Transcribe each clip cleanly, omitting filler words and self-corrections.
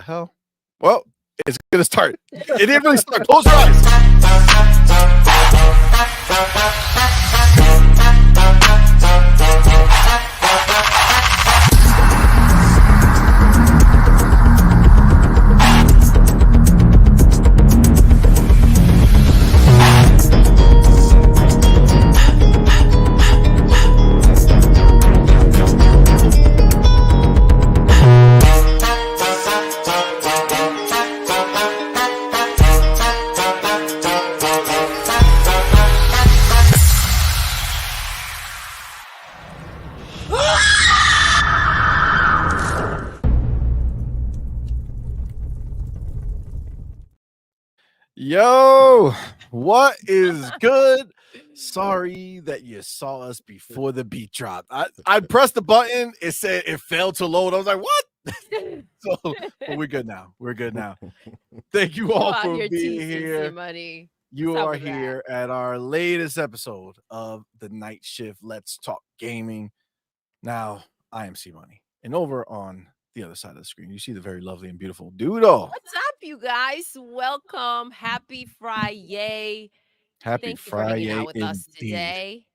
the hell? Well, it's gonna start. It didn't really start. Close your eyes. Yo, what is good? Sorry that you saw us before the beat dropped. I pressed the button. It said it failed to load. I was like, what? So, but we're good now. We're good now. Thank you all for being here. CMoney. You are here at our latest episode of the Night Shift Let's Talk Gaming. Now, I am CMoney, and over on the other side of the screen, you see the very lovely and beautiful Doodle. What's up, you guys? Welcome. Happy Friday. Happy Thank you Friday for hanging out with us indeed. today.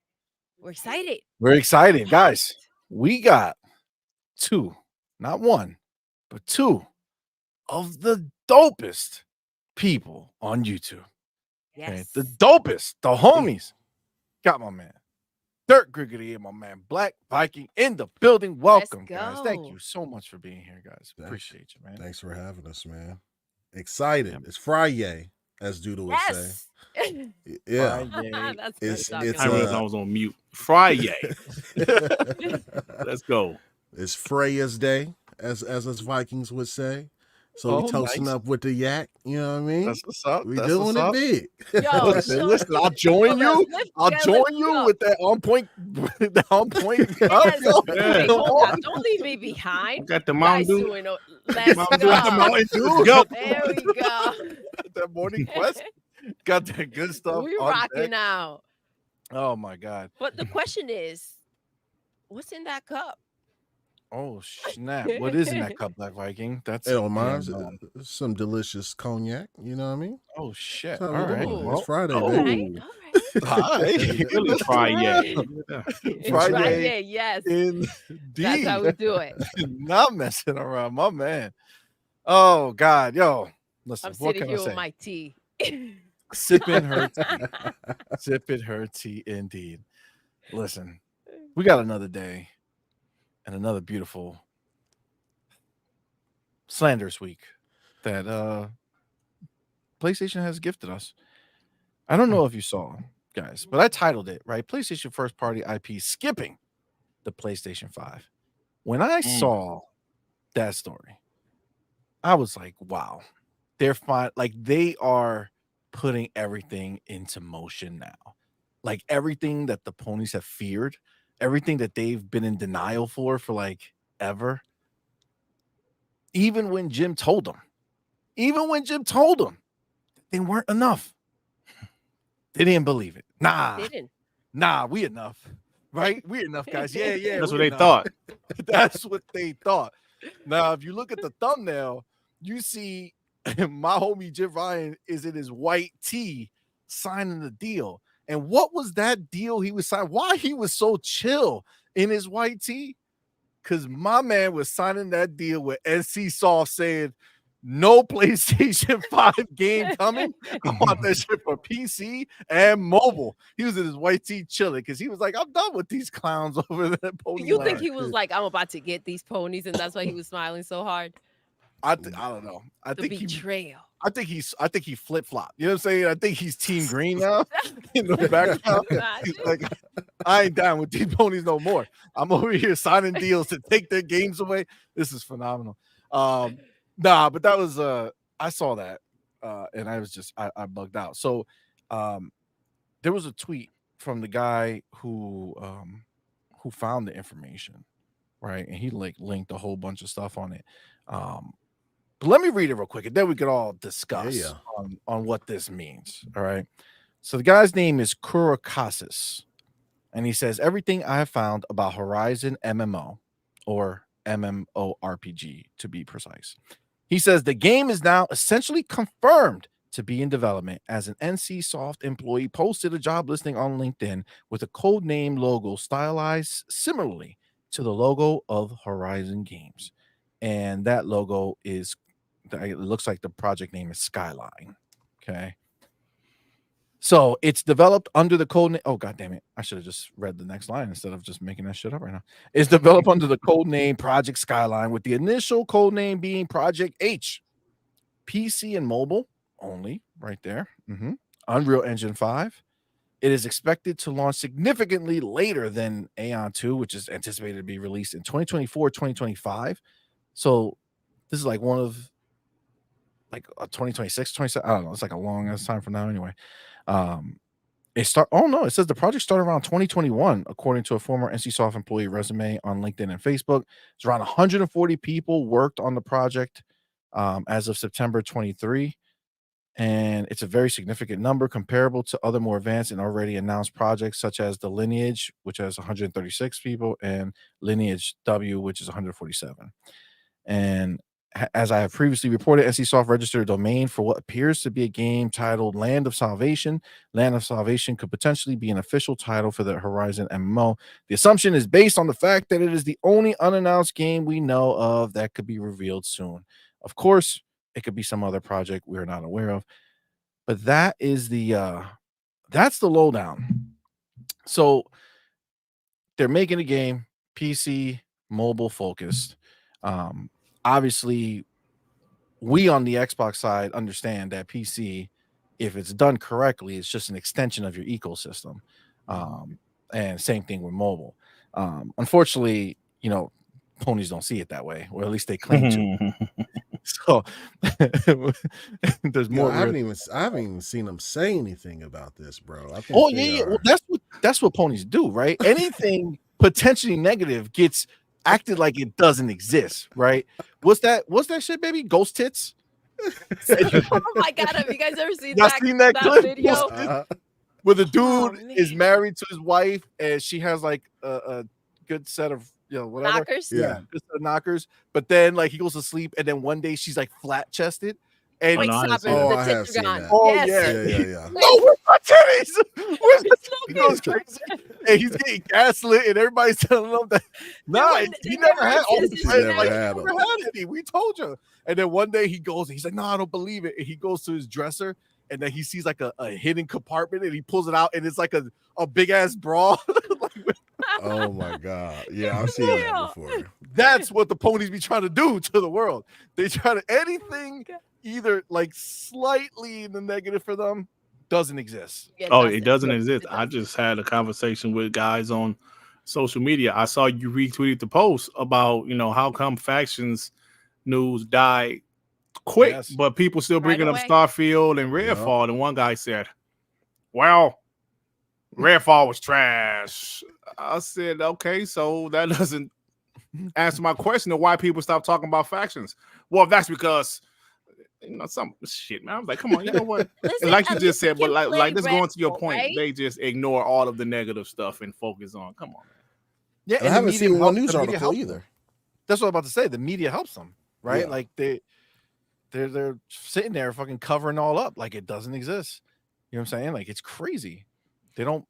We're excited. We're excited, guys. We got two, not one, but two of the dopest people on YouTube. Yes. Okay? The dopest, the homies. Got my man Dirt Griggity and my man Black Viking in the building. Welcome, guys. Thank you so much for being here, guys. Appreciate you, man. Thanks for having us, man. Excited. Yeah. It's Friday, as Doodle would say. Yeah. It's I realized I was on mute. Friday. Let's go. It's Freya's Day, as us Vikings would say. So we toasting up with the yak, you know what I mean? That's what's up. We doing it big. Yo, listen, I'll join you. I'll join you with that on point. The on point. Yes. Don't leave me behind. Got the Mountain Dew. Let's go. Go. There we go. That morning quest. Got that good stuff. We rocking out. Oh my god. But the question is, what's in that cup? Oh snap! What is in that cup, Black Viking? That's some delicious cognac. You know what I mean? Oh shit! All right, it's Friday. All right. Really Friday. Friday, yes. Indeed. That's how we do it. Not messing around, my man. Oh God, yo, listen. I'm sitting here with my tea, sipping her tea, sipping her tea. Indeed. Listen, we got another day. And another beautiful slanderous week that PlayStation has gifted us. I don't know if you saw, guys, but I titled it, right? PlayStation first party IP skipping the PlayStation 5. When I saw that story, I was like, wow, they're fine. Like they are putting everything into motion now. Like everything that the ponies have feared. Everything that they've been in denial for like ever. Even when Jim told them, they weren't enough. They didn't believe it. Nah, we enough. Right? We enough, guys. Yeah. That's what they thought. That's what they thought. Now, if you look at the thumbnail, you see my homie Jim Ryan is in his white tee signing the deal. And what was that deal he was signing? Why he was so chill in his white tee? Because my man was signing that deal with NC Soft saying, no PlayStation 5 game coming. I want that shit for PC and mobile. He was in his white tee chilling because he was like, I'm done with these clowns over there. You think he was like, I'm about to get these ponies, and that's why he was smiling so hard? I don't know. I think betrayal. I think he flip-flopped. You know what I'm saying? I think he's Team Green now in the background. He's like, I ain't down with these ponies no more. I'm over here signing deals to take their games away. This is phenomenal. But that was I saw that and I was just I bugged out. So there was a tweet from the guy who found the information, right? And he linked a whole bunch of stuff on it. But let me read it real quick, and then we could all discuss on what this means. All right. So the guy's name is Kurakasis, and he says everything I have found about Horizon MMO or MMORPG to be precise He says the game is now essentially confirmed to be in development, as an NCSoft employee posted a job listing on LinkedIn with a codename logo stylized similarly to the logo of Horizon Games. And that logo is, it looks like the project name is Skyline. Okay. So it's developed under the code name. Oh, God damn it. I should have just read the next line instead of just making that shit up right now. It's developed under the code name Project Skyline, with the initial code name being Project H. PC and mobile only, right there. Unreal Engine 5. It is expected to launch significantly later than Aeon 2, which is anticipated to be released in 2024, 2025. So this is like one of like 2026, 27. I don't know. It's like a long ass time from now anyway. It says the project started around 2021, according to a former NCSoft employee resume on LinkedIn and Facebook. It's around 140 people worked on the project as of September 23. And it's a very significant number comparable to other more advanced and already announced projects such as the Lineage, which has 136 people, and Lineage W, which is 147. And as I have previously reported, NCSoft registered a domain for what appears to be a game titled Land of Salvation. Land of Salvation could potentially be an official title for the Horizon MMO. The assumption is based on the fact that it is the only unannounced game we know of that could be revealed soon. Of course, it could be some other project we're not aware of, but that is that's the lowdown. So they're making a game, PC, mobile focused. Obviously, we on the Xbox side understand that PC, if it's done correctly, it's just an extension of your ecosystem. And same thing with mobile. Unfortunately, ponies don't see it that way, or at least they claim to. So there's more. I haven't even seen them say anything about this, bro. I think Well, that's what ponies do, right? Anything potentially negative gets acted like it doesn't exist, right? What's that shit, baby? Ghost tits. Oh my God, have you guys ever seen that clip? video? Where the dude is married to his wife and she has like a good set of whatever knockers. Yeah, good set of knockers. But then like he goes to sleep and then one day she's like flat chested. And Like I have seen that. Oh Yes. Yeah. No, where's my titties? Where's he goes crazy. And he's getting gaslit, and everybody's telling him that he never had all the friends. Like, he never had any. We told you. And then one day he goes, and he's like, no, I don't believe it. And he goes to his dresser, and then he sees like a hidden compartment, and he pulls it out, and it's like a big ass bra. Oh my God. Yeah, I've seen that before. That's what the ponies be trying to do to the world. They try to anything either like slightly in the negative for them doesn't exist. It doesn't exist. I just had a conversation with guys on social media. I saw you retweeted the post about how come factions news died quick, but people still bringing up Starfield and Redfall. And one guy said, well, Redfall was trash. I said, okay, so that doesn't answer my question of why people stop talking about factions. Well, that's because some shit, man. I was like, come on, you know what? Listen, like you just said, but like this going to your Redfall, point, right? they just ignore all of the negative stuff and focus on. Come on, man. Yeah, I haven't seen one news article either. That's what I'm about to say. The media helps them, right? Yeah. Like they're sitting there fucking covering all up like it doesn't exist. You know what I'm saying? Like it's crazy. They don't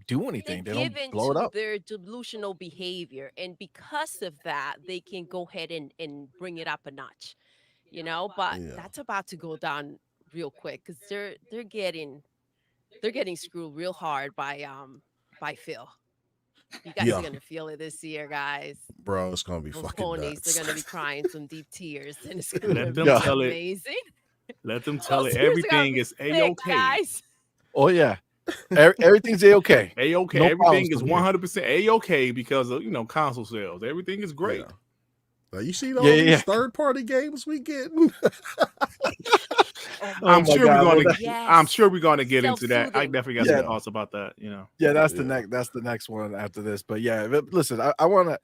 do anything. They don't blow it up. Their delusional behavior, and because of that, they can go ahead and bring it up a notch. But that's about to go down real quick because they're getting screwed real hard by Phil. You guys are gonna feel it this year, guys. Bro, it's gonna be Those fucking ponies, nuts. they're gonna be crying some deep tears, and it's gonna Let be them tell it. amazing. Let them tell it. Seriously, Everything is A-okay. guys. Oh yeah, everything's A-okay. A-okay. No Everything is problems 100% A-okay because of console sales. Everything is great. Yeah. Now, you see all these third-party games we getting? I'm sure we're gonna get into that. I Self-soothing. definitely got some thoughts about that. Yeah, that's the next one after this. But yeah, listen, I want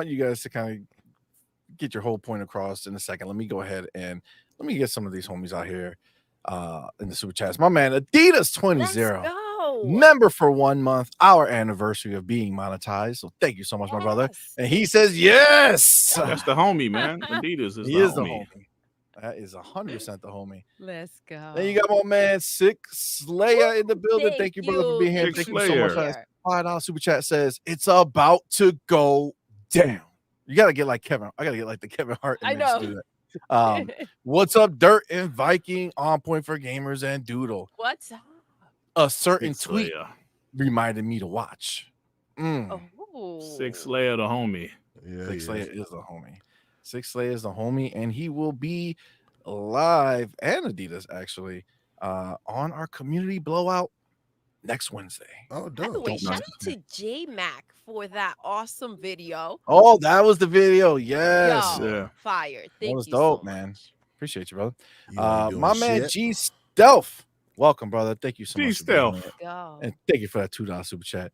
you guys to kind of get your whole point across in a second. Let me go ahead and let me get some of these homies out here in the super chats. My man, Adidas 20 Let's go. member for 1 month, our anniversary of being monetized. So thank you so much, my brother. And he says yes. That's the homie, man. Adidas is He is the homie. That is 100% the homie. Let's go. Then you got my man Six Slayer in the building. Thank you, brother, for being here. Thank you so much for that. $5 super chat says it's about to go down. You gotta get like Kevin. I gotta get like the Kevin Hart. I know. What's up, Dirt and Viking? On point for gamers and Doodle. What's up? A certain tweet reminded me to watch. Six Slayer the homie. Yeah, Six Slayer is the homie. Six Slayer is the homie, and he will be live and Adidas actually on our community blowout next Wednesday. Oh, by the way, shout out to J Mac for that awesome video. Oh, that was the video. Yes. Yo, fire. Thank that was you dope, so man. much. Appreciate you, brother. My man G Stealth. Welcome, brother. Thank you so much. Stealth. And thank you for that $2 super chat.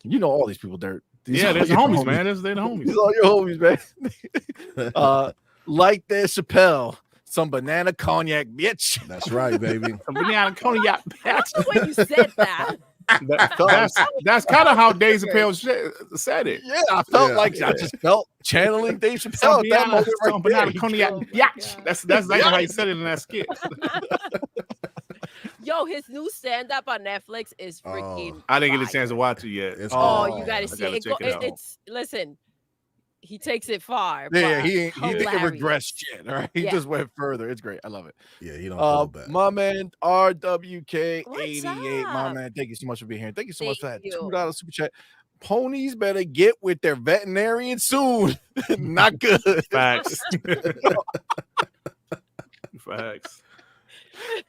You know all these people, Dirt. They're the homies, man. They're the homies. These are all your homies, man. Like there's Chappelle. Some banana cognac, bitch. That's right, baby. Some banana cognac, bitch. The way you said that. That's kind of how Dave Chappelle said it. Yeah, I felt like I just felt channeling Dave Chappelle. Some banana cognac, bitch. That's exactly how he said it in that skit. Yo, his new stand-up on Netflix is freaking. I didn't get a chance to watch it yet. You gotta see it. It's listen. He takes it far. Yeah, he didn't regress yet. All right, he just went further. It's great. I love it. Yeah, he don't go back. My man RWK88. My man, thank you so much for being here. Thank you so much for that $2 super chat. Ponies better get with their veterinarian soon. Not good. Facts. Facts.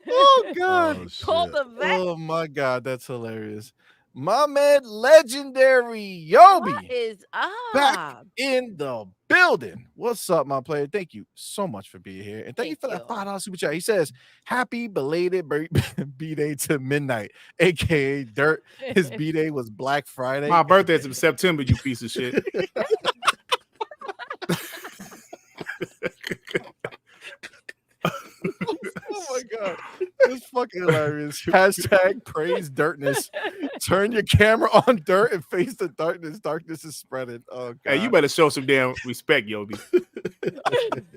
Oh God! Oh my God, that's hilarious. My man, legendary Yobi is back in the building. What's up, my player? Thank you so much for being here, and thank you for that $5 super chat. He says, "Happy belated B-Day to Midnight, aka Dirt. His B-Day was Black Friday. My birthday's in September. You piece of shit." Oh my God, it's fucking hilarious. Hashtag praise dirtness. Turn your camera on Dirt and face the darkness. Darkness is spreading. Oh God. Hey, you better show some damn respect, Yobi.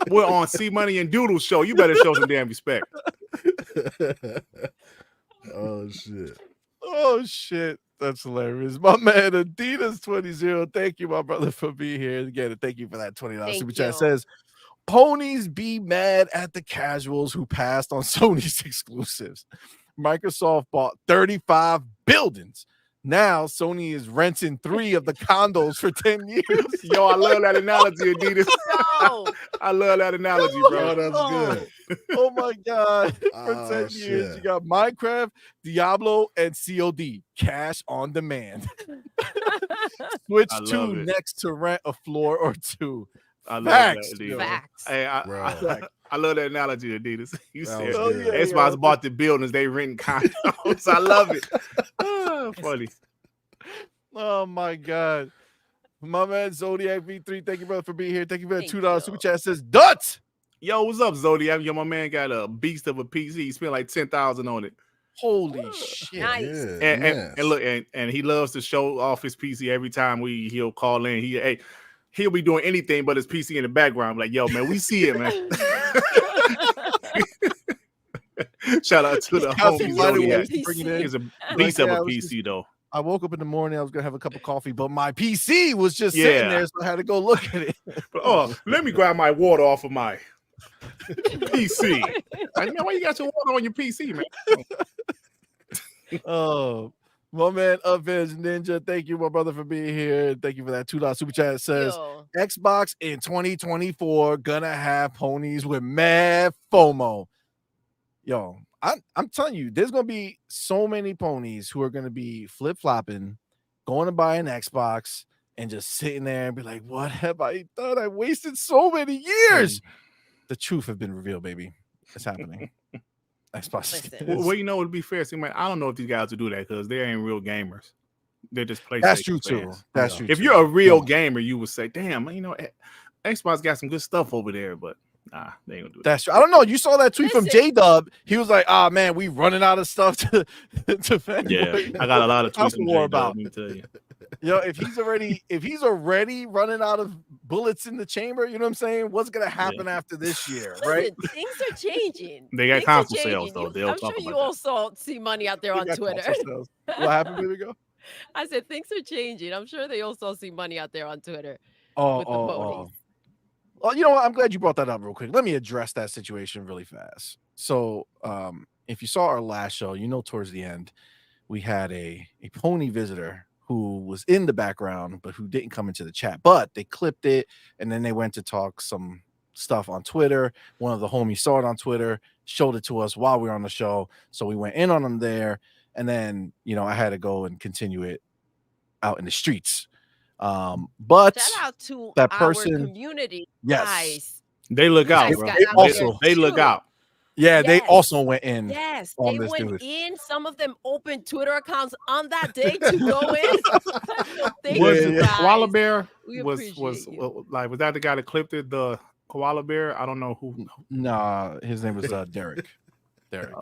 We're on CMoney and Doodle show. You better show some damn respect. Oh shit. Oh shit. That's hilarious. My man Adidas 20. Thank you, my brother, for being here. Again, thank you for that $20 super chat. Says ponies be mad at the casuals who passed on Sony's exclusives. Microsoft bought 35 buildings. Now Sony is renting 3 of the condos for 10 years. Yo, I love that analogy, Adidas. No. I love that analogy, bro. That's good. Oh my God. For 10 years, you got Minecraft, Diablo, and COD. Cash on demand. Switch 2 next to rent a floor or 2. I love that, Adidas. Facts. Hey, I love that analogy, Adidas. You said Xbox bought the buildings, they renting condos. I love it. Funny. Oh my God. My man Zodiac V3, thank you, brother, for being here. Thank you for that $2 super chat. Says Dut. Yo, what's up, Zodiac? Yo, my man got a beast of a PC. He spent like $10,000 on it. Holy shit. Nice. And look, and he loves to show off his PC every time he'll call in. He'll be doing anything but his PC in the background. Like, yo, man, we see it, man. Shout out to the homie Zodiac. He's a beast of a PC, though. I woke up in the morning. I was gonna have a cup of coffee, but my PC was just sitting there, so I had to go look at it. Let me grab my water off of my PC. Like, man, why you got your water on your PC, man? Oh, my man, Upvis Ninja. Thank you, my brother, for being here. Thank you for that $2 super chat. It says Xbox in 2024 gonna have ponies with mad FOMO. Yo, I'm telling you, there's gonna be so many ponies who are gonna be flip-flopping, going to buy an Xbox, and just sitting there and be like, "What have I done? I wasted so many years." The truth have been revealed, baby. It's happening. Xbox. Well, you know, it'd be fair. See, man, I don't know if these guys will do that because they ain't real gamers. They're just PlayStation. That's true fans. too. That's true. If you're a real gamer, you would say, "Damn, you know, Xbox got some good stuff over there," but. Nah, they ain't gonna do that. That's true. I don't know. You saw that tweet from J-Dub. He was like, "Ah, man, we running out of stuff to fanboy." Yeah, I got a lot of tweets from J-Dub, let me tell you. if he's already running out of bullets in the chamber, you know what I'm saying? What's gonna happen after this year, right? Listen, things are changing. They got Things console are sales changing. though. I'm sure you also see money out there on Twitter. What happened, baby girl? I said things are changing. I'm sure they also see money out there on Twitter with the ponies. Well, you know what? I'm glad you brought that up real quick. Let me address that situation really fast. So, if you saw our last show, towards the end, we had a pony visitor who was in the background, but who didn't come into the chat. But they clipped it, and then they went to talk some stuff on Twitter. One of the homies saw it on Twitter, showed it to us while we were on the show. So we went in on them there, and then I had to go and continue it out in the streets. But shout out to that our person, community, yes, guys. They look out, bro. They look out. Yeah, yes. They also went in. Yes, on they this went dude. in. Some of them opened Twitter accounts on that day to go in. Was it the koala bear? Was that the guy that clipped it? The koala bear? I don't know who. Nah, his name was Derek. Derek.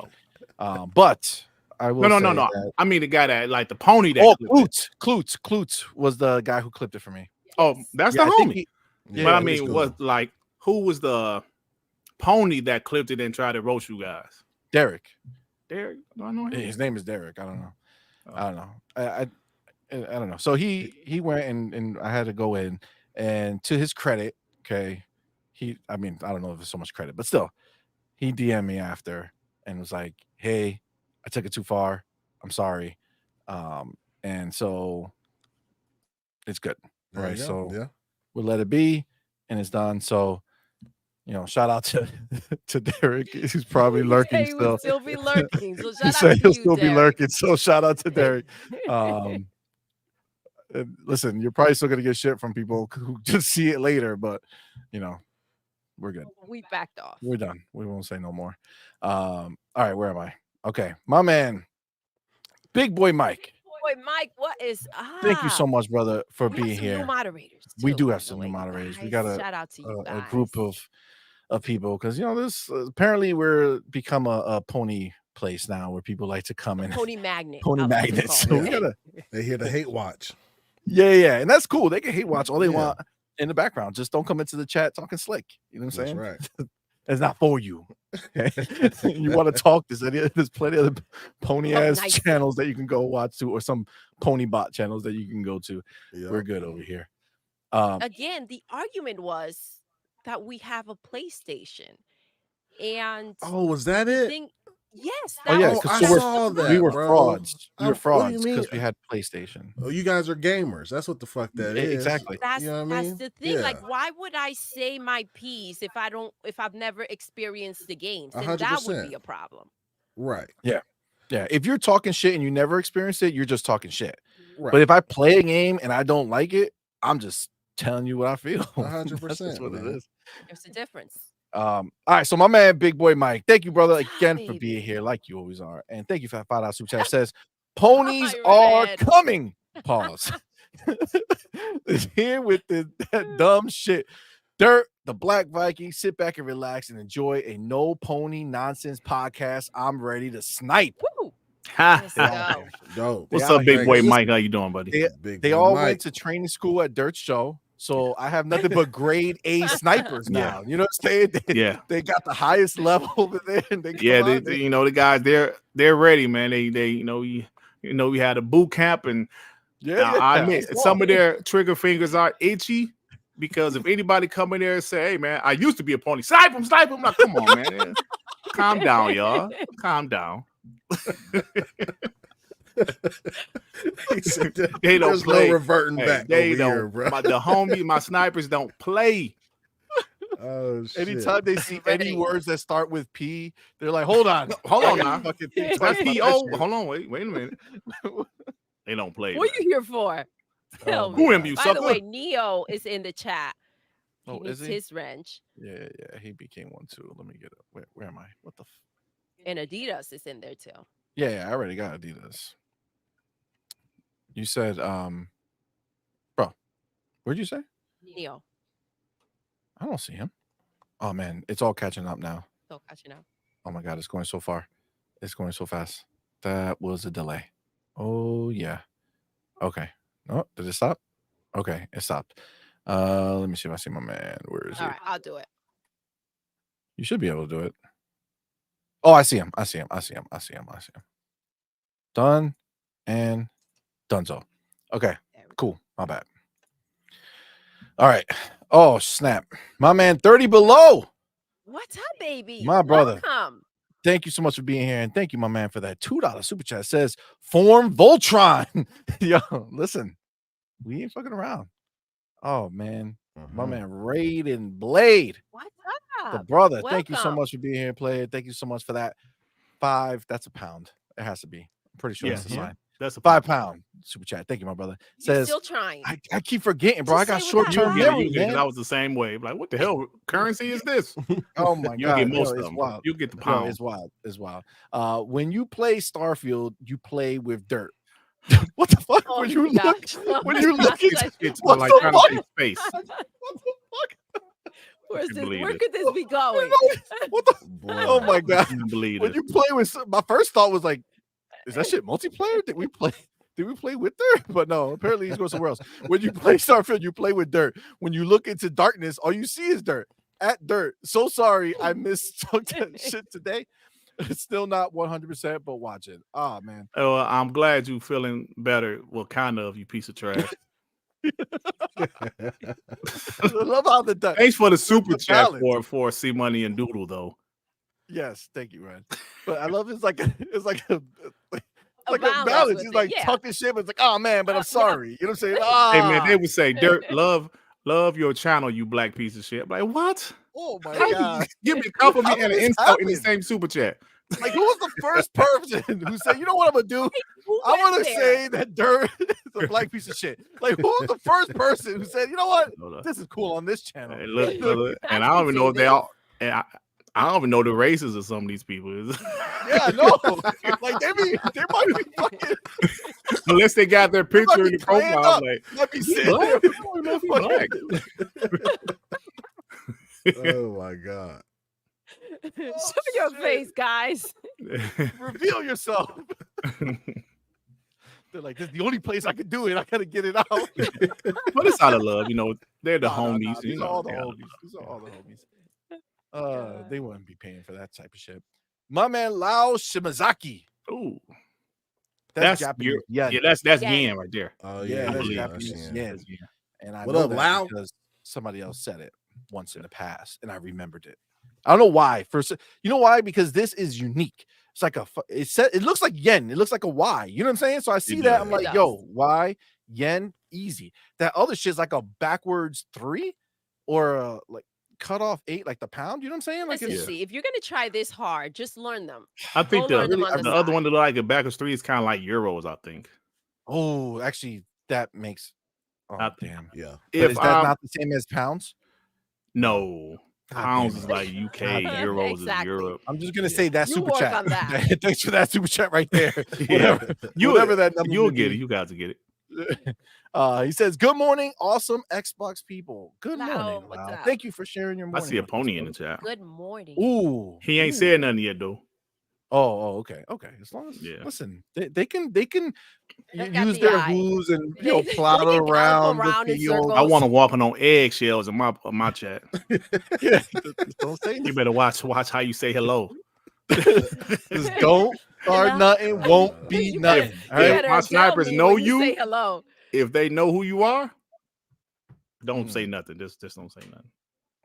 But I will no. That... I mean the guy that the pony that. Klutz was the guy who clipped it for me. Oh, that's the homie. But I mean, who was the pony that clipped it and tried to roast you guys? Derek. I don't know him. His name is Derek. I don't know. I don't know. I don't know. So he went and I had to go in, and to his credit, okay, I don't know if it's so much credit, but still, he DM'd me after and was like, "Hey, I took it too far. I'm sorry." And so it's good. Right. So we'll let it be, and it's done. So shout out to Derek. He's probably lurking still. He will still be lurking. So shout out to he'll you, still Derek. be lurking. So shout out to Derek. Listen, you're probably still gonna get shit from people who just see it later, but we're good. We backed off. We're done. We won't say no more. All right, where am I? Okay, my man, Big Boy Mike. Mike, what is? Thank you so much, brother, for being here. New moderators. We do have some new moderators. Guys, we got shout out to you guys. A group of people because this apparently we're become a pony place now where people like to come in. Pony magnet. Pony magnets. So they hear the hate watch. Yeah, and that's cool. They can hate watch all they want in the background. Just don't come into the chat talking slick. You know what I'm saying? That's right. It's not for you. You want to talk? There's plenty of pony ass channels that you can go watch to, or some pony bot channels that you can go to. Yep. We're good over here. Again, the argument was that we have a PlayStation, and was that it? Yes. I saw that. We were frauds. We were frauds because we had PlayStation. Oh, you guys are gamers. That's what the fuck that is. Exactly. That's the thing. Yeah. Like, why would I say my piece if I've never experienced the games? Then 100%. That would be a problem. Right. Yeah. If you're talking shit and you never experienced it, you're just talking shit. Right. But if I play a game and I don't like it, I'm just telling you what I feel. 100%. That's what it is. There's a difference. All right, so my man, Big Boy Mike, thank you, brother, again for being here, like you always are, and thank you for that $5 super chat. Says ponies are coming. Pause. Is here with that dumb shit. Dirt, the Black Viking. Sit back and relax and enjoy a no pony nonsense podcast. I'm ready to snipe. Woo. Let's go. What's up, Big Boy Mike? How you doing, buddy? They all went to training school at Dirt's show. So I have nothing but grade A snipers now. You know what I'm saying? They got the highest level over there. And they the guys, they're ready, man. They we had a boot camp, and I admit some of their trigger fingers are itchy because if anybody come in there and say, "Hey, man, I used to be a pony," snipe him. Like, come on, man, calm down, y'all, calm down. They don't play. No reverting back. They don't. Here, bro. My snipers don't play. Oh shit! Anytime they see any words that start with P, they're like, "Hold on now." P-O. Hold on, wait a minute. They don't play. What are you here for? Who am you? By the way, Neo is in the chat. He needs his wrench. Yeah. He became one too. Let me get it. Where am I? What the? And Adidas is in there too. Yeah, I already got Adidas. You said, bro, where'd you say? Neo. I don't see him. Oh man, it's all catching up now. Still catching up. Oh my god, it's going so far. It's going so fast. That was a delay. Oh yeah. Okay. Oh, did it stop? Okay, it stopped. Let me see if I see my man. Where is All he? right, I'll do it. You should be able to do it. Oh, I see him. I see him. I see him. I see him. I see him. Done and donezo. Okay, cool. My bad. All right. Oh, snap. My man, 30 below. What's up, baby? My brother. Welcome. Thank you so much for being here. And thank you, my man, for that $2 super chat. It says, Form Voltron. Yo, listen, we ain't fucking around. Oh, man. My man, Raid and Blade. What's The up? brother. Welcome. Thank you so much for being here, Player. Thank you so much for that. 5. That's a pound. It has to be. I'm pretty sure that's the sign. That's a £5 super chat. Thank you, my brother. You're still trying. I keep forgetting, bro. Just I got say short-term without memory, man. I was the same way. Like, what the hell currency is this? Oh my You god, get most of it's them. wild. You get the pound. It's wild. It's wild. When you play Starfield, you play with dirt. What the fuck? Oh when you my look, gosh. when you look at It's what like the trying fuck? to take space. What the fuck? Where believe it. could this be going? What the? Oh my god! I believe When it. you play with, my first thought was like, is that shit multiplayer? Did we play? Did we play with dirt? But no, apparently he's going somewhere else. When you play Starfield, you play with dirt. When you look into darkness, all you see is dirt. At dirt. So sorry, I missed that shit today. It's still not 100%, but watch it. Oh man. Oh, I'm glad you feeling better. Well, kind of, you piece of trash. I love how the Thanks for the super chat balance. for CMoney and Doodle though. Yes, thank you, Red. But I love it's like a balance balance. with He's it, like yeah. talking shit, but it's like, oh man, but I'm Yeah. sorry. You know what I'm saying? Hey man, they would say, "Dirt, love your channel, you black piece of shit." I'm like, what? Oh my How god. you give me a compliment How and did an this insult in the happen? same super chat? Like, who was the first person who said, you know what I'm gonna do? Who I'm went gonna there? say that dirt is a black piece of shit. Like, who was the first person who said, you know what? This is cool on this channel. Hey, look, brother, and I don't even know if they all. And I don't even know the races of some of these people. Yeah, no. Like they might be fucking Unless they got their they might picture be in the cleaned profile, up. like Might be "He sitting black? there. I don't know if he black." Oh my god. Show your shit. face, guys. Reveal yourself. They're like, this is the only place I can do it. I gotta get it out. But it's out of love, you know. They're the homies. You These know, are all the they're out homies. of love. These are all the homies. They wouldn't be paying for that type of shit. My man Lao Shimazaki. Ooh, That's Japanese. yeah, that's Yen. yen right there. Oh Yeah, yeah, that's believe Japanese that's yen. yen. And I What know up, that Lao? because somebody else said it once in the past, and I remembered it. I don't know why. You know why? Because this is unique. It's like it looks like yen. It looks like a Y. You know what I'm saying? So I see that. I'm It like, does. yo, Y, yen, easy. That other shit's like a backwards 3 or like cut off 8, like the pound. You know what I'm saying? Like Listen, see, if you're gonna try this hard, just learn them. I think Go learn them on the the other side. one that look like a backwards 3 is kind of like euros. I think. oh, actually, that makes. Oh I- damn. Yeah. But is that not the same as pounds? No. God Pounds damn is it. like UK, euros Exactly. is Europe. I'm just gonna say that You super work chat. on that. Thanks for that super chat right there. Yeah. Whatever that number. You'll would get be. it. You guys will get it. He says, "Good morning, awesome Xbox people. Good Lau, morning, what's Lau. up? Thank you for sharing your I morning." see a with us, pony in bro. the chat. Good morning. Ooh, He ain't ooh. said nothing yet though. Oh, okay. As long as listen, they can They got use the their eye. hooves and They plot can gallop around around the in field. circles. I want to walking on eggshells in my chat. Yeah, don't say You better watch how you say hello. just don't start nothing, won't be You nothing. better- All you right? better My tell snipers me know when you. say hello. If they know who you are, don't say nothing. Just don't say nothing.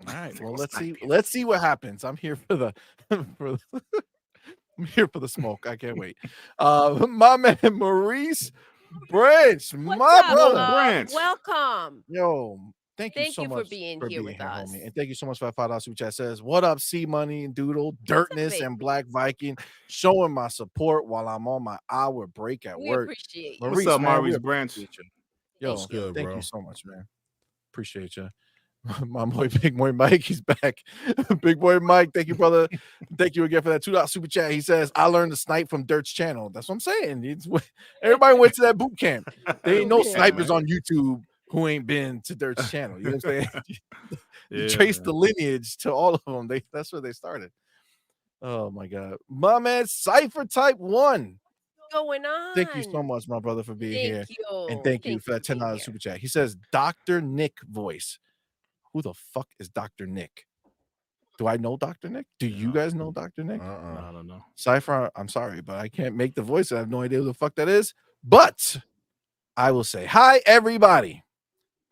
All right. Well, I'll let's snipe see. you. Let's see what happens. I'm here for the I'm here for the smoke. I can't wait. My man Maurice Branch, What's my up, brother. love? Branch. Welcome. Yo, thank you Thank so you for much being here with us. homie. And thank you so much for that $5 super chat. Says, what up, CMoney and Doodle, Dirtness baby? and Black Viking, showing my support while I'm on my hour break at We work. appreciate you. What's up, man, we Maurice Branch? appreciate you. Yo, What's good, thank bro? you so much, man. Appreciate you. My boy, Big Boy Mike, he's back. Big Boy Mike, thank you, brother. Thank you again for that $2 super chat. He says, I learned to snipe from Dirt's channel. That's what I'm saying. Everybody went to that boot camp. There ain't no Yeah, snipers on YouTube who ain't been to Dirt's channel. You know what I'm saying? You trace the lineage to all of them. That's where they started. Oh my god. My man Cypher Type 1. going on? Thank you so much, my brother, for being here. And Thank thank you for that $10 super chat. He says, Dr. Nick voice. Who the fuck is Dr. Nick? Do I know Dr. Nick? Do you guys know Dr. Nick? I don't know. Cypher, I'm sorry, but I can't make the voice. I have no idea who the fuck that is. But I will say, hi, everybody.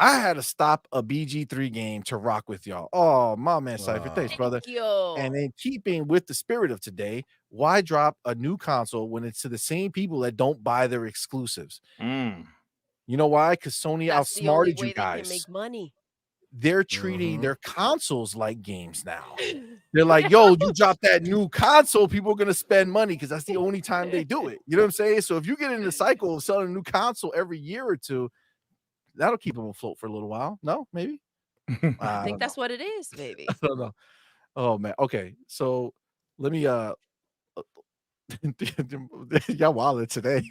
I had to stop a BG3 game to rock with y'all. Oh, my man, Cypher. Thanks, brother. Thank you. And in keeping with the spirit of today, why drop a new console when it's to the same people that don't buy their exclusives? You know why? Because Sony outsmarted you guys. They can make money. They're treating their consoles like games now. They're like, yo, you drop that new console, people are going to spend money because that's the only time they do it. You know what I'm saying? So if you get in the cycle of selling a new console every year or two, that'll keep them afloat for a little while. No, maybe? I think that's what it is, maybe. I don't know. Oh, man. Okay. So let me y'all wildin' today.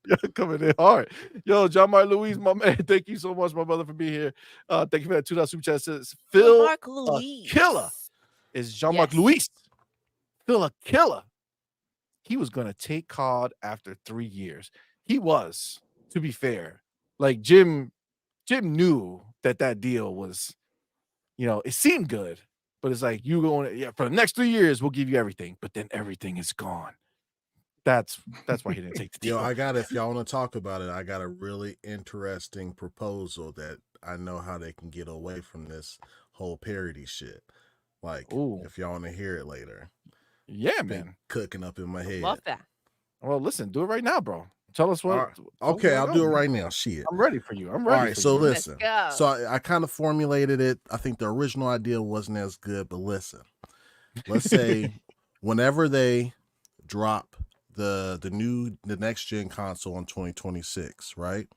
Y'all coming in hard. Yo, John Mark Louise, my man. Thank you so much, my brother, for being here. Thank you for that $2 super chat. Says Phil Mark Louise. Killer is Jean Marc Louise. Phil a killer. He was gonna take COD after 3 years. He was, to be fair. Like Jim knew that deal was, it seemed good. But it's like, you going, for the next 3 years, we'll give you everything. But then everything is gone. That's why he didn't take the deal. If y'all want to talk about it, I got a really interesting proposal that I know how they can get away from this whole parody shit. Like, if y'all want to hear it later. Yeah, man. Cooking up in my head. Love that. Well, listen, do it right now, bro. Tell us what. Okay, I'll do it right now. Shit. I'm ready for you. I'm ready. All right, so listen. So I kind of formulated it. I think the original idea wasn't as good, but listen. Let's say whenever they drop the next gen console in 2026, right?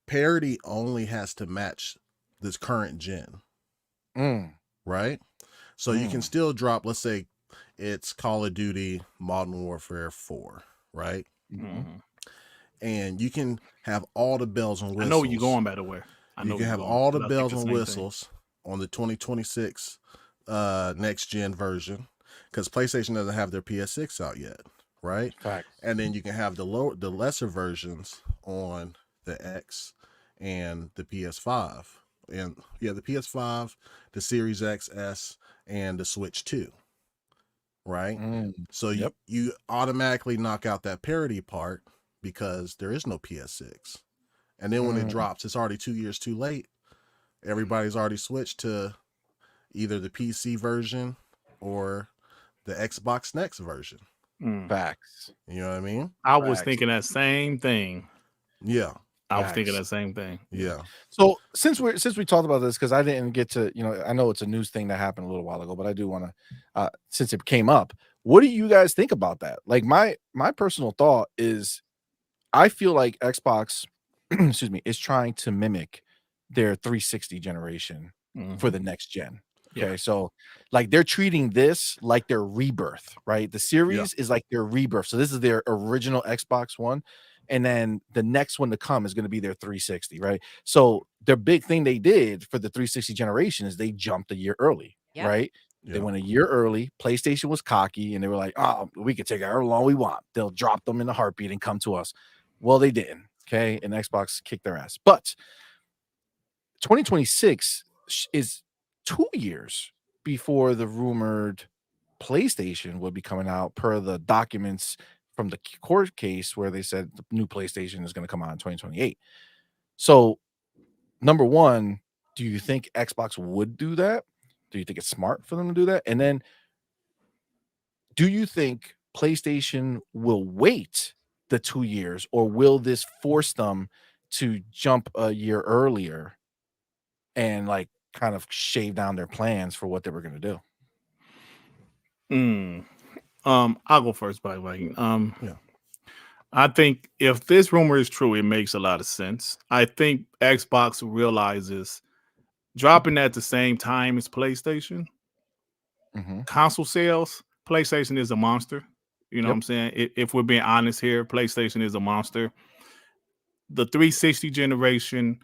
Parity only has to match this current gen. Right? So you can still drop, let's say it's Call of Duty Modern Warfare 4, right? And you can have all the bells and whistles. I know where you're going, by the way. You can have all the bells and whistles on the 2026 next gen version, because PlayStation doesn't have their PS6 out yet, right? Fact. And then you can have the lesser versions on the X and the PS5, and the PS5, the Series X, S, and the Switch 2. Right? So you automatically knock out that parity part because there is no PS6. And then when it drops, it's already 2 years too late. Everybody's already switched to either the PC version or the Xbox Next version. Facts. You know what I mean? I was thinking that same thing. Yeah. I was thinking that same thing. Yeah. So since we talked about this, because I didn't get to, I know it's a news thing that happened a little while ago, but I do want to, since it came up, what do you guys think about that? Like my personal thought is, I feel like Xbox, excuse me, is trying to mimic their 360 generation for the next gen. Okay, so like they're treating this like their rebirth, right? The series is like their rebirth. So this is their original Xbox One. And then the next one to come is going to be their 360, right? So their big thing they did for the 360 generation is they jumped a year early, right? They went a year early. PlayStation was cocky, and they were like, oh, we can take however long we want. They'll drop them in a heartbeat and come to us. Well, they didn't, okay? And Xbox kicked their ass. But 2026 is 2 years before the rumored PlayStation would be coming out per the documents from the court case where they said the new PlayStation is going to come out in 2028. So, number one, do you think Xbox would do that? Do you think it's smart for them to do that? And then, do you think PlayStation will wait the 2 years, or will this force them to jump a year earlier and like kind of shave down their plans for what they were going to do? I'll go first, by the way. I think if this rumor is true, it makes a lot of sense. I think Xbox realizes dropping at the same time as PlayStation, console sales, PlayStation is a monster. You know what I'm saying? If we're being honest here, PlayStation is a monster. The 360 generation,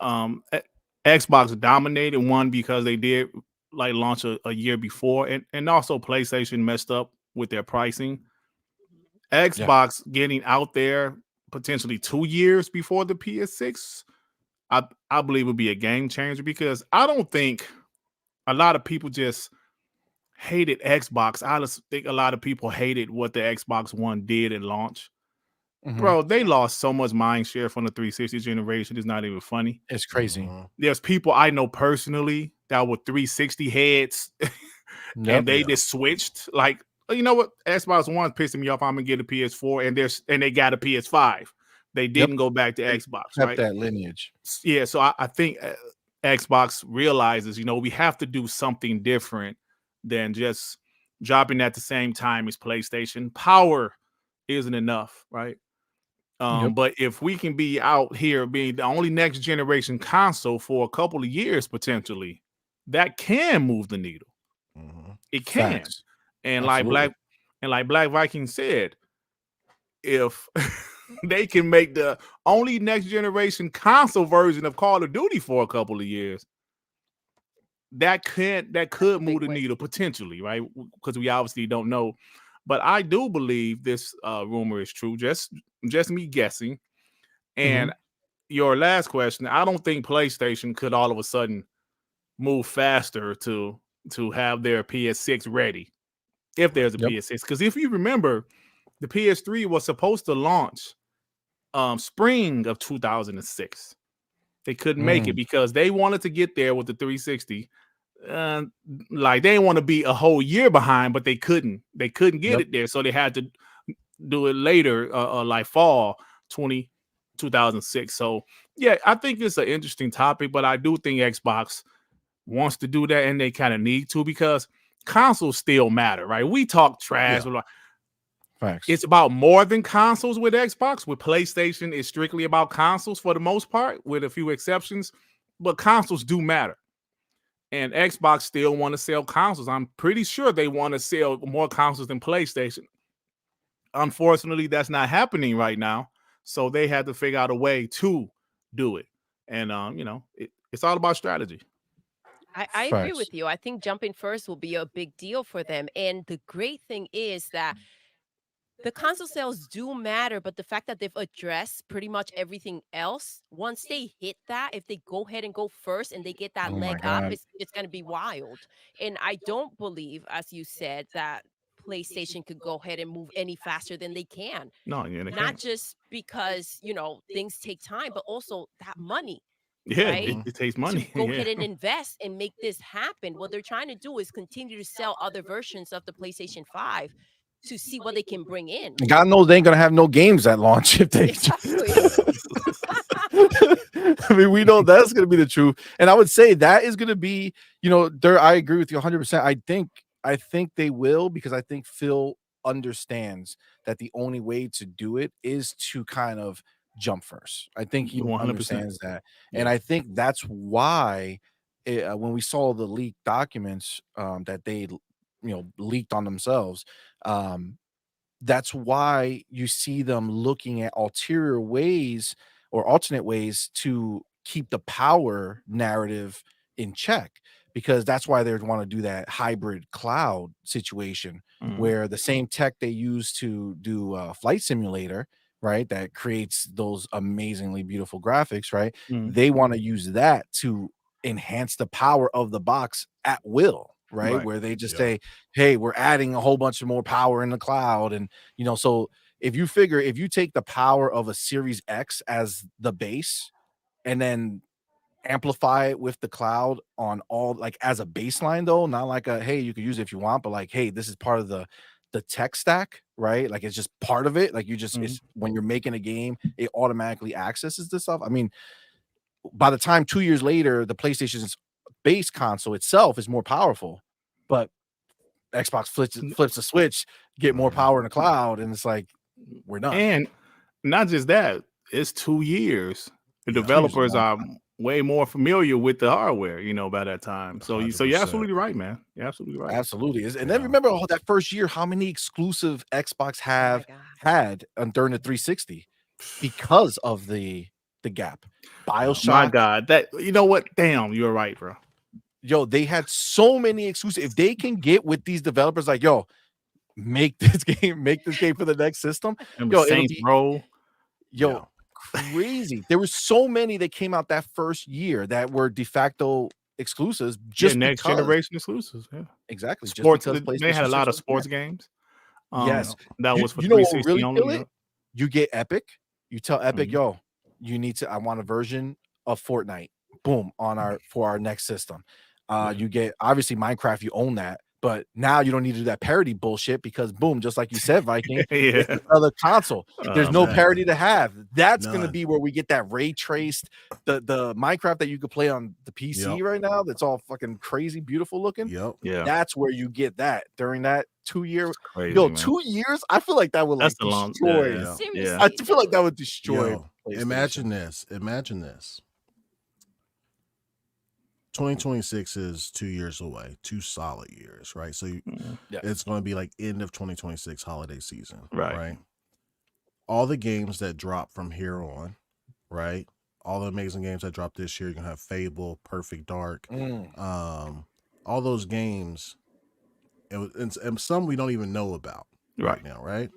Xbox dominated one because they did like launch a year before, and also PlayStation messed up with their pricing. Xbox getting out there potentially 2 years before the PS6, I believe would be a game changer, because I don't think a lot of people just hated Xbox. I just think a lot of people hated what the Xbox One did at launch. Bro, they lost so much mind share from the 360 generation. It's not even funny. It's crazy. There's people I know personally that were 360 heads and they just switched. Like, you know what? Xbox One's pissing me off. I'm gonna get a PS4, and they got a PS5. They didn't go back to Xbox, right? That lineage. Yeah, so I think Xbox realizes, we have to do something different than just dropping at the same time as PlayStation. Power isn't enough, right? But if we can be out here being the only next generation console for a couple of years potentially, that can move the needle. It can. Facts. And Absolutely. like Black Viking said, if they can make the only next generation console version of Call of Duty for a couple of years, that could move the needle potentially, right? Because we obviously don't know. But I do believe this rumor is true. Just me guessing. And your last question, I don't think PlayStation could all of a sudden move faster to have their PS6 ready if there's a PS6. Because if you remember, the PS3 was supposed to launch spring of 2006. They couldn't make it because they wanted to get there with the 360. Like, they didn't want to be a whole year behind, but they couldn't get it there, so they had to do it later, like fall 2006. So yeah, I think it's an interesting topic, but I do think Xbox wants to do that, and they kind of need to, because consoles still matter, right? We talk trash. Facts. It's about more than consoles with Xbox. With PlayStation, it's strictly about consoles for the most part, with a few exceptions, but consoles do matter. And Xbox still want to sell consoles. I'm pretty sure they want to sell more consoles than PlayStation. Unfortunately, that's not happening right now. So they had to figure out a way to do it. And, it's all about strategy. I agree with you. I think jumping first will be a big deal for them. And the great thing is that the console sales do matter, but the fact that they've addressed pretty much everything else, once they hit that, if they go ahead and go first and they get that leg up, it's going to be wild. And I don't believe, as you said, that PlayStation could go ahead and move any faster than they can. No, yeah, they Not can't. just because, things take time, but also that money. Yeah, Right? it takes money. To go ahead and invest and make this happen. What they're trying to do is continue to sell other versions of the PlayStation 5 to see what they can bring in. God knows they ain't gonna have no games at launch if they. I mean, we know that's gonna be the truth, and I would say that is gonna be, I agree with you 100%. I think they will, because I think Phil understands that the only way to do it is to kind of jump first. I think he 100%. understands that, and I think that's why when we saw the leaked documents that they leaked on themselves, that's why you see them looking at ulterior ways or alternate ways to keep the power narrative in check, because that's why they want to do that hybrid cloud situation where the same tech they use to do Flight Simulator, right, that creates those amazingly beautiful graphics, right, they want to use that to enhance the power of the box at will, right? Where they just say, hey, we're adding a whole bunch of more power in the cloud. And so if you take the power of a Series X as the base and then amplify it with the cloud on all, like, as a baseline, though, not like a, hey, you can use it if you want, but like, hey, this is part of the tech stack, right? Like, it's just part of it. Like, you just it's, when you're making a game, it automatically accesses this stuff. I mean, by the time 2 years later, the PlayStation's base console itself is more powerful, but Xbox flips a switch, get more power in the cloud, and it's like, we're done. And not just that, it's 2 years. The developers are way more familiar with the hardware, by that time. So you're absolutely right, man. You're absolutely right. Absolutely. And then remember that first year, how many exclusive Xbox had during the 360 because of the gap. BioShock. My God, that, you know what? Damn, you're right, bro. Yo, they had so many exclusive. If they can get with these developers, like, yo, make this game for the next system. Remember Yo, it'll Saints be Row. yo crazy. There were so many that came out that first year that were de facto exclusives just next because. generation exclusives. Yeah, Exactly. sports. Just because They had a PlayStation lot 6 of was sports there. games. Yes. That was for You know what will 360 really only. kill Yeah. it? You get Epic. You tell Epic, Mhm. yo, you need to. I want a version of Fortnite. Boom on for our next system. Yeah. You get obviously Minecraft. You own that, but now you don't need to do that parody bullshit because boom, just like you said, Viking, it's Yeah. another console. There's no Exactly. parody to have. That's gonna None. be where we get that ray traced, the Minecraft that you could play on the PC Yep. right now. That's all fucking crazy, beautiful looking. Yep. Yeah. That's where you get that during that 2-year. Crazy, Yo, man. 2 years. I feel like that would like That's a long. destroy. Yeah. Seriously, I feel like dude. that would destroy. Yo, PlayStation. imagine this. 2026 is 2 years away, 2 solid years, right? So Yeah. it's going to be like end of 2026 holiday season, Right. right? All the games that drop from here on, right? All the amazing games that drop this year, you're gonna have Fable, Perfect Dark, all those games, and some we don't even know about right now, right?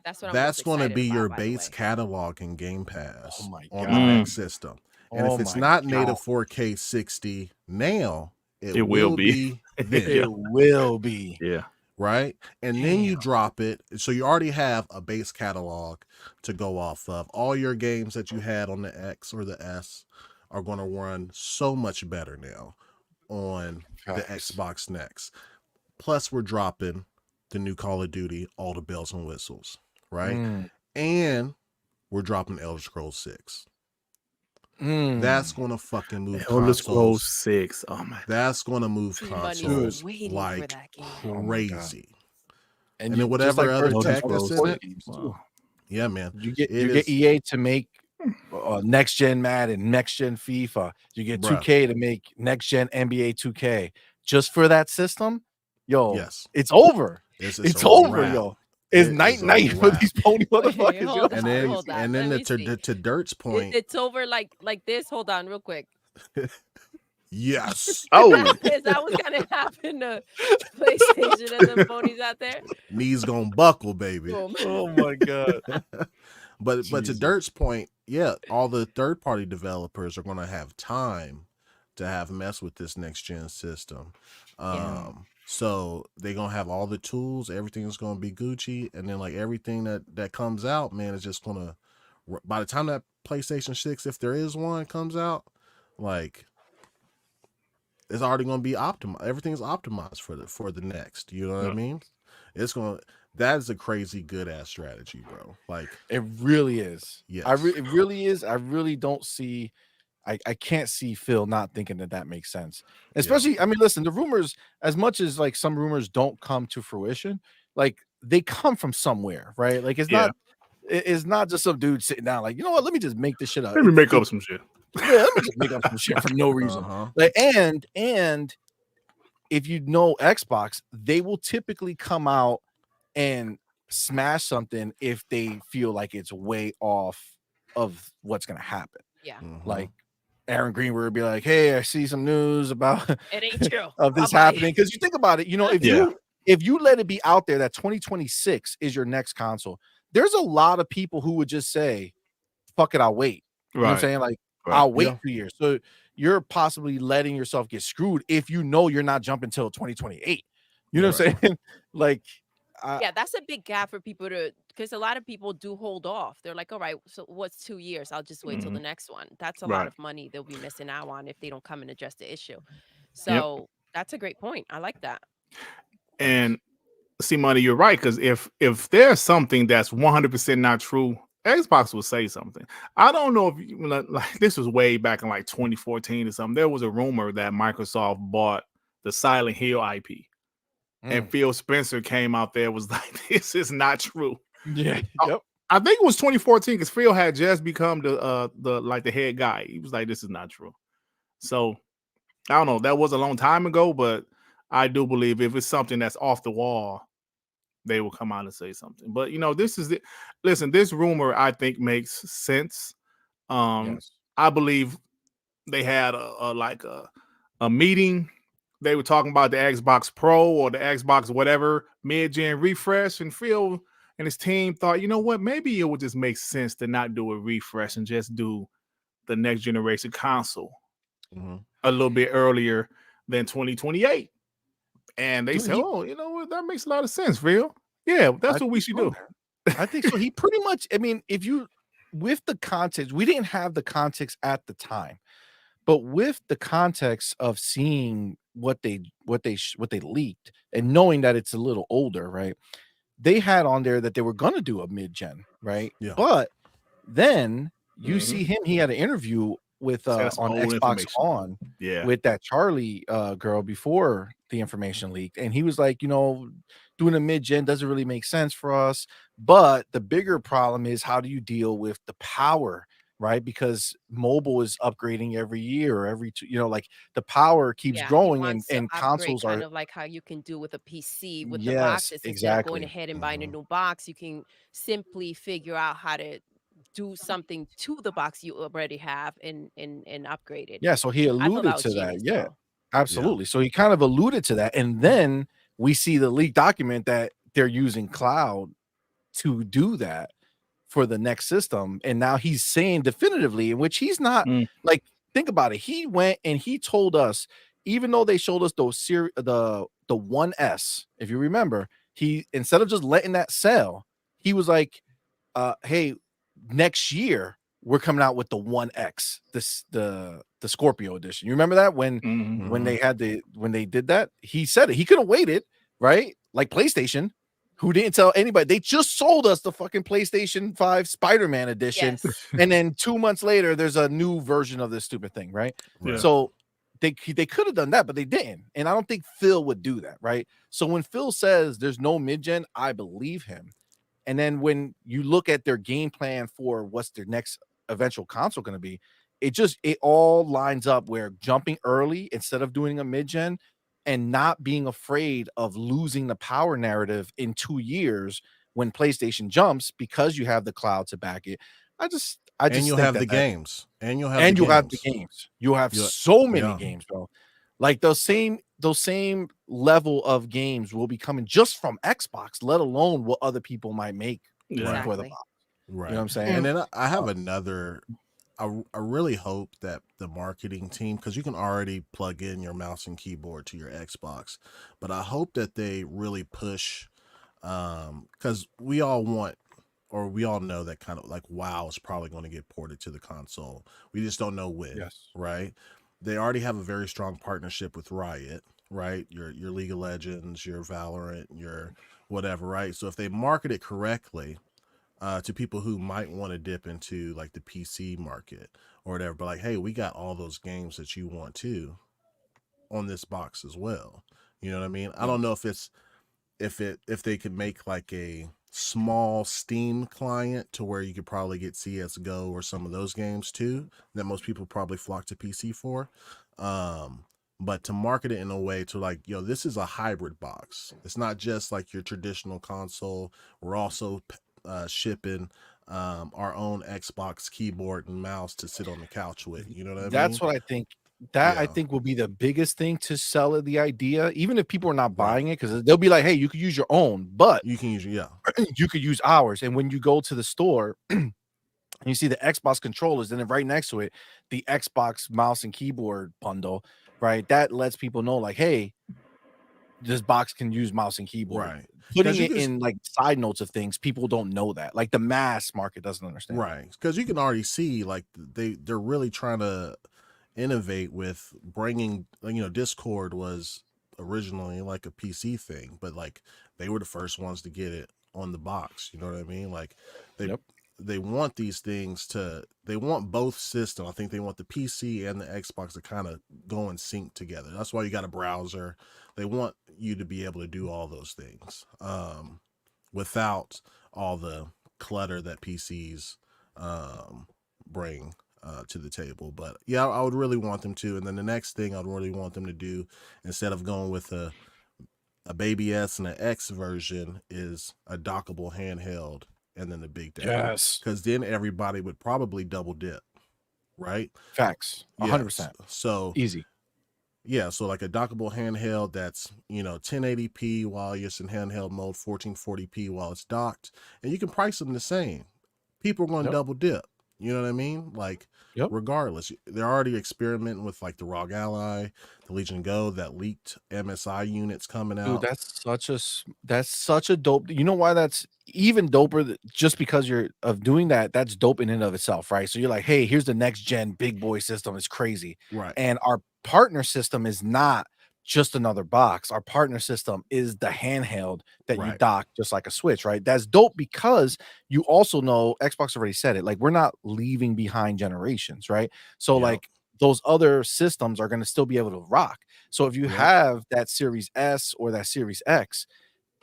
That's what That's going to be your by the base way. catalog in Game Pass Oh my on God. the next system. And Oh if it's my not God. native 4K 60 now, It will be. then, It will be. Yeah. right? And then you Damn. drop it. So you already have a base catalog to go off of. All your games that you had on the X or the S are going to run so much better now on the Facts. Xbox Next. Plus, we're dropping the new Call of Duty, all the bells and whistles, right? And we're dropping Elder Scrolls 6. That's going to fucking move Elder Scrolls consoles. 6. Oh my. That's going to move Everybody's consoles waiting for like that game. Oh my God. crazy. And then whatever other first tech person that's in sports it. games, too. Wow. Yeah, man. You get It get is- EA to make next gen Madden, next gen FIFA. You get Bruh. 2K to make next gen NBA 2K just for that system. Yo, Yes. it's over. It's It's a over, wrap. yo. It's It night is a night for wrap. these pony Wait, motherfuckers. yo. hold That's on, And hold on. then Let me to Dirt's point, It's over like this. Hold on, real quick. yes, Oh. Is that what's gonna happen to PlayStation and the ponies out there? knees gonna buckle, baby. Boom. Oh my God. But to Jesus. Dirt's point, yeah, all the third party developers are gonna have time to have mess with this next gen system. So they're gonna have all the tools, everything's gonna be Gucci, and then like everything that comes out, man, is just gonna, by the time that PlayStation 6, if there is one, comes out, like it's already gonna be optimized. Everything's optimized for the next. You know what I mean? It's gonna. That is a crazy good ass strategy, bro. Like It really is. Yes. It really is. I really don't see. I can't see Phil not thinking that makes sense. Especially, I mean, listen, the rumors, as much as like some rumors don't come to fruition, like they come from somewhere, right? Like it's not just some dude sitting down, like, you know what, let me just make this shit up. Let me make up some shit. Yeah, let me just make up some shit for no reason. Like, and if you know Xbox, they will typically come out and smash something if they feel like it's way off of what's gonna happen. Yeah. Like Aaron Greenwood would be like, "Hey, I see some news about It ain't true. of this Bye-bye. happening." Because you think about it, you know, if you let it be out there that 2026 is your next console, there's a lot of people who would just say, "Fuck it, I'll wait." You know what I'm saying? Like, I'll wait 2 years. So you're possibly letting yourself get screwed if you know you're not jumping till 2028. You know what I'm saying? Like, yeah, that's a big gap for people because a lot of people do hold off. They're like, all right, so what's 2 years? I'll just wait till the next one. That's a lot of money they'll be missing out on if they don't come and address the issue. So that's a great point. I like that. And CMoney, you're right, because if there's something that's 100% not true, Xbox will say something. I don't know if like this was way back in like 2014 or something. There was a rumor that Microsoft bought the Silent Hill IP. And Phil Spencer came out there was like, "This is not true." Yeah. Yep. I think it was 2014 because Phil had just become the head guy. He was like, "This is not true." So I don't know. That was a long time ago, but I do believe if it's something that's off the wall, they will come out and say something. But you know, this is listen. This rumor I think makes sense. I believe they had a meeting. they were talking about the Xbox Pro or the Xbox whatever mid-gen refresh, and Phil and his team thought, you know what, maybe it would just make sense to not do a refresh and just do the next generation console a little bit earlier than 2028. And they said, oh, you know what, that makes a lot of sense, Phil. Yeah, that's what we should do. I think so. He pretty much, I mean, if you, with the context, we didn't have the context at the time, but with the context of seeing what they leaked and knowing that it's a little older, right? They had on there that they were going to do a mid-gen, right? Yeah. But then you see him, he had an interview with on Xbox On with that Charlie girl before the information leaked, and he was like, you know, doing a mid-gen doesn't really make sense for us, but the bigger problem is how do you deal with the power, right? Because mobile is upgrading every year or every two, you know, like the power keeps growing, and consoles kind are of like how you can do with a PC with the yes, boxes. Instead of going exactly. ahead and buying a new box, you can simply figure out how to do something to the box you already have and upgrade it. Yeah, so he I thought that alluded was to that. genius, Yeah, though. absolutely. So he kind of alluded to that, and then we see the leaked document that they're using cloud to do that for the next system, and now he's saying definitively, in which he's not like, think about it. He went and he told us, even though they showed us those the 1S, if you remember, he, instead of just letting that sell, he was like, hey, next year we're coming out with the 1X, the Scorpio edition. You remember that when they had when they did that, he said it. He could have waited, right? Like PlayStation, who didn't tell anybody. They just sold us the fucking PlayStation 5 Spider-Man edition. Yes. And then 2 months later, there's a new version of this stupid thing, right? Right. So they could have done that, but they didn't. And I don't think Phil would do that, right? So when Phil says there's no mid-gen, I believe him. And then when you look at their game plan for what's their next eventual console going to be, it all lines up where jumping early instead of doing a mid-gen and not being afraid of losing the power narrative in 2 years when PlayStation jumps, because you have the cloud to back it. I just and you'll think have that the games, and you'll have the games. You'll have so many games, bro. Like those same level of games will be coming just from Xbox, let alone what other people might make for the box. Right. You know what I'm saying? And then I have another. I really hope that the marketing team, because you can already plug in your mouse and keyboard to your Xbox, but I hope that they really push, because we all want, or we all know that kind of like WoW is probably going to get ported to the console. We just don't know when. Yes. Right. They already have a very strong partnership with Riot, right? Your League of Legends, your Valorant, your whatever, right? So if they market it correctly to people who might want to dip into like the PC market or whatever, but like, hey, we got all those games that you want to on this box as well. You know what I mean? I don't know if they could make like a small Steam client to where you could probably get CS:GO or some of those games too that most people probably flock to PC for. But to market it in a way to like, yo, this is a hybrid box. It's not just like your traditional console. We're also shipping our own Xbox keyboard and mouse to sit on the couch with. You know what I mean? That's what I think. I think will be the biggest thing to sell it, the idea, even if people are not buying it, because they'll be like, hey, you could use your own, but you can use you could use ours. And when you go to the store and you see the Xbox controllers, and then right next to it, the Xbox mouse and keyboard bundle, right? That lets people know, like, hey, this box can use mouse and keyboard. Right. Putting it in like side notes of things, people don't know that. Like the mass market doesn't understand. Right. Because you can already see like they're really trying to innovate with bringing, you know, Discord was originally like a PC thing, but like they were the first ones to get it on the box. You know what I mean? Like they want these things they want both systems. I think they want the PC and the Xbox to kind of go and sync together. That's why you got a browser. They want you to be able to do all those things without all the clutter that PCs bring to the table. But yeah, I would really want them to. And then the next thing I'd really want them to do, instead of going with a baby S and an X version, is a dockable handheld and then the big daddy. Yes. Because then everybody would probably double dip, right? Facts. 100%. So easy. Yeah, so like a dockable handheld that's 1080p while it's in handheld mode, 1440p while it's docked, and you can price them the same. People are going to double dip. You know what I mean? Like, regardless, they're already experimenting with like the ROG Ally, the Legion Go, that leaked MSI units coming out. Dude, that's such a dope. You know why that's even doper? Just because you're of doing that, that's dope in and of itself, right? So you're like, hey, here's the next gen big boy system. It's crazy, right? And our partner system is not just another box. Our partner system is the handheld that you dock just like a Switch, right? That's dope because you also know Xbox already said it. Like, we're not leaving behind generations, right? So like those other systems are going to still be able to rock. So if you have that Series S or that Series X,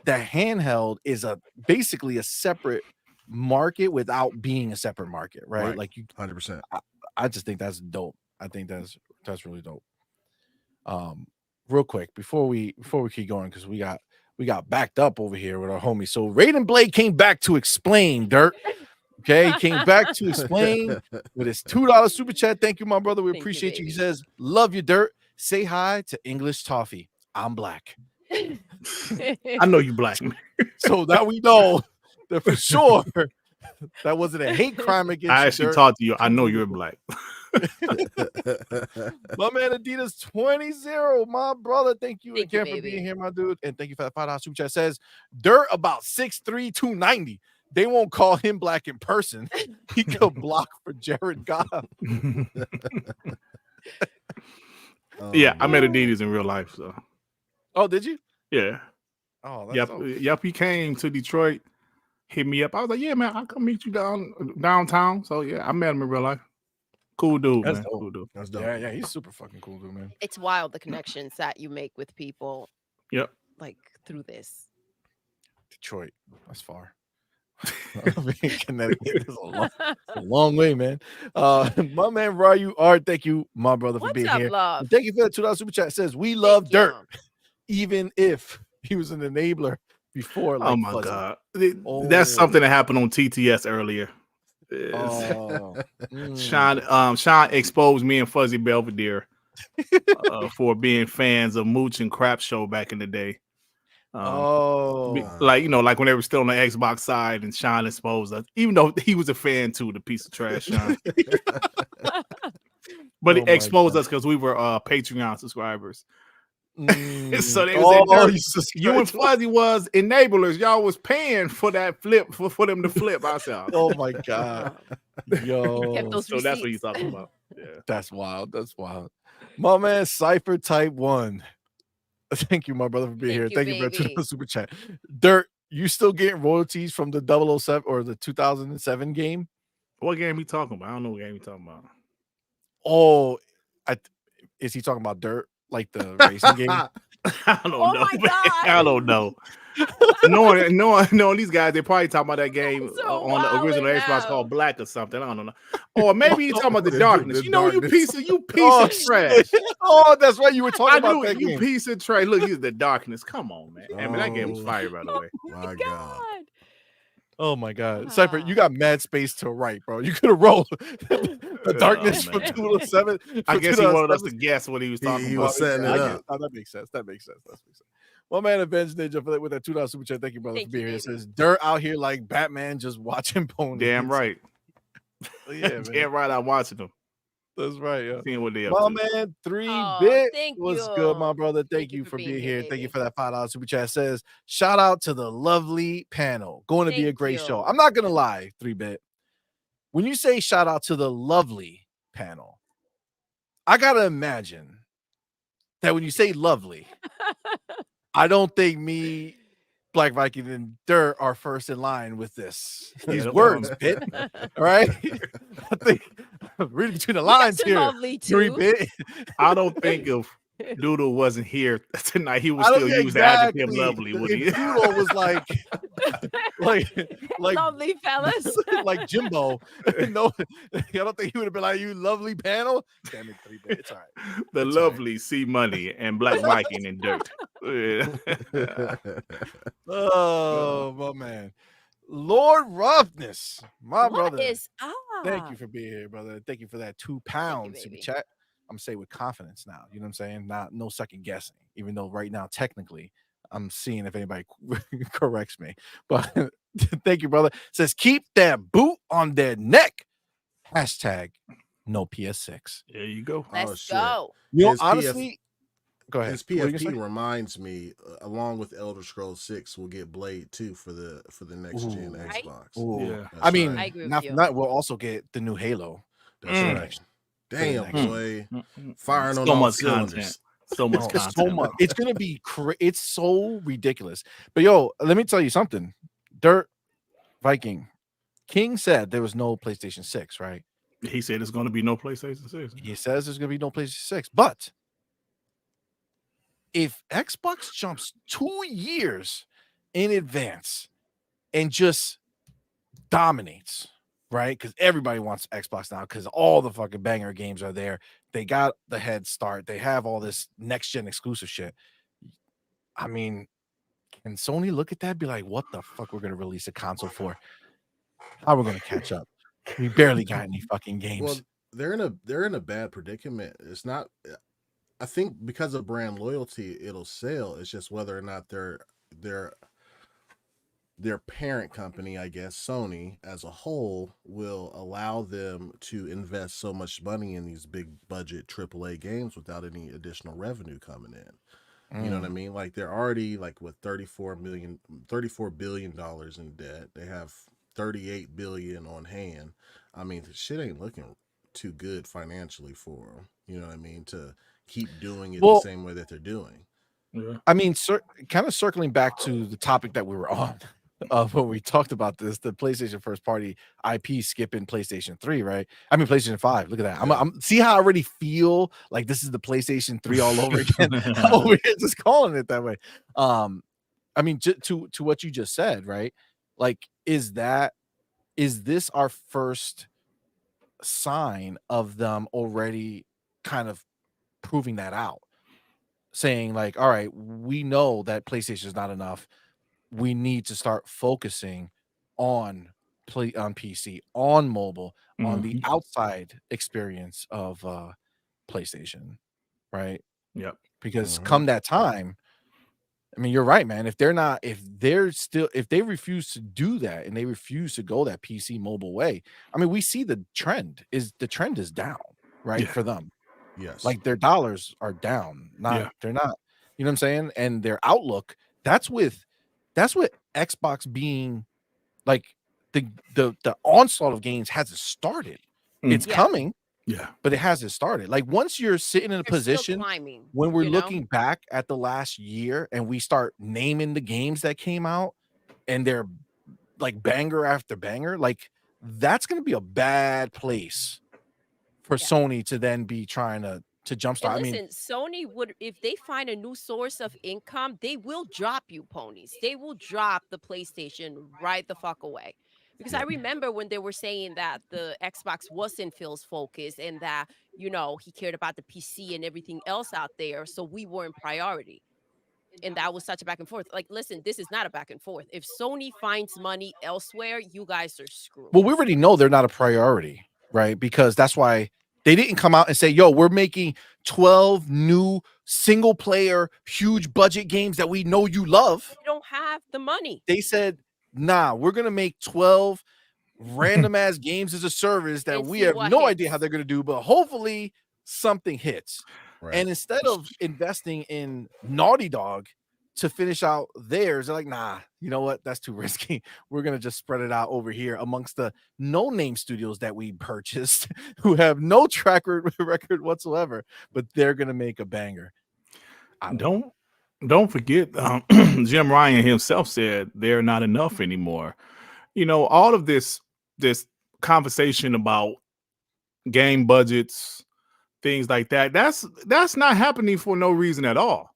the handheld is basically a separate market without being a separate market, right? Like, you 100%. I just think that's dope. I think that's really dope. Real quick before we keep going, because we got backed up over here with our homie. So Raiden Blade came back to explain, Dirt. Okay, he came back to explain with his $2 super chat. Thank you, my brother. We appreciate you. He says, "Love you, Dirt. Say hi to English Toffee. I'm black." I know you black. So now we know that for sure that wasn't a hate crime against you. I actually talked to you. I know you're black. My man Adidas 20, my brother. Thank you again for being here, my dude. And thank you for that $5 super chat. Says Dirt about 6'3", 290. They won't call him black in person. He could block for Jared Goff. Yeah, I met Adidas in real life. So. Oh, did you? Yeah. Oh, that's yep. He came to Detroit, hit me up. I was like, "Yeah, man, I'll come meet you downtown." So yeah, I met him in real life. Cool dude, that's man. Dope. Cool dude. That's dope. Yeah, he's super fucking cool dude, man. It's wild the connections that you make with people. Yep. Like through this. Detroit, that's far. Connecticut is a long way, man. My man Ryu Art, thank you, my brother, for being here. Love? Thank you for that $2 super chat. It says we love Dirt, even if he was an enabler before. Like, oh my god, that's something that happened on TTS earlier. Sean exposed me and Fuzzy Belvedere for being fans of Mooch and Crap Show back in the day. Like like when they were still on the Xbox side, and Sean exposed us, even though he was a fan too, the piece of trash Sean. But he exposed us because we were Patreon subscribers. So they was you and Fuzzy was enablers. Y'all was paying for that flip for them to flip. I said, oh my god, yo. So that's what he's talking about. Yeah, that's wild. That's wild. My man Cypher Type 1. Thank you, my brother, for being here. Thank you for the super chat. Dirt, you still getting royalties from the 007 or the 2007 game? What game he talking about? I don't know what game he talking about. Oh, is he talking about Dirt, like the racing game? I don't know. My God. I don't know. No, these guys, they probably talking about that game on the original Xbox called Black or something. I don't know. Or maybe he's talking about the darkness. You know, darkness. you piece of trash. Oh, that's right. You were talking about that you game. Piece of trash. Look, he's the darkness. Come on, man. I mean, that game was fire, by the way. My God. Oh my God, Cypher, you got mad space to write, bro. You could have rolled the darkness from 207. I guess he wanted us to guess what he was talking about. He was setting it up. Oh, that makes sense. That makes sense. Well, man, Avenged Ninja with that $2 super chat. Thank you, brother, for being here. It says Dirt out here like Batman, just watching ponies. Damn right. Yeah, man. Damn right. I'm watching them. That's right, yeah. Seeing what they my man, 3-Bit was good, my brother. Thank you for being here. Thank you for that $5 super chat. Says shout out to the lovely panel. Going to be a great show. I'm not gonna lie, 3-Bit. When you say shout out to the lovely panel, I gotta imagine that when you say lovely, I don't think me, Black Viking, and Dirt are first in line with these words, Bit. All right. I think reading between the lines here. 3-Bit. I don't think if Doodle wasn't here tonight, he would still use the adjective lovely, would he? Doodle was like lovely fellas. Like Jimbo. No, I don't think he would have been like, you lovely panel. Damn it, 3-Bit. It's all right. The it's lovely CMoney and Black Viking and Dirt. Oh, my man. Lord Roughness, my brother. What is Thank you for being here, brother. Thank you for that £2 super chat. gonna say with confidence now. You know what I'm saying? No second guessing. Even though right now, technically, I'm seeing if anybody corrects me. But thank you, brother. Says keep that boot on their neck. Hashtag no PS6. There you go. Let's go. You know, honestly, go ahead. His PFP reminds me, along with Elder Scrolls 6, we'll get Blade 2 for the next gen Xbox. Yeah, I mean, I agree not with you. we'll also get the new Halo. That's right. Damn, boy, firing on so all much cylinders. content. So much content. So much. It's gonna be it's so ridiculous. But yo, let me tell you something. Dirt Viking King said there was no PlayStation 6, right? He said there's going to be no PlayStation 6. He says there's going to be no PlayStation 6. But if Xbox jumps 2 years in advance and just dominates, right? Because everybody wants Xbox now because all the fucking banger games are there. They got the head start. They have all this next-gen exclusive shit. I mean, can Sony look at that and be like, what the fuck we're going to release a console for? How we're going to catch up? We barely got any fucking games. Well, they're in a bad predicament. It's not. I think because of brand loyalty, it'll sell. It's just whether or not their parent company, I guess Sony as a whole, will allow them to invest so much money in these big budget AAA games without any additional revenue coming in. You know what I mean? Like they're already like with $34 billion in debt. They have 38 billion on hand. I mean, the shit ain't looking too good financially for them. You know what I mean? To keep doing it the same way that they're doing. Yeah. I mean, kind of circling back to the topic that we were on when we talked about this, the PlayStation first party IP skipping PlayStation 3, right? I mean, PlayStation 5. Look at that. Yeah. I'm see how I already feel like this is the PlayStation 3 all over again. I'm over here just calling it that way. I mean, to what you just said, right? Like, is this our first sign of them already kind of proving that out? Saying like, all right, we know that PlayStation is not enough. We need to start focusing on PC, on mobile, on the outside experience of PlayStation, right? Yep. Because come that time, I mean, you're right, man. If they refuse to do that and they refuse to go that PC mobile way, I mean, we see the trend is down, right? For them. Yes. Like their dollars are down. They're not, you know what I'm saying? And their outlook, that's with Xbox being like the onslaught of games hasn't started. It's coming. Yeah. But it hasn't started. Like once you're sitting in a position when we're looking back at the last year and we start naming the games that came out and they're like banger after banger, like that's going to be a bad place for Sony to then be trying to jumpstart. And listen, Sony would, if they find a new source of income, they will drop you ponies. They will drop the PlayStation right the fuck away. Because I remember when they were saying that the Xbox wasn't Phil's focus and that, you know, he cared about the PC and everything else out there. So we weren't priority. And that was such a back and forth. Like, listen, this is not a back and forth. If Sony finds money elsewhere, you guys are screwed. Well, we already know they're not a priority, right? Because that's why they didn't come out and say, yo, we're making 12 new single player, huge budget games that we know you love. They don't have the money. They said, nah, we're going to make 12 random ass games as a service that we have no idea how they're going to do, but hopefully something hits. Right. And instead of investing in Naughty Dog to finish out theirs, they're like, nah, you know what? That's too risky. We're going to just spread it out over here amongst the no-name studios that we purchased who have no track record whatsoever, but they're going to make a banger. Don't forget, Jim Ryan himself said they're not enough anymore. You know, all of this conversation about game budgets, things like that, that's not happening for no reason at all.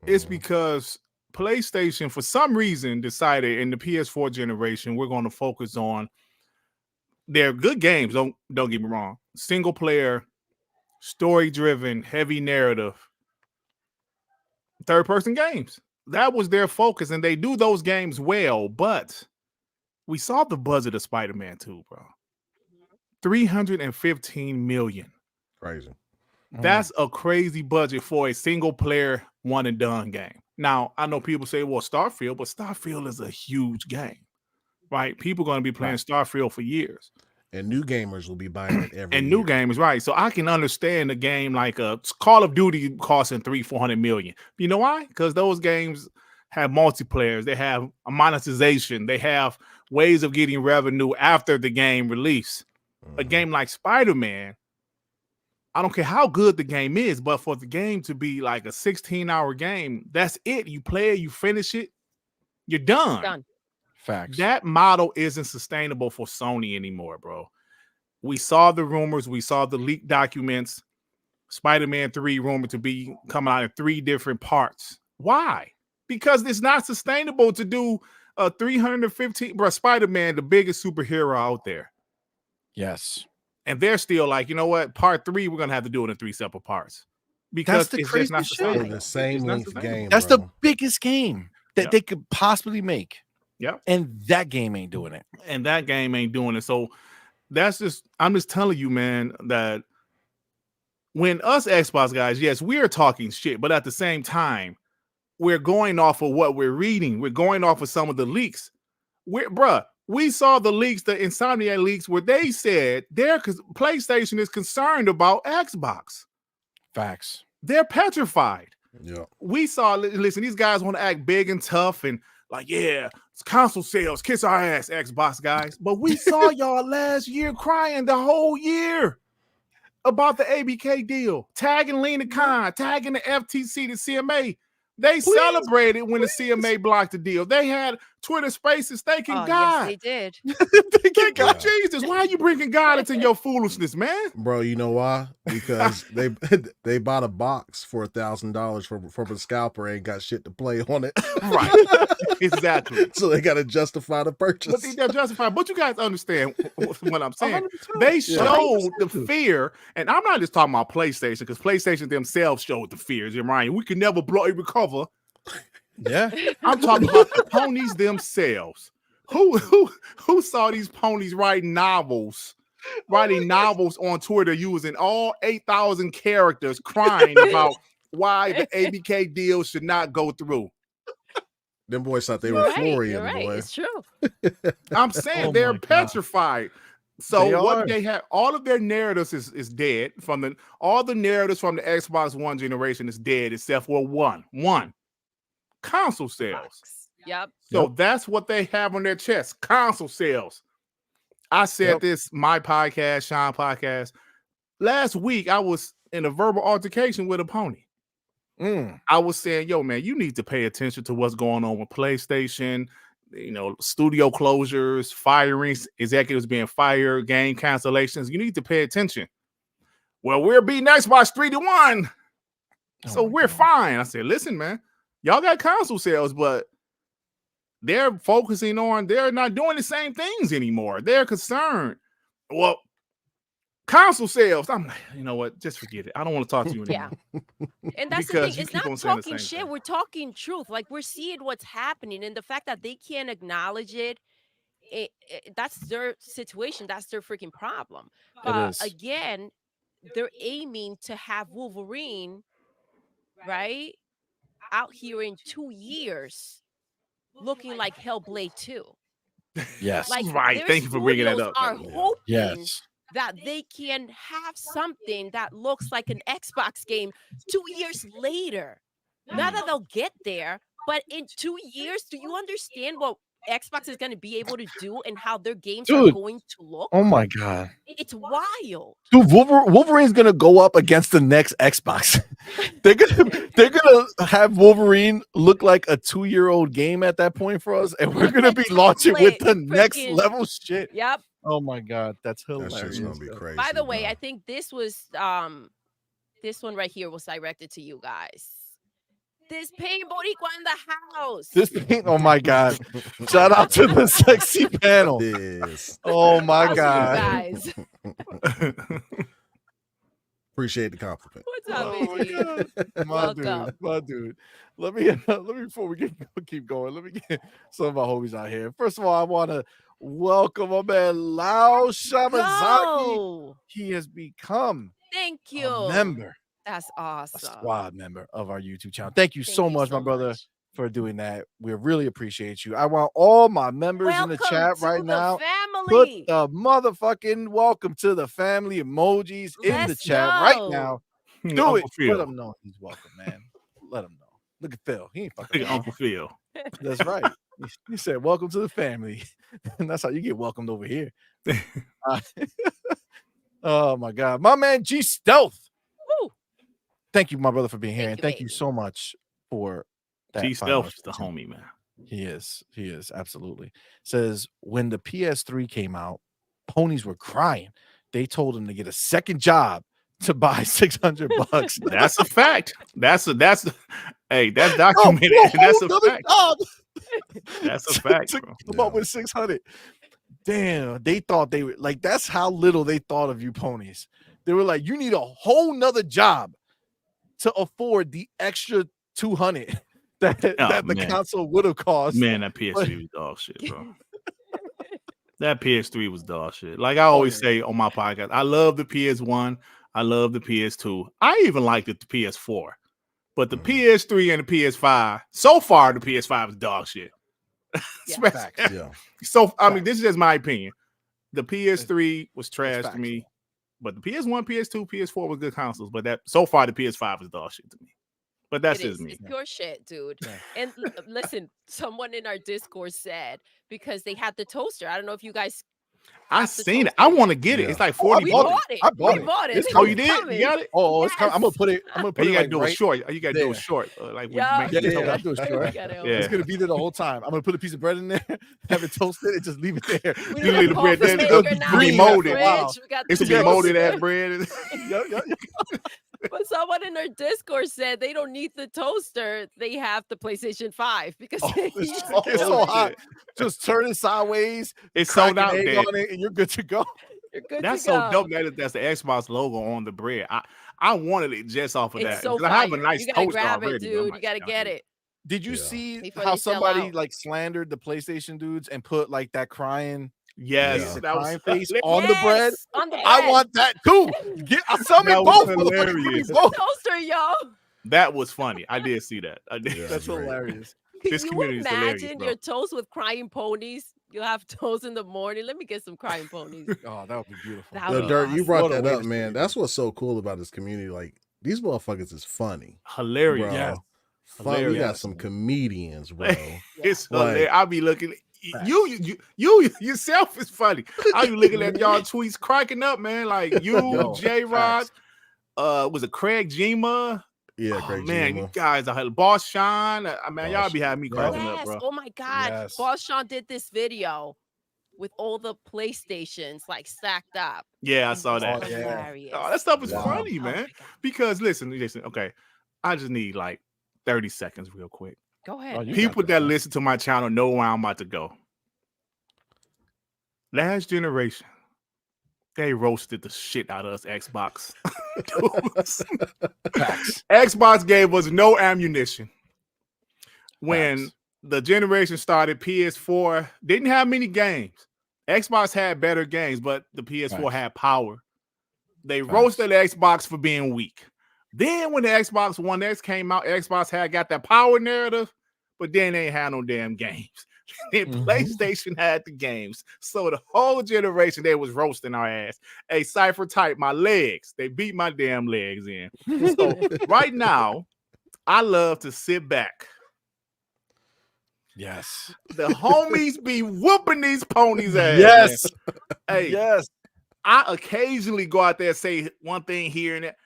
It's because PlayStation, for some reason, decided in the PS4 generation, we're going to focus on their good games. Don't get me wrong. Single player, story-driven, heavy narrative, third-person games. That was their focus, and they do those games well, but we saw the budget of Spider-Man 2, bro. $315 million. Crazy. That's a crazy budget for a single player one and done game. Now, I know people say, well, Starfield, but Starfield is a huge game, right? People are going to be playing Starfield for years. And new gamers will be buying it every year. New gamers, right? So I can understand a game like a Call of Duty costing $300-400 million. You know why? Because those games have multiplayers, they have a monetization, they have ways of getting revenue after the game release. A game like Spider-Man, I don't care how good the game is, but for the game to be like a 16-hour game, that's it. You play it, you finish it, you're done. Done. Facts. That model isn't sustainable for Sony anymore, bro. We saw the rumors, we saw the leaked documents. Spider-Man 3 rumored to be coming out in 3 different parts. Why? Because it's not sustainable to do a 315. Bro, Spider-Man, the biggest superhero out there. Yes. And they're still like, you know what? Part 3, we're gonna have to do it in 3 separate parts because That's the it's just not craziest shit. sustainable. The same length game. That's bro. the biggest game that they could possibly make. Yep. And that game ain't doing it. And that game ain't doing it. So that's just, I'm just telling you, man, that when us Xbox guys, yes, we're talking shit, but at the same time, we're going off of what we're reading. We're going off of some of the leaks. We saw the leaks, the Insomniac leaks, where they said PlayStation is concerned about Xbox. Facts. They're petrified. Yeah. We saw, listen, these guys want to act big and tough and like, yeah, it's console sales, kiss our ass, Xbox guys. But we saw y'all last year crying the whole year about the ABK deal, tagging Lena Khan, tagging the FTC, the CMA. They celebrated when the CMA blocked the deal. They had Twitter Spaces thanking God. Yes, they did. Thank God, Jesus. Why are you bringing God into your foolishness, man? Bro, you know why? Because they bought a box for $1,000 from a scalper and ain't got shit to play on it. Right. Exactly. So they got to justify the purchase. But they're justified. But you guys understand what I'm saying. 100%. They showed the fear, and I'm not just talking about PlayStation, because PlayStation themselves showed the fears. You're right. We can never recover. Yeah. I'm talking about the ponies themselves. Who saw these ponies writing novels on Twitter using all 8,000 characters crying about why the ABK deal should not go through? Them boys thought they were Florian, right. boy. It's true. I'm saying they're petrified. So what they have, all of their narratives is dead. All the narratives from the Xbox One generation is dead, except for one console sales. Yep. So that's what they have on their chest, console sales. I said this, my podcast, Sean podcast. Last week, I was in a verbal altercation with a pony. I was saying, yo, man, you need to pay attention to what's going on with PlayStation, studio closures, firings, executives being fired, game cancellations. You need to pay attention. Well, we're beating Xbox 3-1. So we're fine. I said, listen, man, y'all got console sales, but they're focusing on, they're not doing the same things anymore. They're concerned. Well, console sales, I'm like, you know what? Just forget it. I don't want to talk to you anymore. Yeah. And that's the thing. It's not talking shit. We're talking truth. Like, we're seeing what's happening. And the fact that they can't acknowledge it, that's their situation. That's their freaking problem. But again, they're aiming to have Wolverine, right, out here in 2 years looking like Hellblade 2. Yes. Like, right. Thank you for bringing that up. Are hoping yes. that they can have something that looks like an Xbox game 2 years later. Not that they'll get there, but in 2 years, do you understand what Xbox is going to be able to do and how their games are going to look? Oh my God. It's wild. Dude, Wolverine's gonna go up against the next Xbox. they're gonna have Wolverine look like a 2-year-old game at that point for us, and we're gonna be launching with the next level shit. Yep. Oh my God, that's hilarious. That's just gonna be crazy. By the way, I think this was this one right here was directed to you guys. This Pain Boricua in the house. Oh my God. Shout out to the sexy panel. Yes. Oh my Awesome, God. guys. Appreciate the compliment. What's up, baby? My dude. Let me before we keep going, let me get some of my homies out here. First of all, I want to welcome my man Lao Shamazaki. He has become Thank you. a member That's a awesome. squad member of our YouTube channel. Thank you so much, my brother, for doing that. We really appreciate you. I want all my members in the chat right now. Put the motherfucking welcome to the family emojis in the chat right now. Do it. Let him know he's welcome, man. Let him know. Look at Phil. He ain't fucking Uncle Phil. That's right. He said, "Welcome to the family," and that's how you get welcomed over here. Oh my God, my man G Stealth. Woo. Thank you, my brother, for being here, and thank you so much for that. G Stealth is the homie, man. He is absolutely. Says when the PS3 came out, ponies were crying. They told him to get a second job to buy $600. That's a fact. That's hey, that's documented. That's a fact. That's a fact, bro. Come up with 600. Damn, they thought they were like, that's how little they thought of you ponies. They were like, you need a whole nother job to afford the extra 200 that the console would have cost. Man, that PS3 was dog shit, bro. That PS3 was dog shit. Like I always say on my podcast, I love the PS1. I love the PS2. I even liked the PS4. But the PS3 and the PS5, so far the PS5 is dog shit. So I mean, this is just my opinion. The PS3 was trash to me, but the PS1, PS2, PS4 was good consoles. But that so far the PS5 is dog shit to me. But that's just me. It's pure shit, dude. And listen, someone in our Discord said because they had the toaster. I don't know if you guys. I seen it. I want to get it. It's like 40 bucks. I bought it. Oh, you did? You got it? Oh, it's coming. I'm gonna put it. You gotta do it short. You gotta do it short. Like I'll do it short. It's gonna be there the whole time. I'm gonna put a piece of bread in there, have it toasted, and just leave it there. You leave the bread there. It's be molded. Wow. It's be molded that bread. But someone in our Discord said they don't need the toaster. They have the PlayStation 5 because it's so hot. Just turn it sideways. It's so out there, on it, and you're good to go. That's so dope. That's the Xbox logo on the bread. I wanted it just off of that. So I have a nice you gotta toaster grab already. It, dude. You gotta get it. Did you see how somebody like slandered the PlayStation dudes and put like that crying? Yes, that was face on the bread. I want that too. Sell me both. Hilarious. Toaster, yo. That was funny. I did see that. I did. That's hilarious. This community is hilarious. Imagine your toast with crying ponies. You'll have toast in the morning. Let me get some crying ponies. Oh, that would be beautiful. Yo, Dirt, you brought that up, man. That's what's so cool about this community. Like these motherfuckers is funny, hilarious. Bro. Yeah, we got some comedians, bro. It's hilarious. I'll be looking. You yourself is funny. How you looking at y'all tweets cracking up, man? Like you, J Rod, was it Craig Jima? Yeah, Craig man, Jima. you guys are Boss Sean. Man, y'all be having me cracking up, bro. Oh my God, Boss Sean did this video with all the PlayStations like stacked up. Yeah, I saw that. Hilarious. Oh, that stuff is funny, man. Because listen, okay, I just need like 30 seconds, real quick. Go ahead. People that listen to my channel know where I'm about to go. Last generation, they roasted the shit out of us, Xbox. Xbox gave us no ammunition. When the generation started, PS4 didn't have many games. Xbox had better games, but the PS4 had power. They roasted the Xbox for being weak. Then when the Xbox One X came out, Xbox had got that power narrative, but then they ain't had no damn games. Then PlayStation had the games. So the whole generation, they was roasting our ass. Hey, Cypher type my legs. They beat my damn legs in. So right now, I love to sit back. Yes. The homies be whooping these ponies ass. Yes. Man. Hey, yes. I occasionally go out there and say one thing here and there.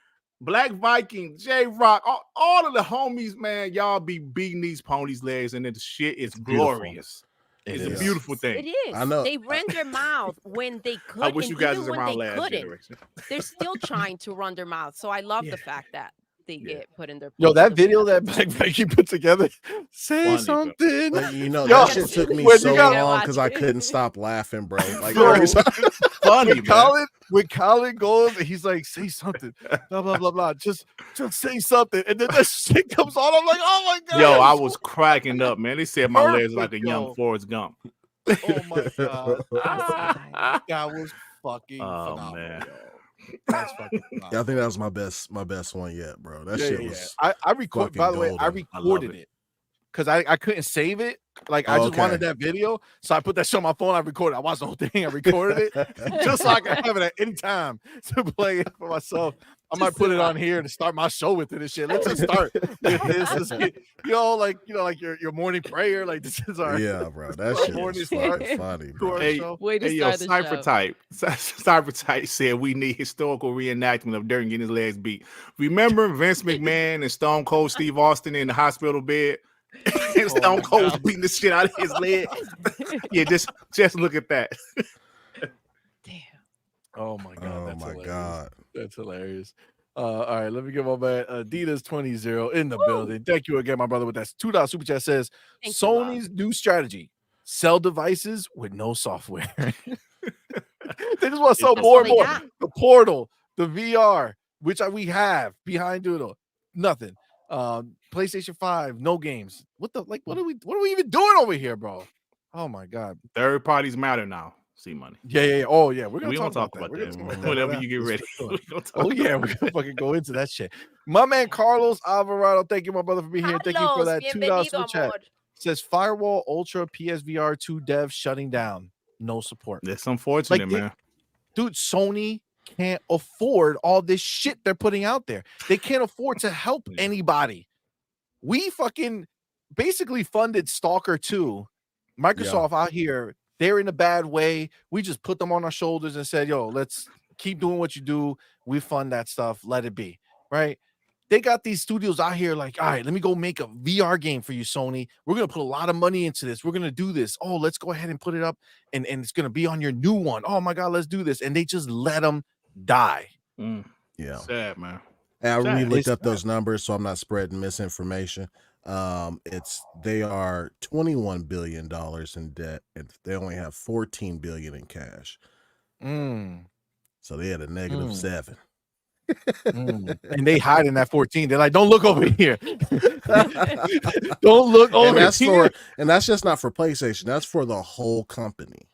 Black Viking, J Rock, all of the homies, man, y'all be beating these ponies' legs, and the shit is glorious. It's a beautiful thing. It is. I know. They run their mouth when they could. I wish you guys was around last generation. They're still trying to run their mouth. So I love the fact that they get put in their. Yo, that video that Black Viking put together, say something. But, you know, that shit took me so long because I couldn't stop laughing, bro. Like funny, when Colin goes and he's like, say something, blah blah blah blah, just say something, and then that shit comes on. I'm like, oh my God. Yo, I was cracking up, man. They said my legs like a young Forrest Gump. Oh my God. That was fucking phenomenal. Man. That's fucking wild. Yeah, I think that was my best one yet, bro. That shit was. I record. By the way, I recorded it because I couldn't save it. Like I just wanted that video, so I put that shit on my phone. I recorded. I watched the whole thing. I recorded it just so I can have it at any time to play it for myself. I might put it on here to start my show with it and shit. Let's just start with this. Like your morning prayer. Like this is our bro. That shit was funny, bro. Hey, Cybertype said we need historical reenactment of Dirk getting his legs beat. Remember Vince McMahon and Stone Cold Steve Austin in the hospital bed? And Stone Cold beating the shit out of his leg. Yeah, just look at that. Damn. Oh my god. Oh that's my hilarious. god. That's hilarious. All right, let me give my man Adidas 20 in the building. Thank you again, my brother, with that $2 super chat says Sony's new strategy: sell devices with no software. They just want to sell more and more. The Portal, the VR, which we have behind Doodle, nothing. PlayStation 5, no games. What are we even doing over here, bro? Oh my god. Third parties matter now. CMoney. Yeah. Oh yeah, we're gonna talk about that. Whenever you get ready. We're gonna fucking go into that shit. My man Carlos Alvarado, thank you, my brother, for being here. Thank you for that $2 super chat. Says Firewall Ultra PSVR 2 dev shutting down. No support. That's unfortunate, man. Dude, Sony can't afford all this shit they're putting out there. They can't afford to help anybody. We fucking basically funded Stalker 2. Microsoft out here, they're in a bad way. We just put them on our shoulders and said, yo, let's keep doing what you do. We fund that stuff. Let it be. Right? They got these studios out here like, all right, let me go make a VR game for you, Sony. We're going to put a lot of money into this. We're going to do this. Oh, let's go ahead and put it up. And it's going to be on your new one. Oh, my God, let's do this. And they just let them die. Yeah. Sad, man. And I really looked up those numbers, so I'm not spreading misinformation. They are $21 billion in debt, and they only have $14 billion in cash. So they had a negative 7. And they hide in that 14. They're like, don't look over here. Don't look over here. And that's just not for PlayStation. That's for the whole company.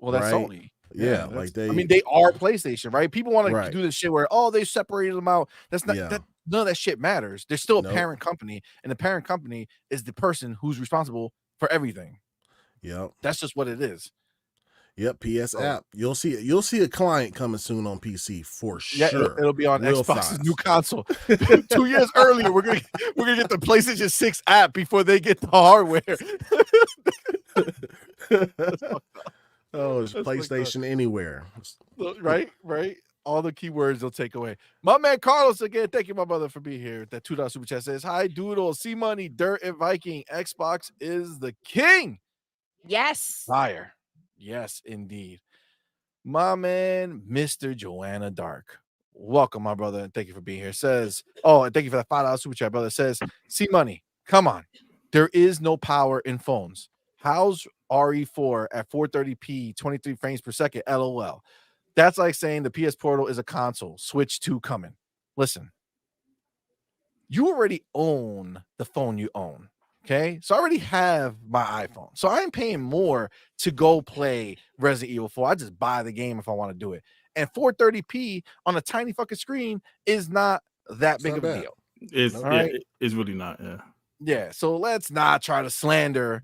Well, that's Sony. Yeah, like they are PlayStation, right? People want to do this shit where they separated them out. That's not that. None of that shit matters. There's still a parent company, and the parent company is the person who's responsible for everything. Yep, that's just what it is. Yep, PS app. You'll see a client coming soon on PC for sure. Yeah, it'll be on Xbox's new console. 2 years earlier, we're gonna get the PlayStation 6 app before they get the hardware. Oh, it's PlayStation anywhere. Right. All the keywords they'll take away. My man Carlos again. Thank you, my brother, for being here. That $2 super chat says, "Hi, Doodle, CMoney, Dirt, and Viking. Xbox is the king." Yes. Fire. Yes, indeed. My man, Mr. Joanna Dark. Welcome, my brother, and thank you for being here. Says, and thank you for that $5 super chat, brother. Says, CMoney, come on. There is no power in phones. How's RE4 at 430p, 23 frames per second? LOL. That's like saying the PS Portal is a console. Switch 2 coming. Listen, you already own the phone you own. Okay, so I already have my iPhone, so I'm paying more to go play Resident Evil 4. I just buy the game if I want to do it. And 430p on a tiny fucking screen is not that big of a deal. It's really not. Yeah. So let's not try to slander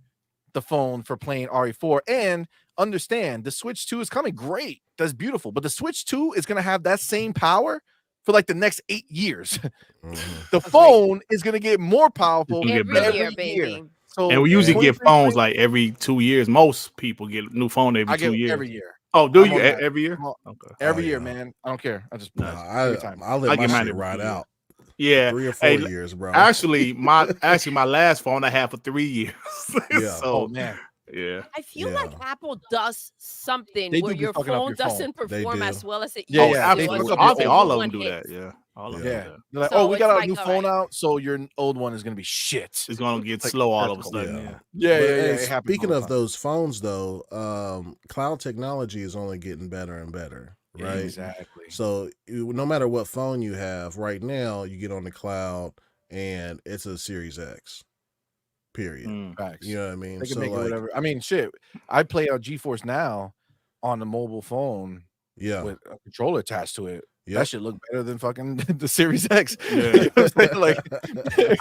the phone for playing RE4, and understand the Switch 2 is coming. Great, that's beautiful, but the Switch 2 is going to have that same power for like the next 8 years. The phone is going to get more powerful every year. So, and we usually get phones like every 2 years. Most people get a new phone every 2 years. Every year. Oh, do you every year? Okay. Every year, man. I don't care. I just I let my shit ride out. Yeah, 3 or 4 years, bro. Actually, my last phone I had for 3 years. Yeah. So, man. Yeah. I feel like Apple does something where your phone doesn't perform as well as it used to. Absolutely. I think all of them do that. Yeah. All of them do that. They're like, we got our new phone out, so your old one is going to be shit. It's going to get slow all of a sudden. Yeah. Speaking of those phones, though, cloud technology is only getting better and better. Right. Exactly. So no matter what phone you have right now, you get on the cloud and it's a Series X. Period. Facts. You know what I mean? They can make it whatever. I mean, shit. I play on GeForce Now on the mobile phone with a controller attached to it. Yep. That should look better than fucking the Series X. Yeah. You know what I'm saying? Like,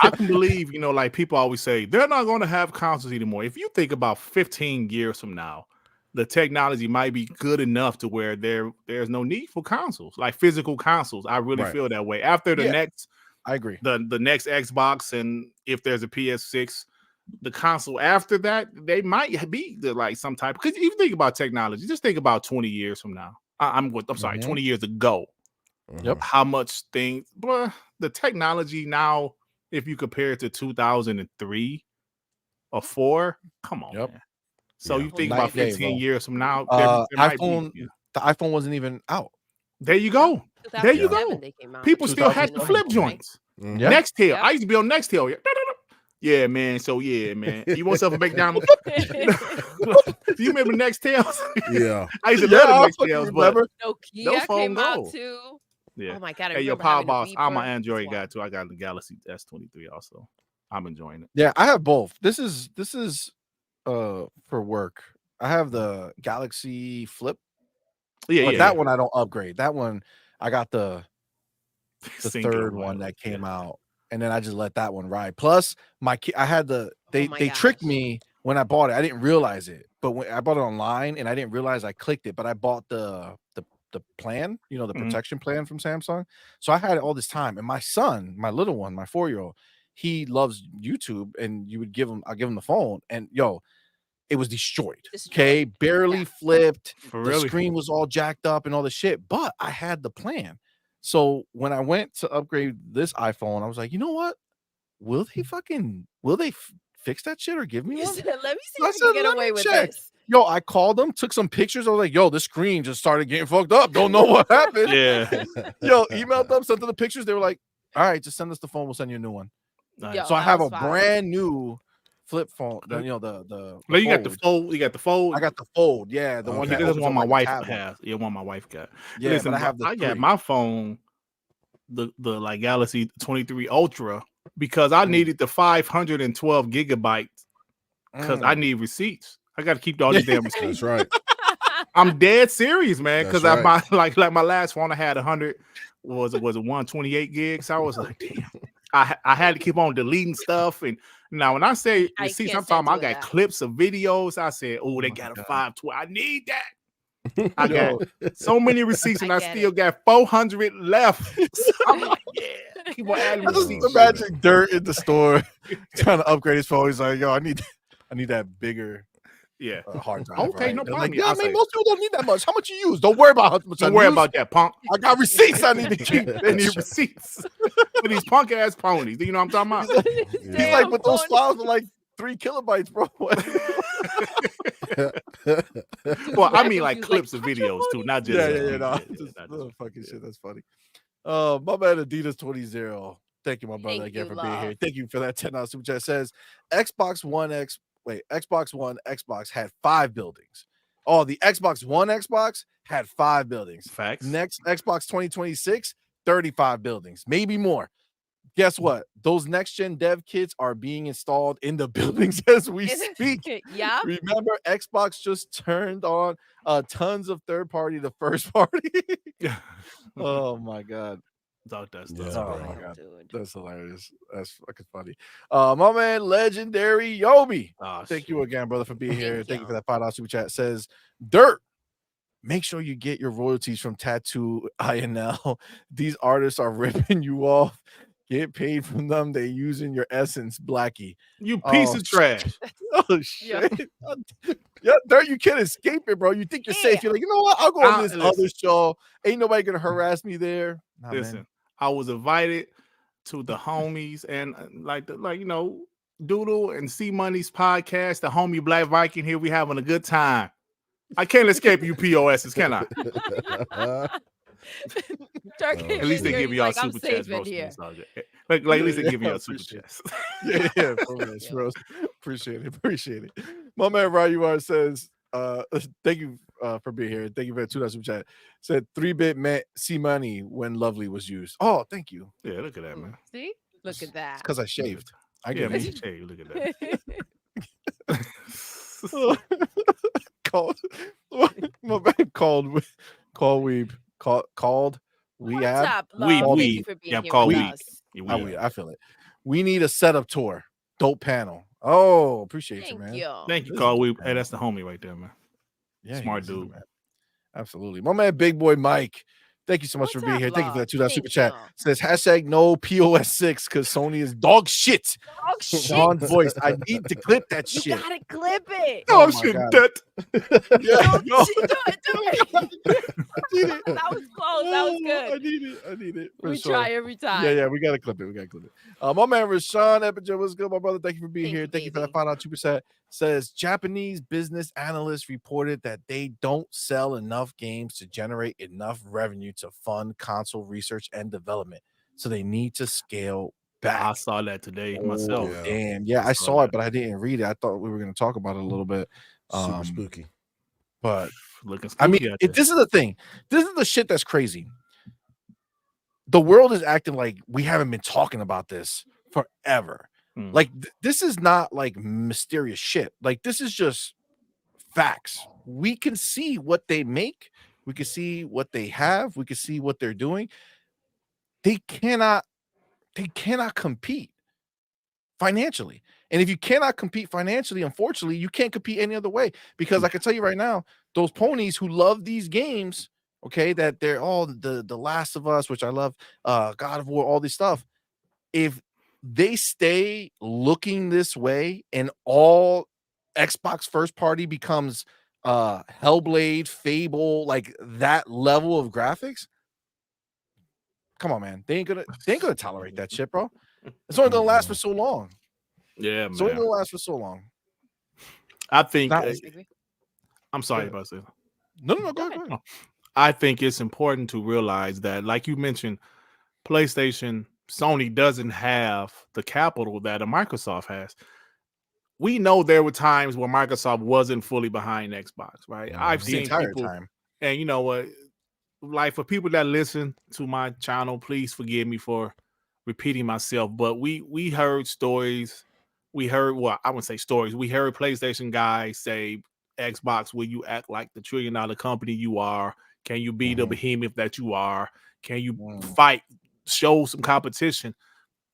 I can believe, like people always say, they're not going to have consoles anymore. If you think about 15 years from now, the technology might be good enough to where there's no need for consoles, like physical consoles. I really feel that way. After the next, I agree. The next Xbox, and if there's a PS6, the console after that, they might be like some type. Because if you think about technology, just think about 20 years from now. I'm sorry, 20 years ago. Yep. How much things, but the technology now, if you compare it to 2003 or 4, come on, man. So you think about 15 years from now, there might be, the iPhone wasn't even out. There you go. There you go. People still had the flip joints. Nextel. I used to be on Nextel. Yeah, man. So yeah, man. You want something to make down? Do you remember Nextels? Yeah. I used to love Nextels, but Nokia came out too. Yeah. Oh my god. Hey, your Power Boss. I'm an Android guy too. I got the Galaxy S23 also. I'm enjoying it. Yeah, I have both. This is for work. I have the Galaxy Flip. But that one I don't upgrade. That one I got the third one that came out, and then I just let that one ride. Plus, I had they tricked me when I bought it. I didn't realize it, but when I bought it online and I didn't realize I clicked it. But I bought the plan, the protection plan from Samsung. So I had it all this time, and my son, my little one, my 4-year-old, he loves YouTube, and I'll give him the phone, and it was destroyed. Okay, barely flipped. The screen was all jacked up and all the shit, but I had the plan. So when I went to upgrade this iPhone, I was like, you know what? Will they fix that shit or give me one? Let me see if you can get away with this. I called them, took some pictures. I was like, this screen just started getting fucked up. Don't know what happened. Yeah. Emailed them, sent them the pictures. They were like, all right, just send us the phone. We'll send you a new one. So I have a brand new flip phone. The you got the fold. You got the fold. I got the fold. Yeah, the one. That's one my wife has. Yeah, one my wife got. Yeah, listen, I got my phone, the like Galaxy 23 Ultra, because I needed the 512 gigabytes because I need receipts. I got to keep all these damn receipts. That's right. I'm dead serious, man. Because my my last phone I had 100 was it 128 gigs. I was like, damn. I had to keep on deleting stuff, and now when I say receipts, I'm talking about I got clips of videos. I said, oh, they got a 512. I need that. I got so many receipts, and I still got 400 left. I'm like, yeah, keep on adding receipts. Imagine Dirt in the store trying to upgrade his phone. He's like, I need that bigger. Yeah, hard drive. Okay, no problem. Like, most people don't need that much. How much you use? Don't worry about how much. Don't worry about that, punk. I got receipts. I need to keep. I need receipts for these punk ass ponies. Do you know what I'm talking about? He's like, but those files are like 3 kilobytes, bro. Well, I mean, like clips of videos too, not just fucking shit. That's funny. My man Adidas 20. Thank you, my brother, again for being here. Thank you for that $10 super chat. Says Xbox One Xbox had 5 buildings. Oh, the Xbox One Xbox had 5 buildings. Facts. Next Xbox 2026, 35 buildings, maybe more. Guess what? Those next gen dev kits are being installed in the buildings as we speak. Yeah. Remember, Xbox just turned on tons of third party to first party. Oh my god. Oh my god, dude. That's hilarious. That's fucking funny. My man, legendary Yobi. Thank you again, brother, for being here. Thank you for that $5 super chat. Says Dirt. Make sure you get your royalties from Tattoo INL. These artists are ripping you off. Get paid from them. They using your essence, Blackie. You piece of trash. Oh shit. Yeah, Dirt, you can't escape it, bro. You think you're safe. You're like, you know what? I'll go on this other show. Ain't nobody gonna harass me there. Nah, listen, man. I was invited to the homies and Doodle and CMoney's podcast, the homie Black Viking here. We having a good time. I can't escape you POSs, can I? At least they give you all super chats, bro. Like at least they give you all super chats. Yeah, bro. Appreciate it. My man Rayuar says, thank you for being here. Thank you for the $2 super chat. Said 3-bit meant CMoney when Lovely was used. Oh, thank you. Yeah, look at that, man. See? Look at that. Because I shaved. Look at that. My man called Called Weeb. Called What's Weeb. up, love? Thank you for being here with us. I feel it. We need a setup tour. Dope panel. Oh, appreciate you, Thank man. you. Thank you, Call Weeb. Hey, that's the homie right there, man. Yeah, smart dude, man. Absolutely. My man, Big Boy Mike. Thank you so much for being here. Thank you for that $2 super chat. Says hashtag no POS 6 because Sony is dog shit. Dog shit. Sean's voice. I need to clip that shit. You gotta clip it. Oh shit, that. Yeah, do it. I need it. That was close. That was good. I need it. We try every time. Yeah, we gotta clip it. My man Rashawn Epinger, what's good, my brother? Thank you for being here. Thank you for that $5 says Japanese business analysts reported that they don't sell enough games to generate enough revenue to fund console research and development. So they need to scale back. I saw that today myself. Damn. Yeah, I saw it, but I didn't read it. I thought we were going to talk about it a little bit. Super spooky. But looking spooky. I mean, this is the thing. This is the shit that's crazy. The world is acting like we haven't been talking about this forever. Like this is not like mysterious shit. Like this is just facts. We can see what they make. We can see what they have. We can see what they're doing. They cannot compete financially. And if you cannot compete financially, unfortunately, you can't compete any other way. Because I can tell you right now, those ponies who love these games, okay, that they're all the Last of Us, which I love, God of War, all this stuff. If they stay looking this way and all Xbox first party becomes Hellblade, Fable, like that level of graphics, come on, man. They ain't gonna tolerate that shit, bro. It's only gonna last for so long. Yeah, man. It's only gonna last for so long. I think I'm sorry about that. No, go ahead. I think it's important to realize that, like you mentioned, PlayStation, Sony doesn't have the capital that a Microsoft has. We know there were times where Microsoft wasn't fully behind Xbox, right? I've seen entire people, time. And you know what? Like for people that listen to my channel, please forgive me for repeating myself, but we heard stories. We heard, well, I wouldn't say stories. We heard PlayStation guys say, Xbox, will you act like the $1 trillion company you are? Can you be the behemoth that you are? Can you fight, show some competition?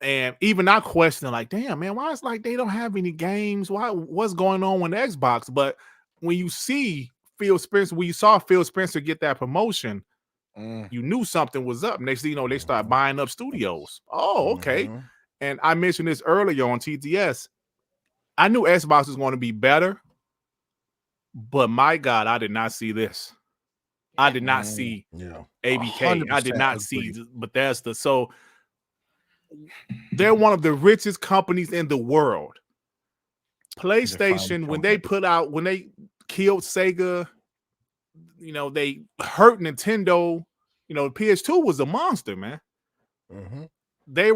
And even I questioning, like, damn, man, why it's like they don't have any games? What's going on with Xbox? But when you see Phil Spencer, when you saw Phil Spencer get that promotion, you knew something was up. Next thing you know, they start buying up studios. Oh, okay. And I mentioned this earlier on TTS. I knew Xbox was going to be better, but my God, I did not see this. I did not see ABK. I did not see Bethesda. So they're one of the richest companies in the world. PlayStation, when they killed Sega, you know, they hurt Nintendo. You know, PS2 was a monster, man. They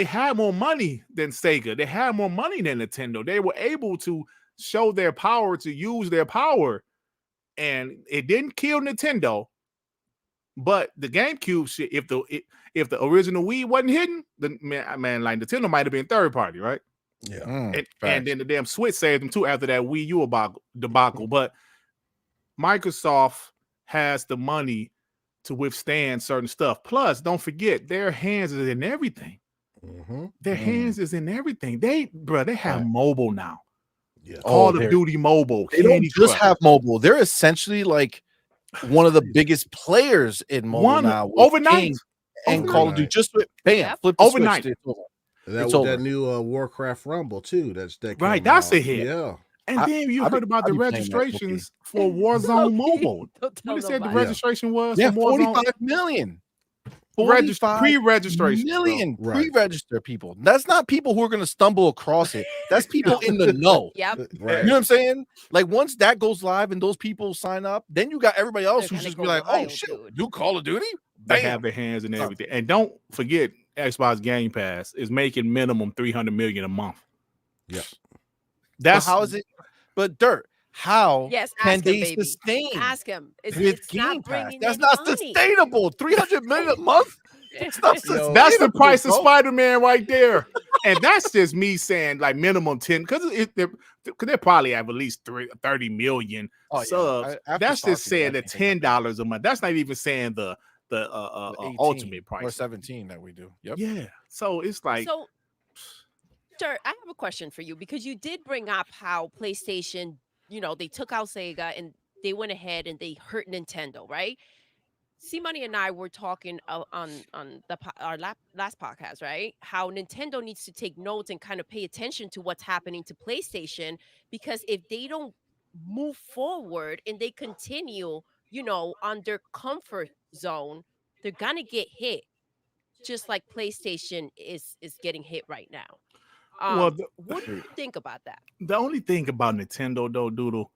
had more money than Sega. They had more money than Nintendo. They were able to show their power, to use their power. And it didn't kill Nintendo. But the GameCube shit, if the original Wii wasn't hidden, then man, like Nintendo might have been third party, right? Yeah. And then the damn Switch saved them too after that Wii U debacle. But Microsoft has the money to withstand certain stuff. Plus, don't forget, their hands is in everything. Their hands is in everything. They have mobile now. Yeah. Call of Duty mobile. They don't just have mobile. They're essentially like one of the biggest players in mobile now. Overnight. And Call of Duty just flip the overnight. Switch. That new Warcraft Rumble too. That's a hit. Yeah. And then you heard about the registrations for Warzone Mobile. What they said the registration was? Yeah, 45 million. Pre-registration. Million pre-register people. That's not people who are going to stumble across it. That's people in the know. Yep. Right. You know what I'm saying? Like once that goes live and those people sign up, then you got everybody else who's just be like, oh shit, do Call of Duty? They have their hands in everything. And don't forget, Xbox Game Pass is making minimum $300 million a month. Yeah. That's how is it? But Dirt, how can they sustain? Ask him. With Game Pass? That's not sustainable. $300 million a month? That's the price of Spider-Man right there. And that's just me saying like minimum 10 because they probably have at least 30 million subs. That's just saying the $10 a month. That's not even saying the ultimate price or 17 that we do. Yep. Yeah. So it's like Sir, I have a question for you because you did bring up how PlayStation, they took out Sega and they went ahead and they hurt Nintendo, right? CMoney and I were talking on our last podcast, right? How Nintendo needs to take notes and kind of pay attention to what's happening to PlayStation, because if they don't move forward and they continue, on their comfort zone, they're gonna get hit, just like PlayStation is getting hit right now. What do you think about that? The only thing about Nintendo, though, Doodle,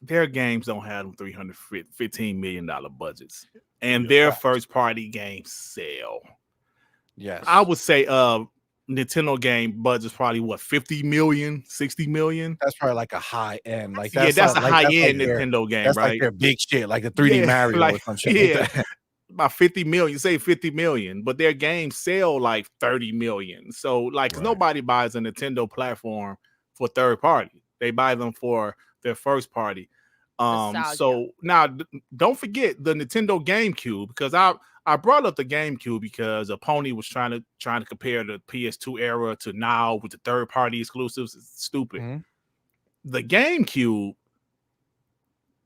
their games don't have them $315 million budgets, and their first party games sell. Yes, I would say Nintendo game budget's probably what, 50 million, 60 million. That's probably like a high end. Like that's a high end Nintendo game, that's right? Like their big shit, like the 3D Mario or some shit. Like that. About 50 million, say 50 million, but their games sell like 30 million. So like nobody buys a Nintendo platform for third party. They buy them for their first party. So now don't forget the Nintendo GameCube, because I brought up the GameCube because a pony was trying to compare the PS2 era to now with the third party exclusives. It's stupid. Mm-hmm. The GameCube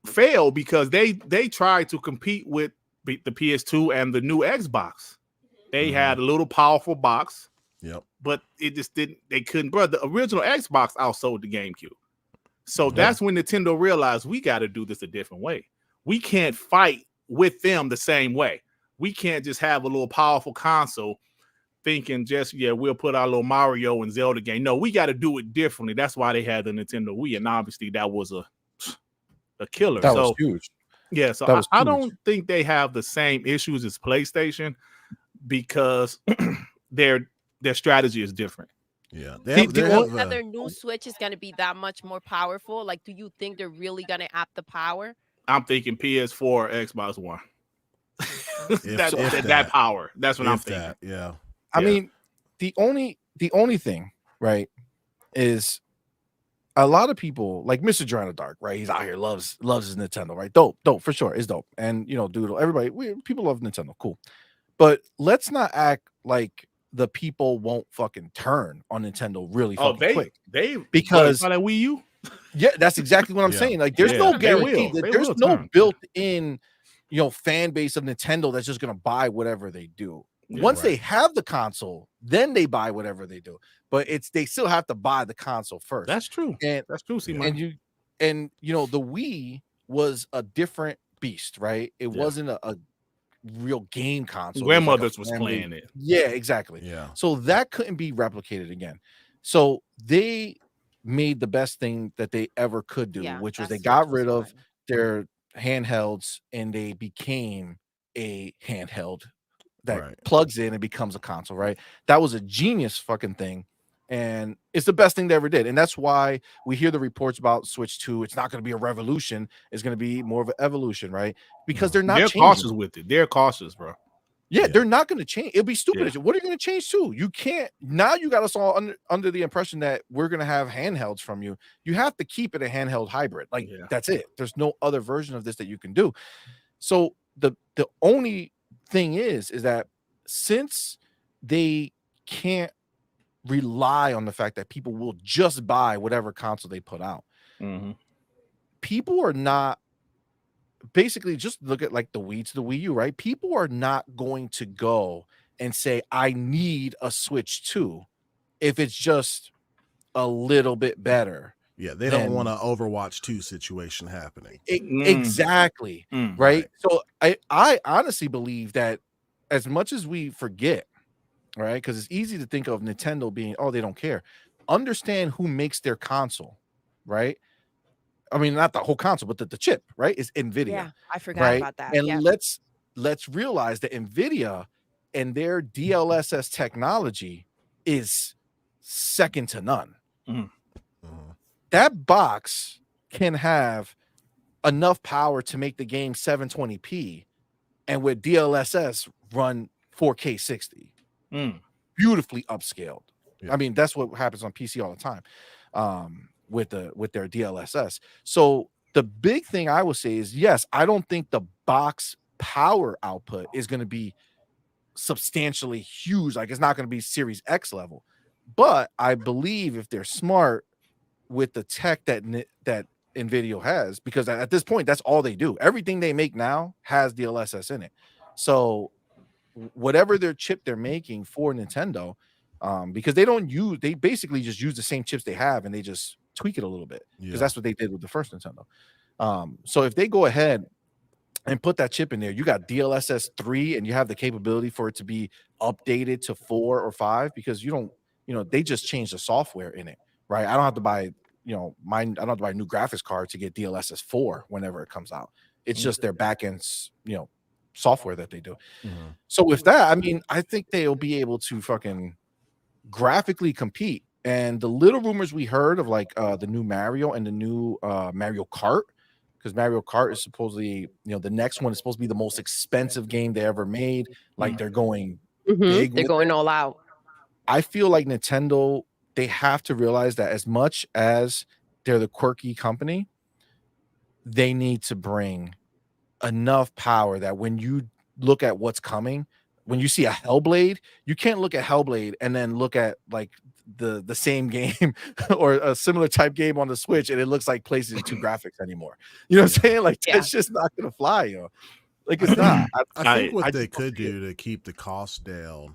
failed because they tried to compete with the PS2 and the new Xbox. They had a little powerful box. Yep. But it just didn't. They couldn't. Bro, the original Xbox outsold the GameCube. So that's when Nintendo realized we got to do this a different way. We can't fight with them the same way. We can't just have a little powerful console thinking just, we'll put our little Mario and Zelda game. No, we got to do it differently. That's why they had the Nintendo Wii. And obviously that was a killer. That was huge. Yeah, so I don't think they have the same issues as PlayStation because their strategy is different. Yeah, their new Switch is going to be that much more powerful. Like, do you think they're really going to up the power? I'm thinking PS4 or Xbox One. that power. That's what I'm thinking. I mean, the only thing, right, is a lot of people like Mr. Joanna Dark, right? He's out here, loves his Nintendo, right? Dope for sure. It's dope. And Doodle, everybody, people love Nintendo, cool. But let's not act like the people won't fucking turn on Nintendo really fucking quick. Because on a Wii U. Yeah, that's exactly what I'm saying. Like, there's no guarantee that there's no built-in, fan base of Nintendo that's just gonna buy whatever they do. Once they have the console, then they buy whatever they do. But they still have to buy the console first. That's true. And that's true. And the Wii was a different beast, right? It wasn't a real game console. Grandmothers was playing it. Yeah, exactly. Yeah. So that couldn't be replicated again. So they made the best thing that they ever could do, which was they got rid of their handhelds and they became a handheld that plugs in and becomes a console, right? That was a genius fucking thing. And it's the best thing they ever did. And that's why we hear the reports about Switch 2. It's not going to be a revolution. It's going to be more of an evolution, right? Because they're cautious with it. They're cautious, bro. Yeah, they're not going to change. It'll be stupid. What are you going to change to? You can't. Now you got us all under the impression that we're going to have handhelds from you. You have to keep it a handheld hybrid. Like, that's it. There's no other version of this that you can do. So the only thing is that since they can't rely on the fact that people will just buy whatever console they put out, people are not, basically, just look at like the Wii to the Wii U, right? People are not going to go and say, I need a Switch 2 if it's just a little bit better. Yeah, they don't want an Overwatch 2 situation happening. Exactly. Right? So I honestly believe that as much as we forget, right, because it's easy to think of Nintendo being, they don't care. Understand who makes their console, right? I mean, not the whole console, but the chip, right? Is NVIDIA. Yeah, I forgot about that. And let's realize that NVIDIA and their DLSS technology is second to none. That box can have enough power to make the game 720p, and with DLSS run 4K 60, beautifully upscaled. I mean, that's what happens on PC all the time with their DLSS. So the big thing I would say is, yes, I don't think the box power output is going to be substantially huge. Like, it's not going to be Series X level, but I believe if they're smart with the tech that NVIDIA has, because at this point, that's all they do. Everything they make now has DLSS in it. So whatever their chip they're making for Nintendo, because they basically just use the same chips they have and they just tweak it a little bit, because that's what they did with the first Nintendo. So if they go ahead and put that chip in there, you got DLSS 3 and you have the capability for it to be updated to 4 or 5, because they just changed the software in it, right? I don't have to buy, I don't have to buy a new graphics card to get DLSS 4 whenever it comes out. It's just their backend, software that they do. So with that, I mean, I think they'll be able to fucking graphically compete. And the little rumors we heard of like the new Mario and the new Mario Kart, because Mario Kart is supposedly, the next one is supposed to be the most expensive game they ever made. Like they're going big. They're going all out. I feel like Nintendo, they have to realize that as much as they're the quirky company, they need to bring enough power that when you look at what's coming, when you see a Hellblade, you can't look at Hellblade and then look at like the same game or a similar type game on the Switch and it looks like PlayStation 2 graphics anymore. You know what I'm saying? Like that's just not gonna fly, Like it's not. I think what they could do to keep the cost down,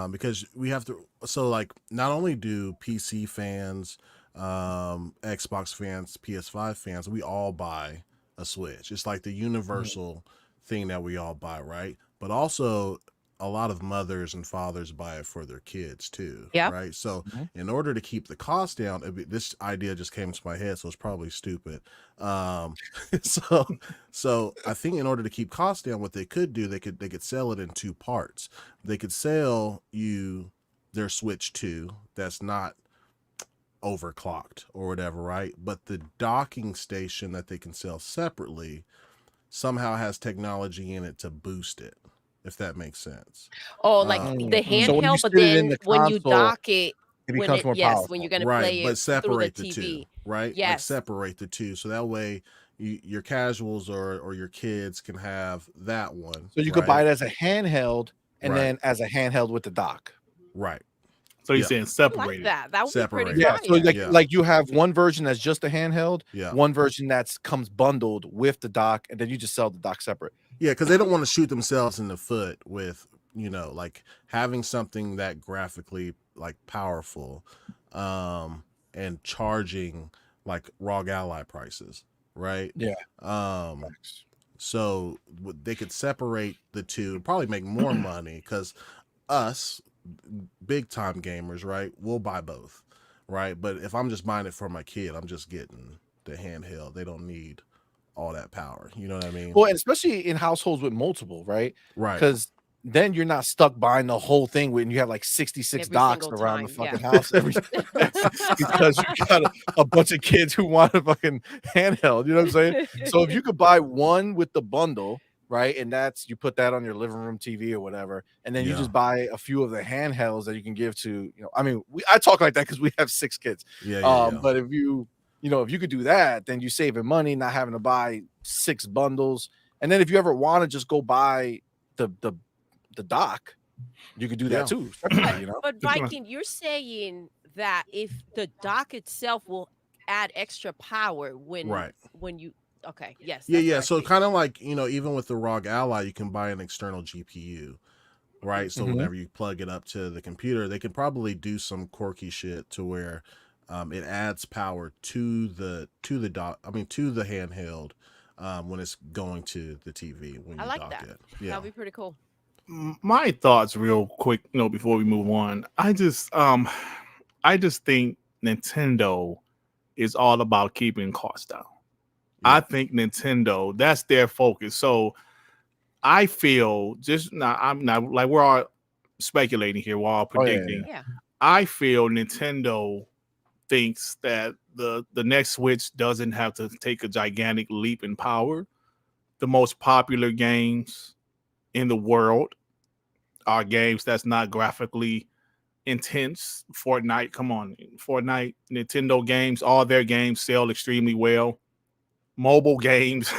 because we have to. So like, not only do PC fans, Xbox fans, PS5 fans, we all buy a Switch. It's like the universal thing that we all buy, right? But also a lot of mothers and fathers buy it for their kids too, right? So in order to keep the cost down, this idea just came to my head, so it's probably stupid. So I think in order to keep costs down, what they could do, they could sell it in two parts. They could sell you their Switch 2 that's not overclocked or whatever, right? But the docking station that they can sell separately somehow has technology in it to boost it, if that makes sense. Oh, like the handheld, but then when you dock it, it becomes more powerful. When you're going to play it but separate through the the TV. two, right? Yes. Like separate the two, so that way your casuals or your kids can have that one. So you could buy it as a handheld and then as a handheld with the dock. Right. So you're saying separated. That would be pretty Yeah. fire. So like you have one version that's just a handheld, one version that's comes bundled with the dock, and then you just sell the dock separate. Yeah, because they don't want to shoot themselves in the foot with, like having something that graphically like powerful, and charging like ROG Ally prices, right? Yeah. So they could separate the two, probably make more money, because us big time gamers, right, we'll buy both, right? But if I'm just buying it for my kid, I'm just getting the handheld. They don't need all that power, you know what I mean? Well, and especially in households with multiple, right? Right. Because then you're not stuck buying the whole thing when you have like 66 docks around the fucking house because you got a bunch of kids who want a fucking handheld, you know what I'm saying? So if you could buy one with the bundle, right, and you put that on your living room TV or whatever, and then you just buy a few of the handhelds that you can give to, I mean, I talk like that because we have 6 kids. But if if you could do that, then you saving money, not having to buy 6 bundles. And then if you ever want to just go buy the dock, you could do that too. But Viking, you're saying that if the dock itself will add extra power when you so kind of like, even with the ROG Ally, you can buy an external GPU, right? So whenever you plug it up to the computer, they can probably do some quirky shit to where it adds power to the handheld when it's going to the TV when you dock it. Yeah, that'd be pretty cool. My thoughts real quick, before we move on. I just think Nintendo is all about keeping costs down. I think Nintendo, that's their focus. So I feel I'm not like we're all speculating here, we're all predicting. I feel Nintendo thinks that the next Switch doesn't have to take a gigantic leap in power. The most popular games in the world are games that's not graphically intense. Fortnite, come on, Fortnite, Nintendo games, all their games sell extremely well. Mobile games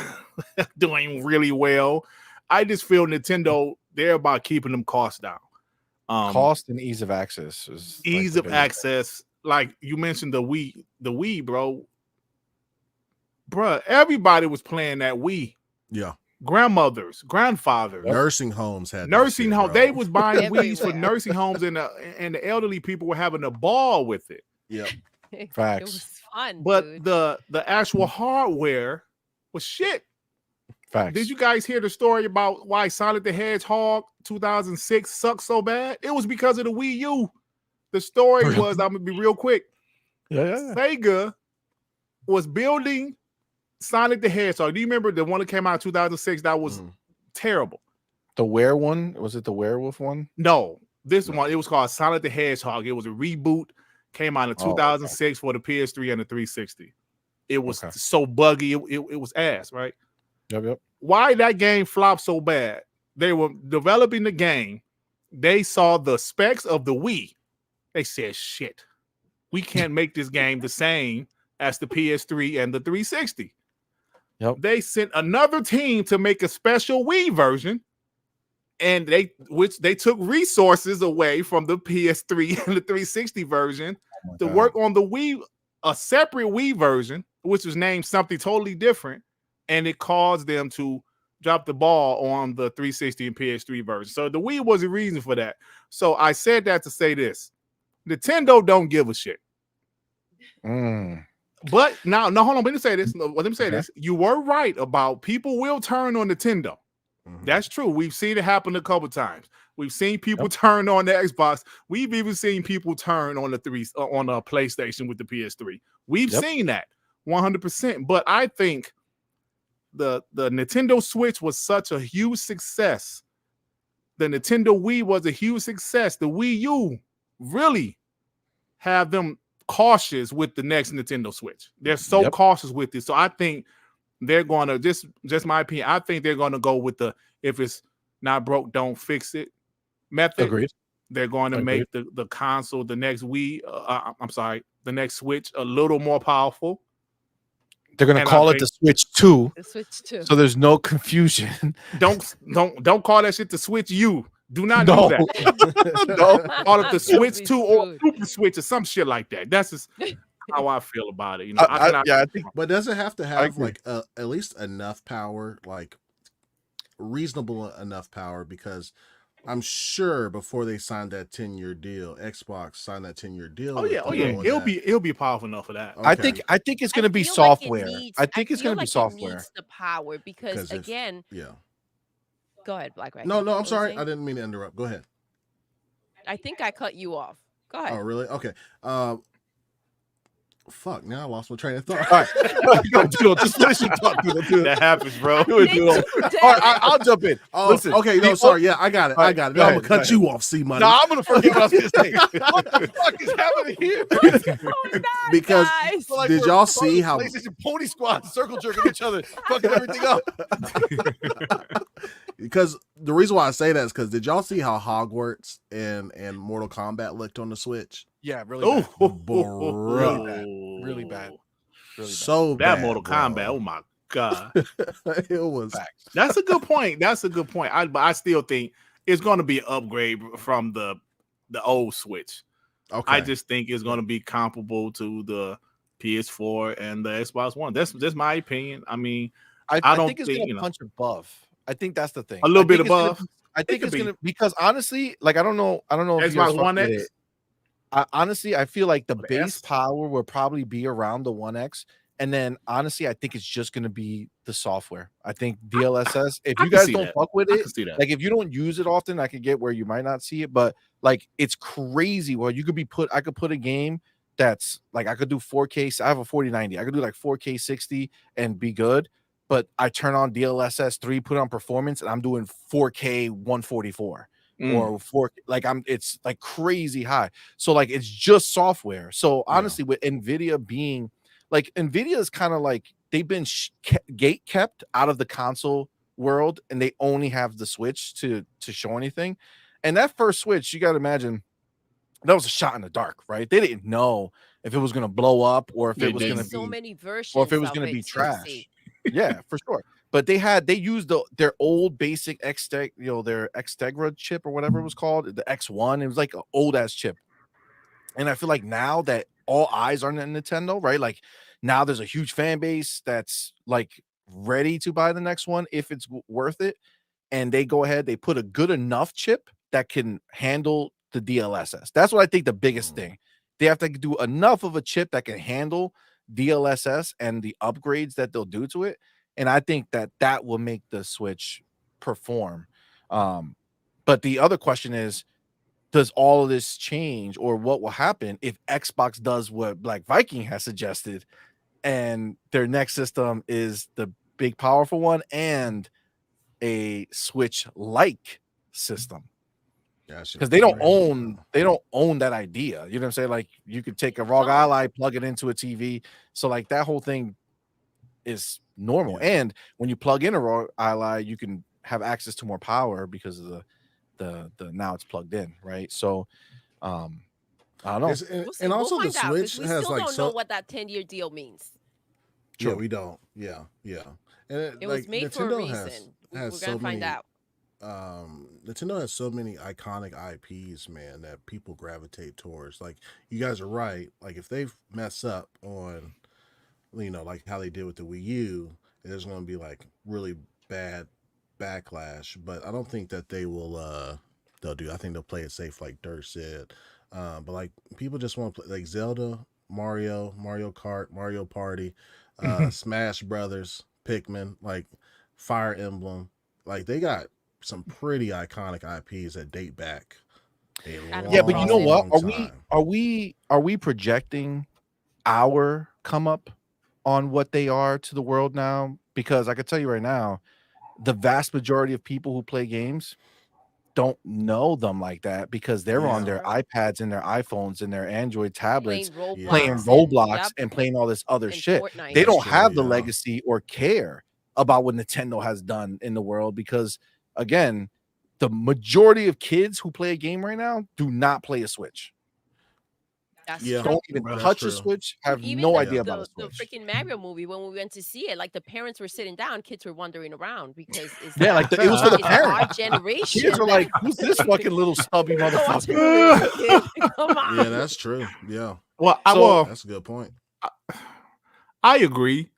doing really well. I just feel Nintendo, they're about keeping them costs down. Cost and ease of access is ease of access. Like you mentioned the Wii, bro. Bruh, everybody was playing that Wii. Yeah. Grandmothers, grandfathers, nursing homes had nursing homes. They was buying Everywhere. Wii's for nursing homes, and the elderly people were having a ball with it. Yeah. Facts. It was fun, But dude. the actual hardware was shit. Facts. Did you guys hear the story about why Sonic the Hedgehog 2006 sucked so bad? It was because of the Wii U. The story was, I'm gonna be real quick. Yeah. Sega was building Sonic the Hedgehog. Do you remember the one that came out in 2006? That was terrible. The Were one? Was it the werewolf one? No, this one, it was called Sonic the Hedgehog. It was a reboot. Came out in 2006 for the PS3 and the 360. It was so buggy. It was ass, right? Yep. Why that game flopped so bad? They were developing the game. They saw the specs of the Wii. They said, shit, we can't make this game the same as the PS3 and the 360. Yep. They sent another team to make a special Wii version, and they took resources away from the PS3 and the 360 version to work on the Wii, a separate Wii version, which was named something totally different, and it caused them to drop the ball on the 360 and PS3 version. So the Wii was a reason for that. So I said that to say this: Nintendo don't give a shit. But now, no, hold on. Let me say this. Let me say this. You were right about people will turn on Nintendo. That's true. We've seen it happen a couple times. We've seen people turn on the Xbox. We've even seen people turn on the PlayStation with the PS3. We've seen that 100%. But I think the Nintendo Switch was such a huge success. The Nintendo Wii was a huge success. The Wii U really have them cautious with the next Nintendo Switch. They're so cautious with it. So I think they're going to, just my opinion, I think they're going to go with the if it's not broke, don't fix it method. Agreed. They're going to make the console, the next Wii, the next Switch a little more powerful. They're going to call it the Switch 2. The Switch 2. So there's no confusion. Don't call that shit the Switch U. Do not do that. Don't call it the Switch 2 or Super Switch or some shit like that. That's just how I feel about it. You know, I think. But does it have to have like at least enough power, like reasonable enough power? Because I'm sure before they signed that 10-year deal, Xbox signed that 10-year deal. Oh yeah. It'll be powerful enough for that. Okay. I think it's going to be software. I think it's going to be software. It needs the power because again. Go ahead, Black Rat. No, I'm sorry. I didn't mean to interrupt. Go ahead. I think I cut you off. Go ahead. Oh, really? Okay. Fuck, now I lost my train of thought. All right. Go, Doodle. Just finish your thought, Doodle. That happens, bro. Do it, Doodle. All right, I'll jump in. Oh, listen. Okay, no, sorry. Yeah, I got it. Right, I got it. go No, I'm ahead, going to cut go you off, CMoney. No, I'm going to forget what I was going to say. What the fuck is happening here? What's going on, Because guys? Like did y'all see how PlayStation Pony Squad circle jerking each other, fucking everything up? Because the reason why I say that is because did y'all see how Hogwarts and Mortal Kombat looked on the Switch? Yeah, really bad. Bro. Really bad. So that bad, Mortal Kombat. Oh my god. It was. That's a good point. But I still think it's going to be an upgrade from the old Switch. Okay. I just think it's going to be comparable to the PS4 and the Xbox One. That's my opinion. I mean, I don't think it's going to punch above. I think that's the thing. A little bit above. I think it's going to, because honestly, like I don't know if Xbox One X. Honestly, I feel like the base power will probably be around the 1X. And then honestly, I think it's just going to be the software. I think DLSS, if you guys don't fuck with it, like if you don't use it often, I could get where you might not see it, but like it's crazy. Well, I could put a game that's like, I could do 4K. I have a 4090. I could do like 4K 60 and be good. But I turn on DLSS 3, put on performance, and I'm doing 4K 144 or 4. Like it's like crazy high. So like it's just software. So honestly, with Nvidia being like, Nvidia is kind of like they've been gate kept out of the console world, and they only have the Switch to show anything. And that first Switch, you got to imagine, that was a shot in the dark, right? They didn't know if it was going to blow up or if it was going to so be, many versions or if it was going to be trash. Yeah, for sure. But they used their old basic their Xtegra chip or whatever it was called, the X1. It was like an old ass chip. And I feel like now that all eyes are on Nintendo, right? Like now there's a huge fan base that's like ready to buy the next one if it's worth it. And they go ahead, they put a good enough chip that can handle the DLSS. That's what I think the biggest thing. They have to do enough of a chip that can handle DLSS and the upgrades that they'll do to it. And I think that will make the Switch perform. But the other question is, does all of this change, or what will happen if Xbox does what Black Viking has suggested and their next system is the big powerful one and a Switch like system? Because they don't own that idea. You know what I'm saying? Like you could take a ROG Ally, plug it into a TV. So like that whole thing is normal. Yeah. And when you plug in a ROG Ally, you can have access to more power because of the now it's plugged in, right? So I don't know. And also the Switch we has still like don't know what that 10-year deal means. True. Yeah, we don't. Yeah. And it was made for a reason. We're gonna find out. Nintendo has so many iconic IPs, man, that people gravitate towards. Like you guys are right. Like if they mess up on, like how they did with the Wii U, there's going to be like really bad backlash. But I don't think that they will. They'll do. I think they'll play it safe, like Dirt said. But like people just want to play like Zelda, Mario Kart, Mario Party, Smash Brothers, Pikmin, like Fire Emblem. Like they got some pretty iconic IPs that date back a long, yeah, but you know what? Are we projecting our come up on what they are to the world now? Because I can tell you right now, the vast majority of people who play games don't know them like that because they're on their iPads and their iPhones and their Android tablets playing Roblox and playing all this other shit. Fortnite. They don't have the legacy or care about what Nintendo has done in the world because, again, the majority of kids who play a game right now do not play a Switch. Don't even touch a Switch, have no idea about a Switch. The freaking Mario movie, when we went to see it, like the parents were sitting down, kids were wandering around because it was for the parents. Our generation. Kids are like, who's this fucking little stubby motherfucker? Come on. Yeah, that's true. Yeah. Well, that's a good point. I agree.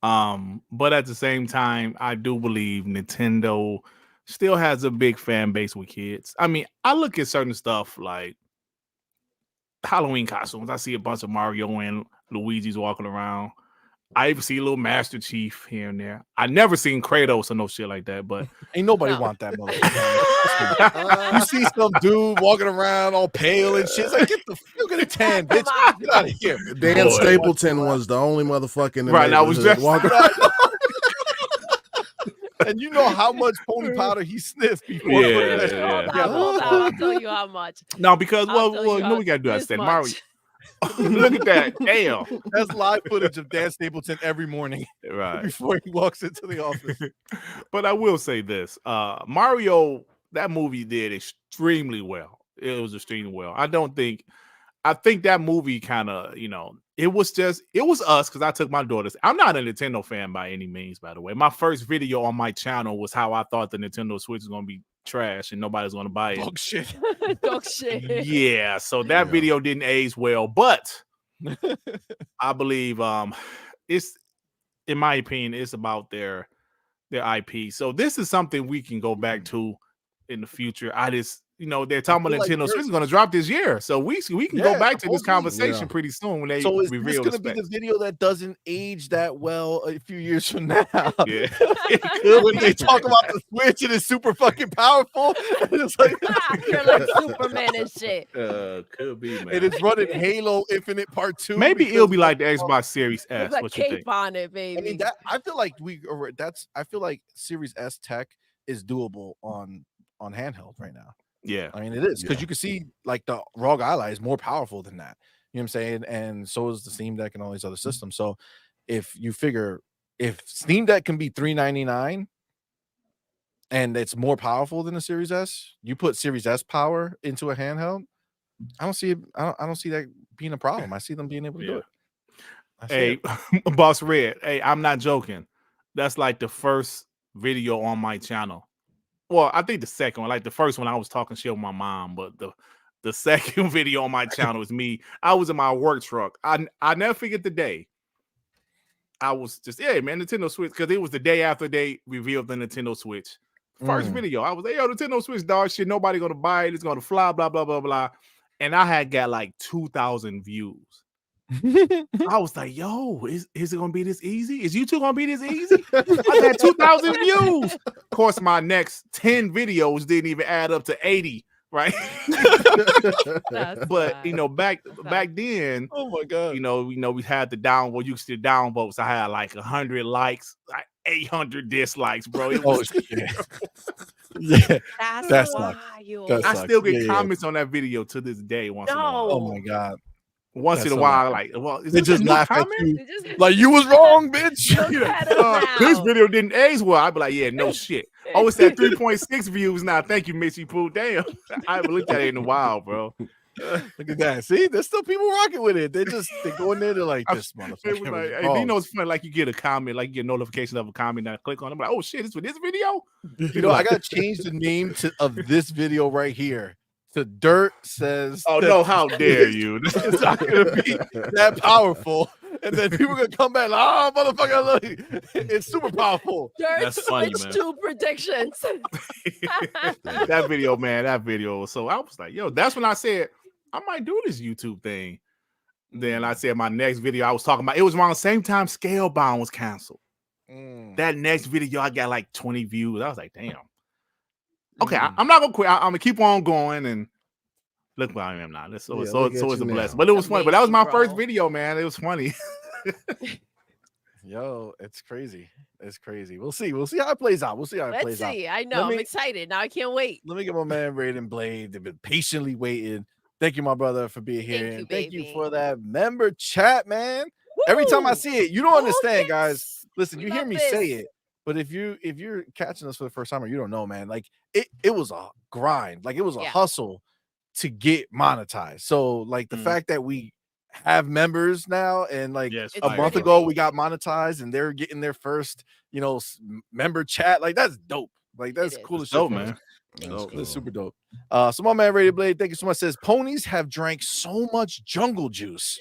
But at the same time, I do believe Nintendo still has a big fan base with kids. I mean, I look at certain stuff like Halloween costumes. I see a bunch of Mario and Luigi's walking around. I even see a little Master Chief here and there. I never seen Kratos or no shit like that, but ain't nobody want that motherfucker. You see some dude walking around all pale and shit. It's like, you get a tan, bitch. Get out of here. Dan Stapleton was the only motherfucker in the right. I was just walking around. And you know how much pony powder he sniffed before. Yeah. I'll tell you how much. No, because you know we gotta do that. Said Mario. Look at that. Damn. That's live footage of Dan Stapleton every morning. Right. Before he walks into the office. But I will say this. Mario, that movie did extremely well. It was extremely well. I think that movie kind of, it was us because I took my daughters. I'm not a Nintendo fan by any means, by the way. My first video on my channel was how I thought the Nintendo Switch was going to be trash and nobody's going to buy it. Dog shit. Dog shit. Yeah, so that video didn't age well, but I believe it's, in my opinion, it's about their IP. So this is something we can go back to in the future. They're talking about Nintendo Switch is going to drop this year, so we can go back to this conversation pretty soon when they reveal. So is this going to be the video that doesn't age that well a few years from now? Yeah, when they talk about the Switch and it's super fucking powerful, it's like you're like Superman and shit. Could be, man. And it's running Halo Infinite Part 2. Maybe it'll be like the Xbox Series S. Like what you think? on it, baby. I mean, I feel like Series S tech is doable on handheld right now. Yeah, I mean it is because you can see like the ROG Ally is more powerful than that. You know what I'm saying? And so is the Steam Deck and all these other systems. So if you figure if Steam Deck can be $399 and it's more powerful than the Series S. You put Series S power into a handheld. I don't see it. I don't see that being a problem. I see them being able to do it. Hey, Boss Red. Hey, I'm not joking. That's like the first video on my channel. Well, I think the second one, like the first one, I was talking shit with my mom, but the second video on my channel is me. I was in my work truck. I never forget the day. I was just, man, Nintendo Switch, because it was the day after they revealed the Nintendo Switch. First video, I was like, yo, Nintendo Switch, dog shit, nobody gonna buy it, it's gonna fly, blah, blah, blah, blah. And I had got like 2,000 views. I was like, yo, is it gonna be this easy? Is YouTube gonna be this easy? I had 2,000 views. Of course, my next 10 videos didn't even add up to 80, right? But back then, oh my god, we had the downvote. You could see the downvotes. I had like 100 likes, like 800 dislikes, bro. It was yeah, that's wild. I still get comments on that video to this day. Once in a while. Oh my god. Once in a while, like, well, they just laugh at you, like you was wrong, bitch. This video didn't age well. I'd be like, yeah, no shit. Oh, it's at 3.6 views now. Thank you, Missy Pooh. Damn, I haven't looked at it in a while, bro. Look at that. See, there's still people rocking with it. They go in there, they're like, this motherfucker. Like, hey, it's funny, like you get a comment, like you get a notification of a comment, and I click on it. I'm like, oh shit, it's for this video. I gotta change the name of this video right here. The Dirt Says. Oh no, how dare you? It's not gonna be that powerful. And then people gonna come back like, oh motherfucker, look, it's super powerful. That's funny, man. 2 predictions. That video, man, so I was like, yo, that's when I said I might do this YouTube thing. Then I said my next video I was talking about, it was around the same time Scalebound was canceled. That next video I got like 20 views. I was like, damn. Okay, I'm not gonna quit. I'm gonna keep on going, and look where I am now. So it's a blessing. But it was funny. But that was my first video, man. It was funny. Yo, it's crazy. It's crazy. We'll see. We'll see how it plays out. Let's see. I know. I'm excited. Now I can't wait. Let me get my man Raiden Blade. They've been patiently waiting. Thank you, my brother, for being here. Thank you for that member chat, man. Woo! Every time I see it, you don't understand, guys. Listen, you hear me say it. But if you're catching us for the first time or you don't know, man, like it was a grind, like it was a hustle to get monetized. So like the fact that we have members now, and like a month ago we got monetized, and they're getting their first member chat, like that's dope. Like that's cool as shit, man. That's super dope. So my man Rated Blade, thank you so much, says ponies have drank so much jungle juice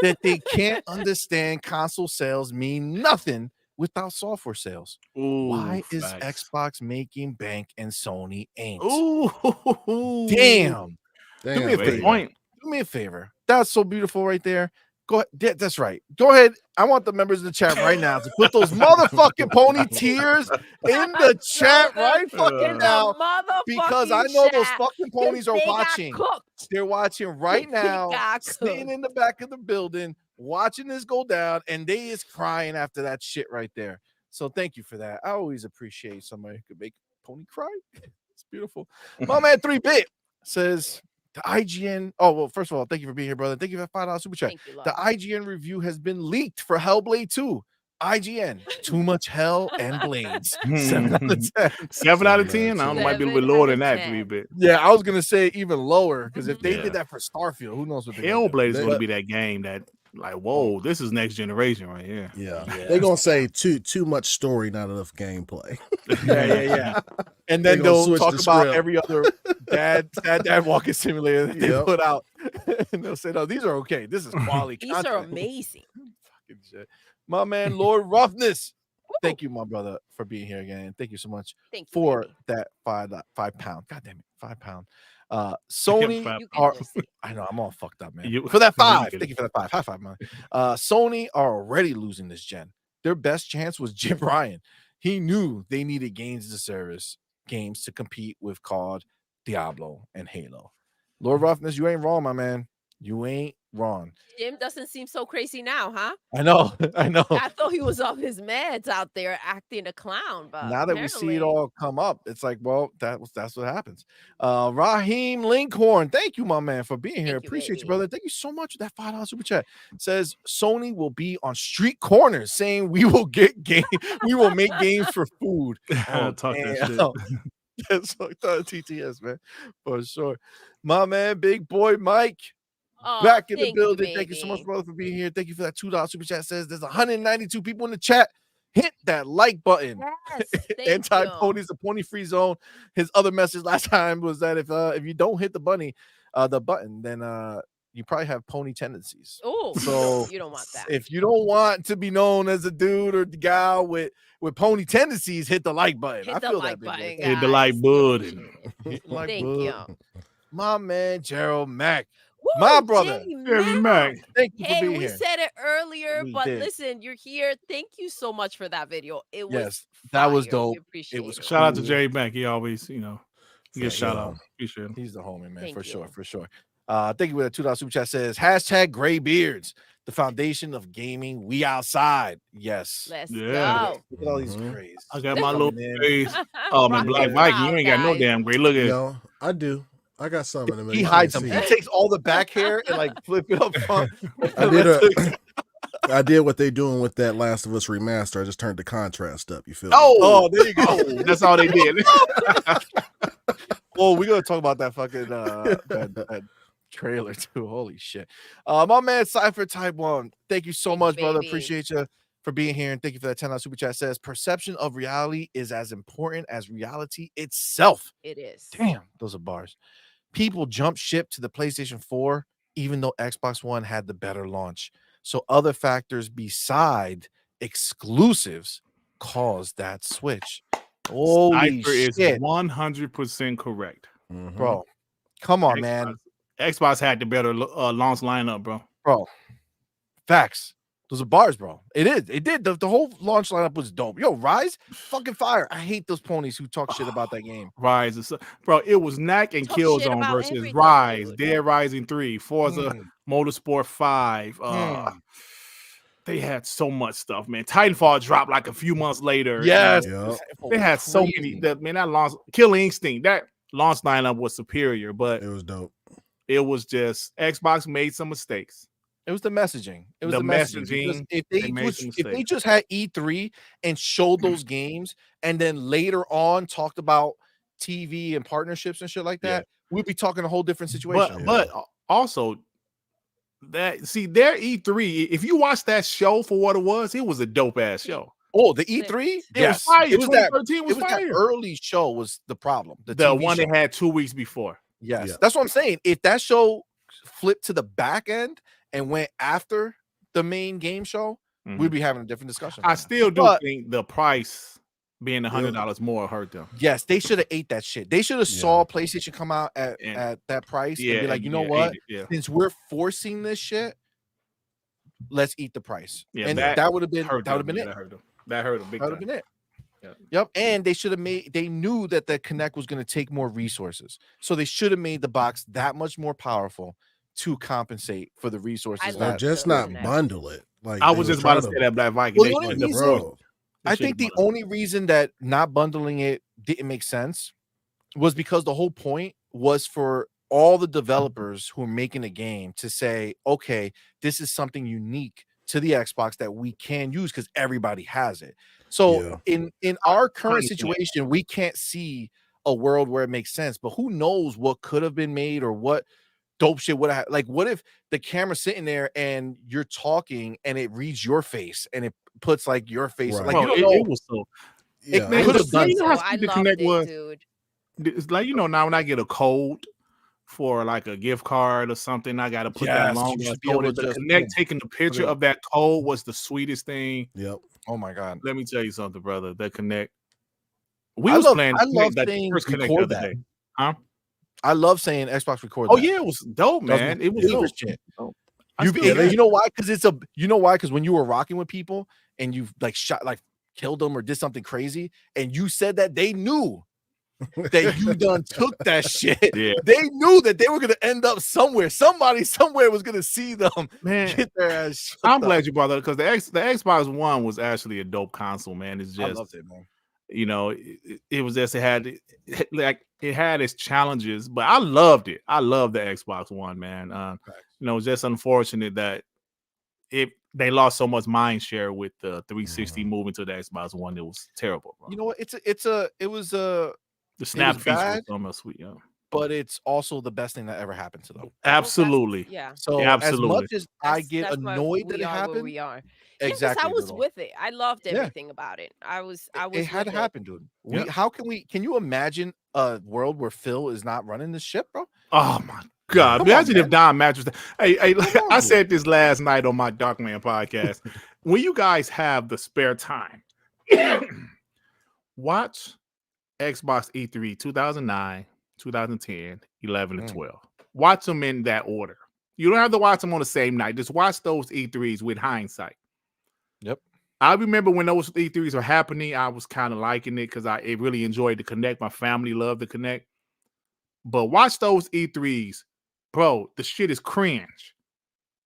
that they can't understand console sales mean nothing without software sales. Ooh, why is Xbox making bank and Sony ain't? Ooh, damn. Do me a favor. Do me a favor. That's so beautiful right there. Go ahead. That's right. Go ahead. I want the members of the chat right now to put those motherfucking pony tears in the chat right fucking now, because I know those fucking ponies are watching. They're watching right now, sitting in the back of the building, watching this go down, and they is crying after that shit right there. So thank you for that. I always appreciate somebody who could make pony cry. It's beautiful. My man 3-Bit says the IGN. Oh, well, first of all, thank you for being here, brother. Thank you for $5 super chat. The IGN review has been leaked for Hellblade 2. IGN, too much hell and blades. 7 out of 10. 7 out of 10. I don't know, might be a little bit lower than that, 3-Bit. Yeah, I was gonna say even lower, because if they did that for Starfield, who knows what Hellblade is going to be that game that, like, whoa, this is next generation right here. Yeah. They're gonna say too much story, not enough gameplay. Yeah. And then they'll talk about every other dad walking simulator that they put out. And they'll say, no, these are okay. This is quality content. These are amazing. Fucking shit. My man, Lord Roughness. Thank you, my brother, for being here again. Thank you so much for that £5. God damn it, £5. Sony I know I'm all fucked up, man. For that 5. Thank you for that 5. High five, man. Sony are already losing this gen. Their best chance was Jim Ryan. He knew they needed games as a service games to compete with COD, Diablo, and Halo. Lord Roughness, you ain't wrong, my man. You ain't Ron. Jim doesn't seem so crazy now, huh? I know. I know. I thought he was off his meds out there acting a clown, but Now that we see it apparently- all come up, it's like, well, that's what happens. Raheem Linkhorn, thank you, my man, for being here. Thank you, Appreciate you, baby. brother. Thank you so much for that $5 super chat. Says Sony will be on street corners saying we will get game, we will make games for food. Talk that shit. That's like TTS, man, for sure. My man, big boy Mike. Oh, Back in the thank you, building. Thank you so much, baby. brother, for being here. Thank you for that $2 super chat. Says there's 192 people in the chat. Hit that like button. Yes, thank Anti-ponies, the pony-free zone. His other message last time was that if you don't hit the button, then you probably have pony tendencies. Oh, So you don't want that. if you don't want to be known as a dude or the gal with pony tendencies, hit the like button. Hit I the feel like that, big button, boy. Hit the like guys. button. Hit the like Thank button. you. My man Gerald Mack. Woo, My brother. Kevin Mack. Thank you for Hey, being we here. said it earlier, We but did. listen, you're here. Thank you so much for that video. It was Yes, that was fire. dope. We appreciate It was it. Shout out to cool. Jerry Mack. He always, he gets shout Yeah. out. Appreciate him. He's the homie, man, Thank for sure, you. for sure. Thank you for that $2 super chat. Says hashtag gray beards, the foundation of gaming. We outside. Yes. Let's Yeah. go. Look at all these Mhm. grays. I got my little Coming in. face. Oh, man, Rock Black the Viking, you crowd, ain't got no guys. damn gray. Look at No, I do. I got some in them. He You hides can't them. see He it. takes all the back hair and like flip it up front. I did what they doing with that Last of Us remaster. I just turned the contrast up. You feel me? Oh, there you go. That's all they did. Well, we're gonna talk about that fucking that trailer too. Holy shit. My man Cypher Type 1. Thank you so Thank much, you, brother. baby. Appreciate you for being here. And thank you for that $10 super chat. Says perception of reality is as important as reality itself. It is. Damn, those are bars. People jump ship to the PlayStation 4, even though Xbox One had the better launch. So other factors beside exclusives caused that switch. Holy Sniper is shit, 100% correct. Mhm. bro. Come on, man. Xbox had the better launch lineup, bro. Bro. Facts. Those are bars, bro. It is. It did. The whole launch lineup was dope. Yo, Rise, fucking fire. I hate those ponies who talk shit about that game. Rise is bro. It was Knack and Talk shit Killzone about versus everything, Rise, dude. Dead Rising 3, Forza Motorsport 5. They had so much stuff, man. Titanfall dropped like a few months later. Yes. Yep. They had so many. That launch Killer Instinct, that launch lineup was superior, but It was dope. it was just Xbox made some mistakes. It was the messaging. It was The the messaging. messaging, If they made some if they mistakes. just had E3 and showed those games, and then later on talked about TV and partnerships and shit like that, we'd be talking a whole different situation. But also their E3. If you watch that show for what it was a dope ass show. Oh, the E3? It was fire. It was that. 2013 was It was that fire. early show was the problem. The The TV one show. they had 2 weeks before. Yes, Yeah. that's what I'm saying. If that show flipped to the back end and went after the main game show, we'd be having a different discussion. I right now. still do But- think the price being $100 more hurt them. Yes, they should have ate that shit. They should have saw PlayStation come out at that price and be like, you know what? Since we're forcing this shit, let's eat the price. Yeah, and that that would have been hurt that would have them. been Yeah, it. That hurt them. That hurt them big That would time. have been it. Yeah. Yep. And they should have they knew that the Connect was going to take more resources. So they should have made the box that much more powerful to compensate for the resources. Or love just the not Connect. bundle it. Like I they was were just about to trying say that Black Viking. Well, They the only shouldn't have reason- bundled it. They I shouldn't think the have bundled only reason that not bundling it didn't make sense was because the whole point was for all the developers who are making a game to say, okay, this is something unique to the Xbox that we can use because everybody has it. So in our current understand. situation, we can't see a world where it makes sense, but who knows what could have been made or what dope shit would have, like, what if the camera's sitting there and you're talking and it reads your face and it puts like your face, Right. like, Bro, you don't know. it was so. Yeah. They It could was have done you know how So I sweet the loved Connect it, was? dude. It's like, now when I get a code for like a gift card or something, I got to put that Yes, long you ass should be able code. to The just Connect boom, taking the picture it. of that code was the sweetest thing. Yep. Oh my god. Let me tell you something, brother. The Connect. We I was love- playing I Connect, love like the saying first Connect the record other that. day. Huh? I love saying Xbox record. Oh that. yeah, it was dope, That was my man. It was favorite dope. shit. I You, still you got it. know why? Because when you were rocking with people and you like shot, like killed them or did something crazy, and you said that they knew that you done took that shit. Yeah. They knew that they were gonna end up somewhere. Somebody somewhere was gonna see them Man, get their ass. I'm glad you brought that because the Xbox One was actually a dope console, man. It's just, I loved it, man. you know, it was just it had its challenges, but I loved it. I loved the Xbox One, man. You know, it's just unfortunate that they lost so much mind share with the 360 moving to the Xbox One. It was terrible, bro. You know what? It was The snap feature was almost sweet, yeah. But it's also the best thing that ever happened to them. Absolutely. Yeah. So as much as I get annoyed that it happened, we are. exactly. I was with it. I loved everything about it. I was. It had to happen, dude. How can we? Can you imagine a world where Phil is not running the ship, bro? Oh my God! Imagine if Don Mattress. Hey, I said this last night on my Darkman podcast. When you guys have the spare time, watch Xbox E3 2009, 2010, 11, and 12. Watch them in that order. You don't have to watch them on the same night. Just watch those E3s with hindsight. Yep. I remember when those E3s were happening, I was kind of liking it because I really enjoyed the Connect. My family loved the Connect. But watch those E3s, bro. The shit is cringe.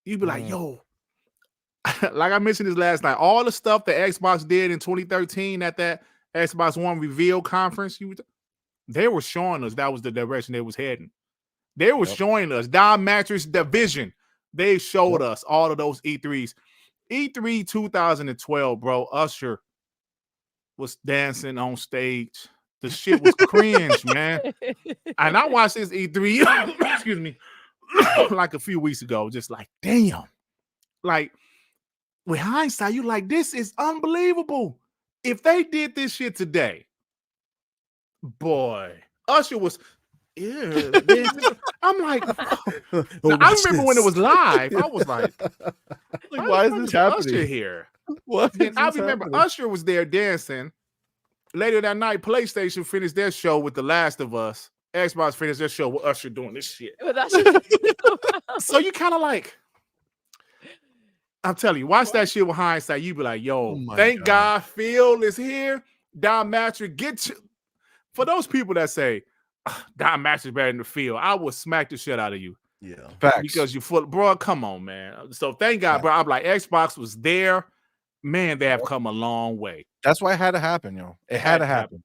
You'd be like, yo, like I mentioned this last night, all the stuff that Xbox did in 2013 at that Xbox One reveal conference, they were showing us that was the direction they was heading. They were showing us Don Mattress Division. They showed us all of those E3s. E3 2012, bro. Usher was dancing on stage. The shit was cringe, man. And I watched this E3, excuse me, like a few weeks ago, just like, damn. Like, with hindsight, you like, this is unbelievable. If they did this shit today, boy, Usher was, I'm like, I remember when it was live, I was like why is this happening? Usher here. What? I remember Usher was there dancing. Later that night, PlayStation finished their show with The Last of Us. Xbox finished their show with Usher doing this shit. So you kind of like, I'm telling you, watch that shit with hindsight. You be like, yo, thank God Phil is here. Don Mattress, for those people that say, Don Mattress better than the field, I will smack the shit out of you. Yeah. Facts. Because you full, bro, come on, man. So thank God, bro. I'm like, Xbox was there. Man, they have come a long way. That's why it had to happen, yo. It had to happen.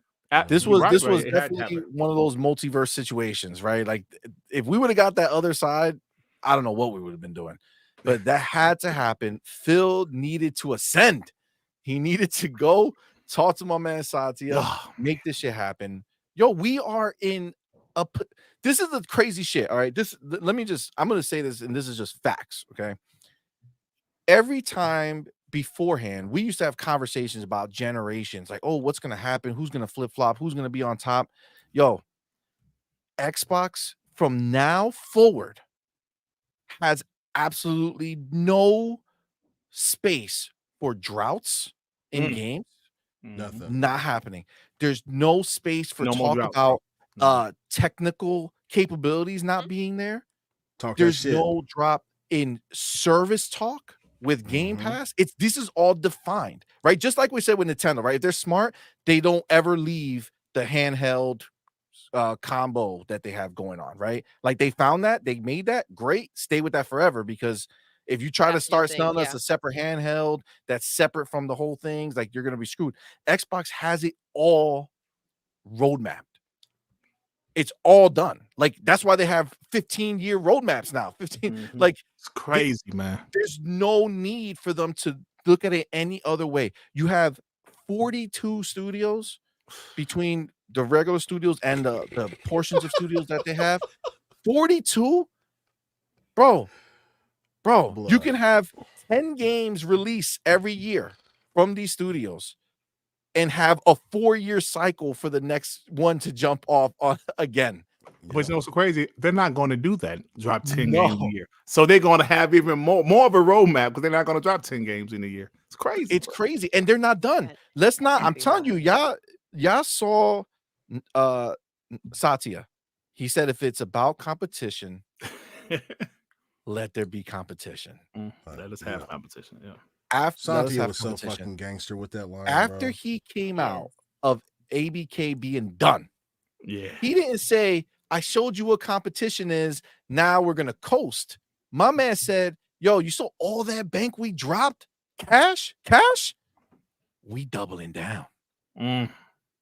This was definitely one of those multiverse situations, right? Like, if we would have got that other side, I don't know what we would have been doing. But that had to happen. Phil needed to ascend. He needed to go talk to my man Satya, make this shit happen. Yo, we are in a. This is the crazy shit. All right, I'm gonna say this, and this is just facts. Okay. Every time beforehand, we used to have conversations about generations, like, oh, what's gonna happen? Who's gonna flip flop? Who's gonna be on top? Yo, Xbox from now forward has absolutely no space for droughts in games. Nothing. Not happening. There's no space for talk about technical capabilities not being there. There's no drop in service talk with Game Pass. This is all defined, right? Just like we said with Nintendo, right? If they're smart, they don't ever leave the handheld combo that they have going on, right? Like, they found that, they made that, great, stay with that forever, because if you try to start selling us a separate handheld that's separate from the whole things, like, you're gonna be screwed. Xbox has it all roadmapped. It's all done. Like, that's why they have 15-year roadmaps now. 15, like, it's crazy, man. There's no need for them to look at it any other way. You have 42 studios between the regular studios and the portions of studios that they have. 42, bro. You can have 10 games release every year from these studios and have a 4-year cycle for the next one to jump off on again. But you know what's so crazy? They're not going to do that. Drop 10 games a year. So they're going to have even more of a roadmap, because they're not going to drop 10 games in a year. It's crazy. It's crazy, and they're not done. Let's not. I'm telling you, y'all saw Satya. He said, if it's about competition, let there be competition. Let us have competition. Yeah. Satya was so fucking gangster with that line. After he came out of ABK being done, Yeah. He didn't say, I showed you what competition is. Now we're going to coast. My man said, yo, you saw all that bank we dropped? Cash? We doubling down.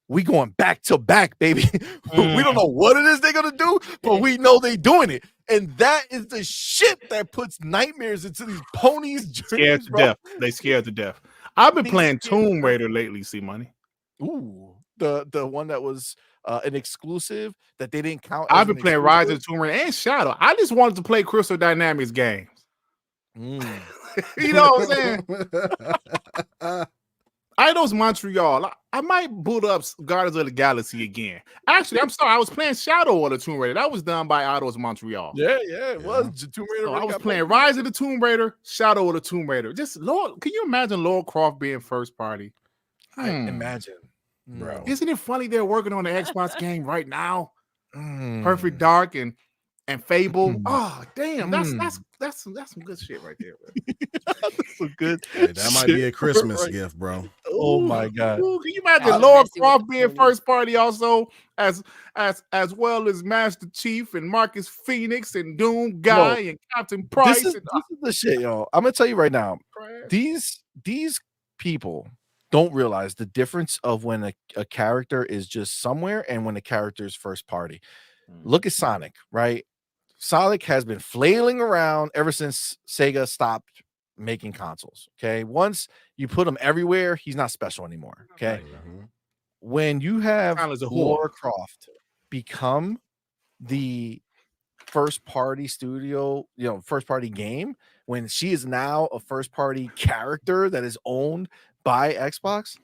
We going back to back, baby. We don't know what it is they're going to do, but we know they doing it. And that is the shit that puts nightmares into these ponies' dreams, bro. Death. They scared to death. I've been playing Tomb Raider lately, CMoney. Ooh, the one that was an exclusive that they didn't count. I've been playing Rise of the Tomb Raider and Shadow. I just wanted to play Crystal Dynamics games. You know what I'm saying? Eidos Montreal. I might boot up Guardians of the Galaxy again. Actually, I'm sorry. I was playing Shadow of the Tomb Raider. That was done by Eidos Montreal. Yeah, it was. Tomb Raider. So I was playing Rise of the Tomb Raider, Shadow of the Tomb Raider. Just Lord, can you imagine Lara Croft being first party? I imagine, bro. Isn't it funny they're working on the Xbox game right now? Perfect Dark and Fable. Oh, damn, that's some good shit right there. That's some good. That might be a Christmas gift, bro. Oh my god! Ooh, can you imagine Lara Croft being first party also as well as Master Chief and Marcus Phoenix and Doom Guy and Captain Price? This is the shit, yo. I'm gonna tell you right now. These people don't realize the difference of when a character is just somewhere and when a character is first party. Look at Sonic, right? Sonic has been flailing around ever since Sega stopped making consoles. Okay. Once you put him everywhere, he's not special anymore. Okay. When you have Lara Croft become the first party studio, first party game, when she is now a first party character that is owned by Xbox,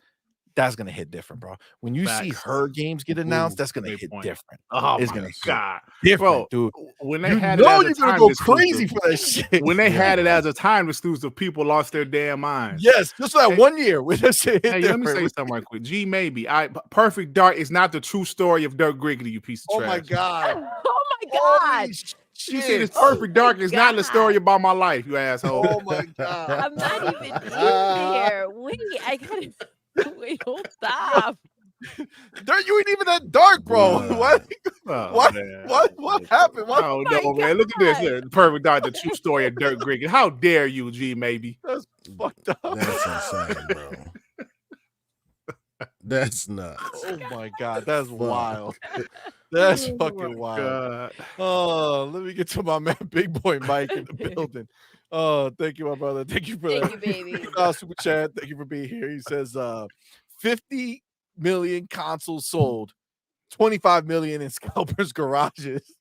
that's gonna hit different, bro. When you see her games get announced, that's gonna hit different. Oh, it's my gonna God, different, dude. When they had it as you're gonna go crazy for that shit. When they had it as a time exclusive, people lost their damn minds. Yes, just that 1 year with that shit. Hey, let me say something right quick. G, maybe Perfect Dark is not the true story of Dirk Griggly, you piece of trash. Oh my god! Oh my god! You see, this Perfect Dark is not the story about my life, you asshole. Oh my god! I'm not even in there. Wait, I gotta. Wait, hold stop. Dirk, you ain't even that dark, bro. What? Oh, what happened? Oh no, man! Look at this. Here. Perfect Dark, the true story of Dirk Griggly. How dare you, G? Maybe that's fucked up. That's insane, bro. That's nuts. Oh my god, that's wild. That's fucking wild. God. Oh, let me get to my man, Big Boy Mike in the building. Oh, thank you, my brother. Thank you for that. Thank you, baby. Super chat. Thank you for being here. He says 50 million consoles sold, 25 million in scalpers' garages.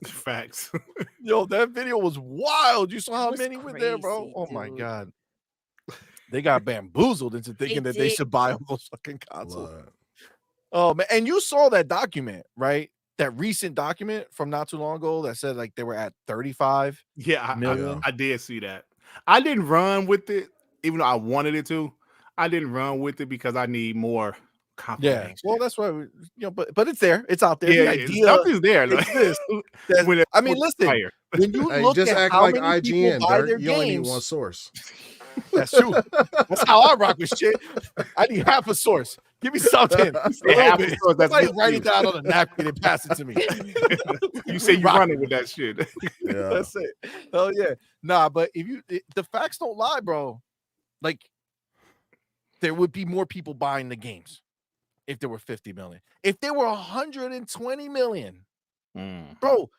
Facts. Yo, that video was wild. You saw how many were there, bro? crazy, Oh my dude. god. They got bamboozled into thinking that they should buy all those fucking consoles. Oh man, and you saw that document, right? That recent document from not too long ago that said like they were at 35 million. I did see that. I didn't run with it, even though I wanted it to. I didn't run with it because I need more confirmation. Yeah, well, that's why but it's there, it's out there. Yeah, the idea something's there. I mean, listen, when you look just at act how like many IGN, people buy Dirk. their You only need games, one source. That's true. That's how I rock with shit. I need half a source. Give me something. Half a source. That's like write it down on a napkin and pass it to me. You say you running with that shit. Yeah. That's it. Oh yeah. Nah, but the facts don't lie, bro. Like there would be more people buying the games if there were 50 million. If there were 120 million, bro,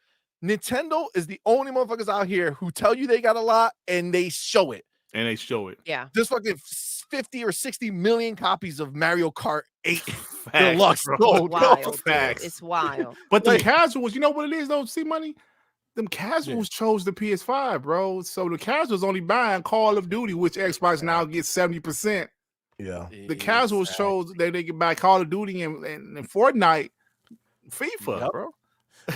Nintendo is the only motherfuckers out here who tell you they got a lot and they show it. Yeah. There's fucking 50 or 60 million copies of Mario Kart 8 Facts, Deluxe. It's wild. Facts. It's wild. But the casuals, you know what it is though? CMoney? Them casuals chose the PS5, bro. So the casuals only buying Call of Duty, which Xbox now gets 70%. Yeah. The casuals chose that they can buy Call of Duty and Fortnite, FIFA, bro.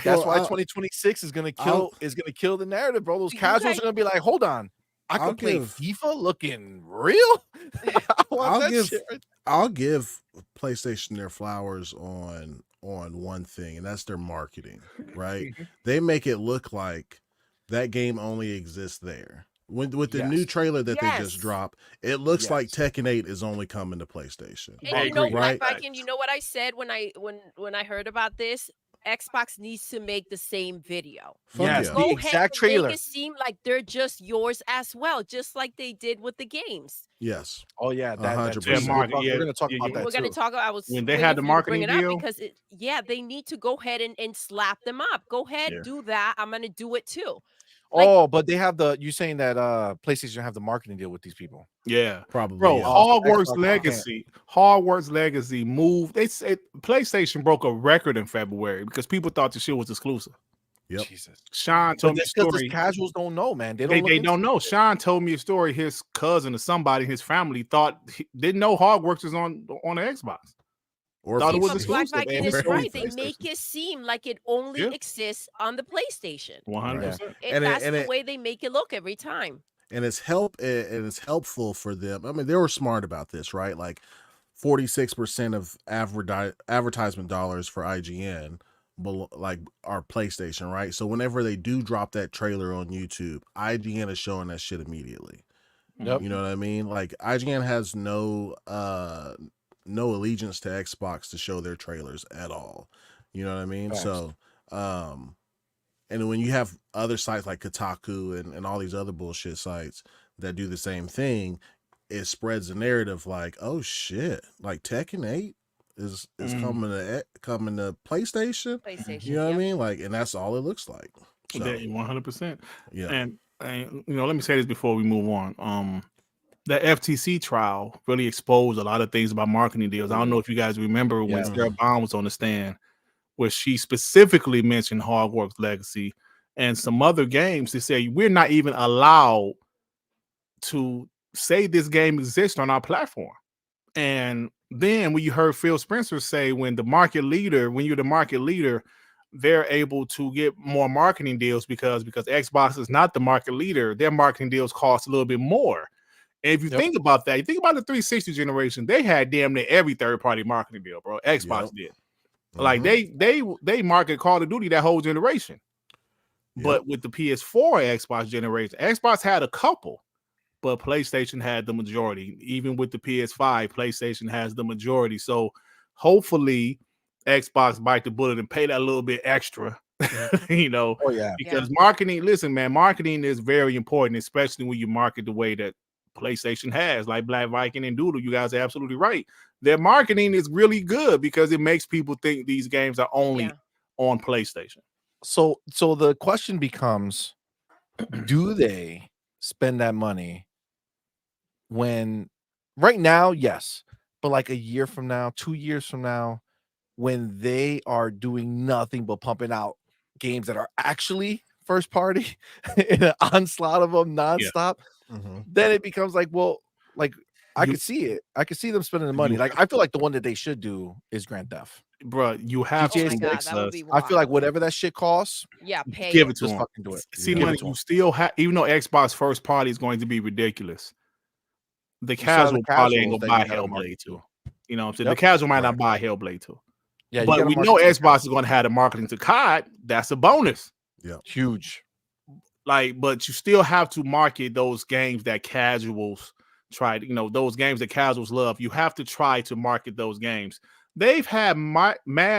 That's why 2026 is gonna kill the narrative, bro. Those casuals are gonna be like, hold on, I can play FIFA looking real. I'll give PlayStation their flowers on one thing, and that's their marketing, right? They make it look like that game only exists there. With the new trailer that they just Yes. dropped, it looks like Yes. Tekken 8 is only coming to PlayStation. And I you know, agree. Right? Viking, you know what I said when I heard about this? Xbox needs to make the same video. Fuck Yes, yeah. the Go ahead exact and trailer. make it seem like they're just yours as well, just like they did with the games. Yes. Oh yeah, that 100%. we're Yeah, gonna talk yeah, about yeah. that We're gonna too. talk. I was When they waiting had the for you to bring marketing it up deal, because they need to go ahead and slap them up. Go ahead, Yeah. do that. I'm gonna do it too. Like, Oh, but they have you saying that PlayStation have the marketing deal with these people. yeah, Probably. bro. Yeah. Oh, so Hogwarts Xbox Legacy, Hogwarts Legacy moved. They said PlayStation broke a record in February because people thought the shit was exclusive. Yep. Jesus. Sean But told me a that's because the story. casuals don't know, man. They They, don't look they into don't know. it. Sean told me a story. His cousin or somebody in his family didn't know Hogwarts is on the Xbox. Or Thought it was but Black exclusive. Viking And is it's Or on right. They PlayStation. make it seem like it only Yeah. exists on the PlayStation. 100%. That's the way they make it look every time. And it's helpful for them. I mean, they were smart about this, right? Like 46% of advertisement dollars for IGN are PlayStation, right? So whenever they do drop that trailer on YouTube, IGN is showing that shit immediately. Yep. You know what I mean? Like IGN has no allegiance to Xbox to show their trailers at all. You know what I mean? Facts. So and when you have other sites like Kotaku and all these other bullshit sites that do the same thing, it spreads the narrative like, oh shit, like Tekken 8 is coming to PlayStation. You know what I mean? Like, and that's all it looks like. So, 100%. Yeah. And let me say this before we move on. The FTC trial really exposed a lot of things about marketing deals. I don't know if you guys remember when Sarah Bond was on the stand, where she specifically mentioned Hogwarts Legacy and some other games to say we're not even allowed to say this game exists on our platform. And then when you heard Phil Spencer say when you're the market leader, they're able to get more marketing deals because Xbox is not the market leader, their marketing deals cost a little bit more. And if you think about that, you think about the 360 generation, they had damn near every third-party marketing deal, bro. Xbox did. Like they market Call of Duty that whole generation. But with the PS4 Xbox generation, Xbox had a couple, but PlayStation had the majority. Even with the PS5, PlayStation has the majority. So hopefully Xbox bite the bullet and pay that little bit extra. Because marketing, listen, man, marketing is very important, especially when you market the way that PlayStation has. Like Black Viking and Doodle, you guys are absolutely right. Their marketing is really good because it makes people think these games are only on PlayStation. So the question becomes, do they spend that money when right now? Yes, but like a year from now, 2 years from now, when they are doing nothing but pumping out games that are actually first party in an onslaught of them nonstop, then it becomes like, well, like I could see it. I could see them spending the money. Like I feel like the one that they should do is Grand Theft. Bro, you have GTA Oh my God, that would be I feel like whatever that shit costs, give it to just them. fucking do it. CMoney, you still have, even though Xbox first party is going to be ridiculous, the casual probably ain't gonna buy Hellblade 2. You know what I'm saying? The casual might not buy Hellblade 2. Yeah, but we know Xbox is going to have the marketing to COD. That's a bonus. Yeah, huge. Like, but you still have to market those games that casuals try. Those games that casuals love. You have to try to market those games. They've had mad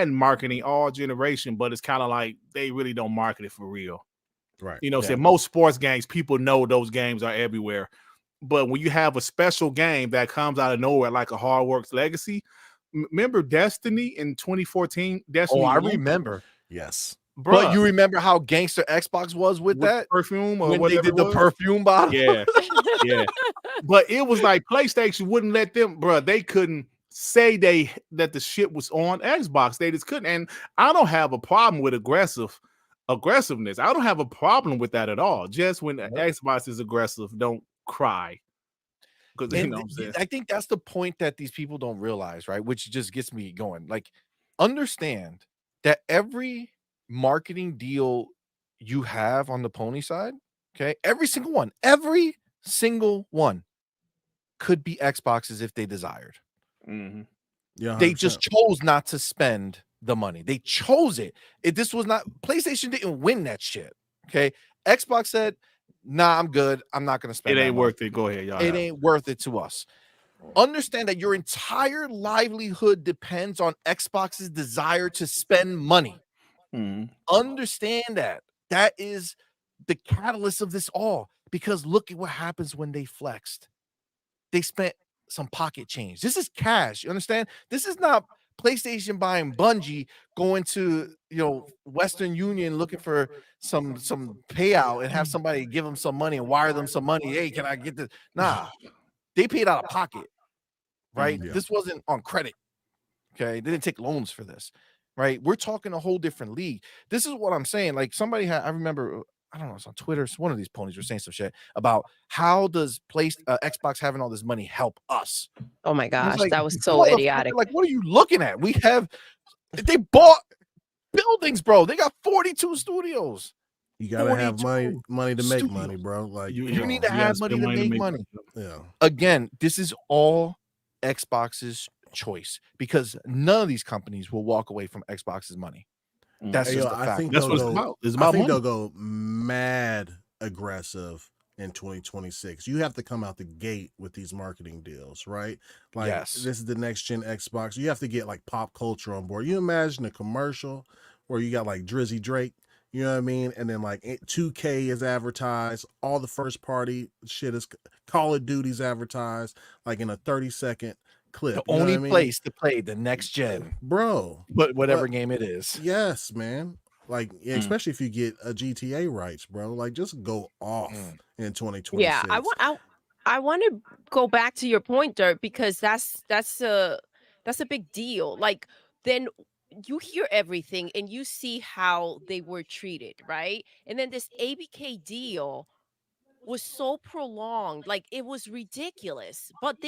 marketing all generation, but it's kind of like they really don't market it for real. Right. So most sports games, people know those games are everywhere. But when you have a special game that comes out of nowhere, like a Hogwarts Legacy, remember Destiny in 2014? Destiny. Oh, I remember. Yes. Bruh. But you remember how gangster Xbox was with that perfume or when whatever they did the perfume bottle? Yeah. But it was like PlayStation wouldn't let them, bro. They couldn't say that the shit was on Xbox. They just couldn't. And I don't have a problem with aggressiveness. I don't have a problem with that at all. Just when Xbox is aggressive, don't cry. Because you know what I'm saying. I think that's the point that these people don't realize, right? Which just gets me going. Like, understand that every marketing deal you have on the pony side, okay, every single one could be Xboxes if they desired. Yeah, they just chose not to spend the money. They chose it. This was not PlayStation didn't win that shit. Okay, Xbox said, nah, I'm good. I'm not gonna spend. It ain't that worth money. it. Go ahead, y'all. It ain't worth it to us. Understand that your entire livelihood depends on Xbox's desire to spend money. Understand that. That is the catalyst of this all. Because look at what happens when they flexed. They spent some pocket change. This is cash. You understand? This is not PlayStation buying Bungie, going to Western Union looking for some payout and have somebody give them some money and wire them some money. Hey, can I get this? Nah, they paid out of pocket, right? Yeah. This wasn't on credit. Okay, they didn't take loans for this, right? We're talking a whole different league. This is what I'm saying. Like somebody had, I remember, I don't know, it's on Twitter. One of these ponies were saying some shit about how does Xbox having all this money help us? Oh my I was gosh, like, that was so motherfucker, idiotic. like, what are you looking at? They bought buildings, bro. They got 42 studios. You gotta have 42 money to make studios. money, bro. Like You come need on. to have money to make money. Yeah. Again, this is all Xbox's choice because none of these companies will walk away from Xbox's money. That's just the fact. I think That's what it's about. they'll go mad aggressive in 2026. You have to come out the gate with these marketing deals, right? Like this is the next gen Xbox. You have to get like pop culture on board. You imagine a commercial where you got like Drizzy Drake, you know what I mean? And then like 2K is advertised, all the first party shit is Call of Duty's advertised, like in a 30-second clip. The only place to play the next gen, bro. But whatever game it is. Yes, man. Like, especially if you get a GTA rights, bro. Like, just go off in 2026. Yeah, I want to go back to your point, Dirt, because that's a big deal. Like, then you hear everything and you see how they were treated, right? And then this ABK deal was so prolonged, like it was ridiculous. But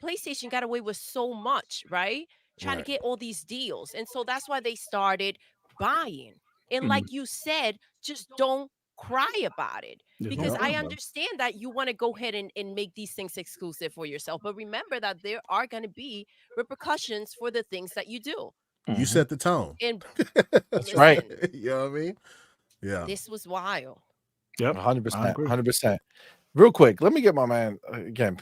PlayStation got away with so much, right? Trying to get all these deals. And so that's why they started buying. And like you said, just don't cry about it. Because I understand that you want to go ahead and make these things exclusive for yourself. But remember that there are going to be repercussions for the things that you do. You set the tone. And that's right. You know what I mean? Yeah. This was wild. Yep, 100%, 100%. Real quick, let me get my man again.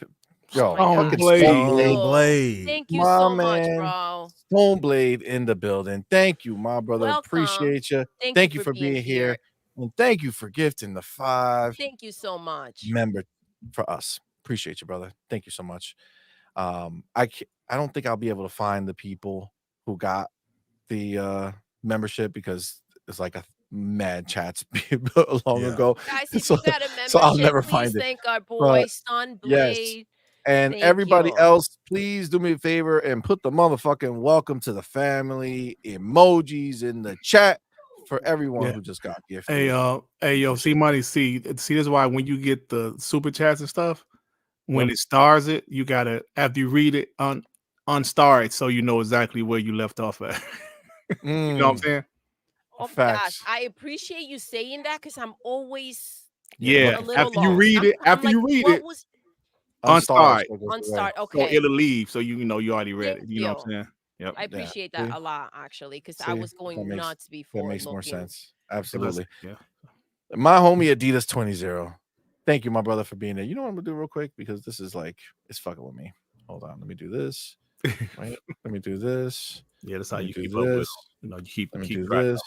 Yo, Stoneblade. Thank you so much, bro. Stoneblade in the building. Thank you, my brother. Welcome. Appreciate you. Thank you for being here. And thank you for gifting the 5. Thank you so much. Member for us. Appreciate you, brother. Thank you so much. I don't think I'll be able to find the people who got the membership because it's like a mad chats long ago. Guys, if you got a membership, so I'll never please find thank our boy Stoneblade. Yes. And everybody else, please do me a favor and put the motherfucking welcome to the family emojis in the chat for everyone who just got gifted. Hey, yo, CMoney, see, this is why when you get the super chats and stuff, when it stars it, you gotta, after you read it, unstar it so you know exactly where you left off at. You know what I'm saying? Oh my gosh, I appreciate you saying that because I'm always after you read it, unstar it. Okay. So it'll leave. So you know you already read it. You know what I'm saying? Yep. I appreciate that a lot, actually, because I was going nuts before. That makes more sense. Absolutely. Yeah. My homie Adidas 20. Thank you, my brother, for being there. You know what I'm gonna do real quick because this is like it's fucking with me. Hold on, let me do this. Right? Let me do this. Yeah, that's how you keep up with. You know, you keep do this.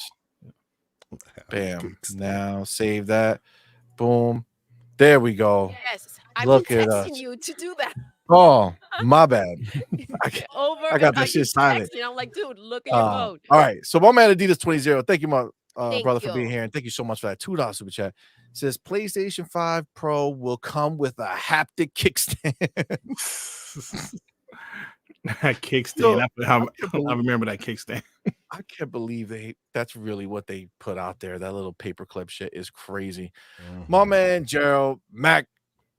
Bam. Now save that. Boom. There we go. Yes, I've been texting you to do that. Oh, my bad. I got that shit silent. I'm like, dude, look at your phone. All right. So my man Adidas 20. Thank you, my brother, for being here. And thank you so much for that $2 super chat. It says PlayStation 5 Pro will come with a haptic kickstand. That kickstand. I remember that kickstand. I can't believe that's really what they put out there. That little paperclip shit is crazy. My man Gerald Mac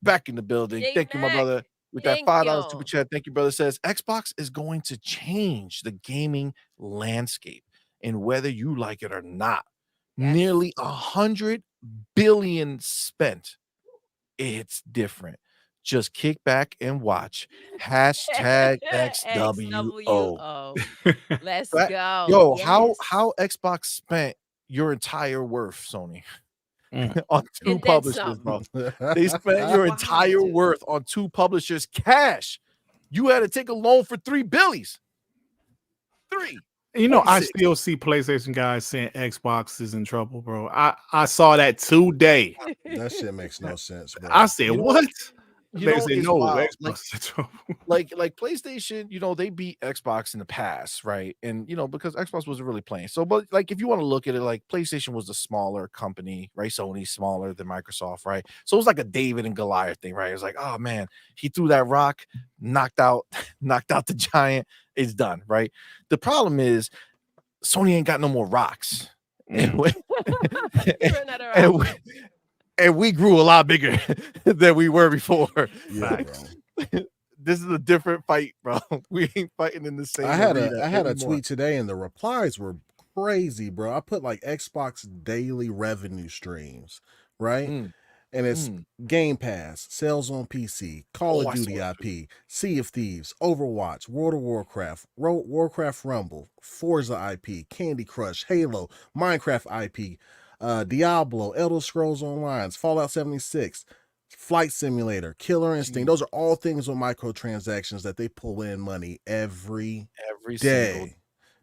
back in the building. Thank you, my brother. With that $5 super chat, thank you, brother. Says Xbox is going to change the gaming landscape, and whether you like it or not, nearly 100 billion spent. It's different. Just kick back and watch. Hashtag XWO. Let's go. Yo, how Xbox spent your entire worth, Sony? on 2 And then publishers, some. bro. They spent your Wow, entire dude. worth on 2 publishers cash. You had to take a loan for 3 billies. 3. You know, I 26. still see PlayStation guys saying Xbox is in trouble, bro. I saw that today. That shit makes no sense, bro. I said, You know what? You They know, said it's no, wild. Xbox is in trouble. Like PlayStation, you know, they beat Xbox in the past, right? And you know, because Xbox wasn't really playing. So, but like if you want to look at it, like PlayStation was the smaller company, right? Sony's smaller than Microsoft, right? So it was like a David and Goliath thing, right? It was like, oh man, he threw that rock, knocked out the giant, it's done, right? The problem is Sony ain't got no more rocks. And we, Run out of and rocks. and we grew a lot bigger than we were before. Yeah, bro. This is a different fight, bro. We ain't fighting in the same. I had arena a anymore. tweet today, and the replies were crazy, bro. I put like Xbox daily revenue streams, right? And it's Game Pass, sales on PC, Call of Duty IP, Sea of Thieves, Overwatch, World of Warcraft, Warcraft Rumble, Forza IP, Candy Crush, Halo, Minecraft IP, Diablo, Elder Scrolls Online, Fallout 76, Flight Simulator, Killer Instinct. Those are all things with microtransactions that they pull in money every day.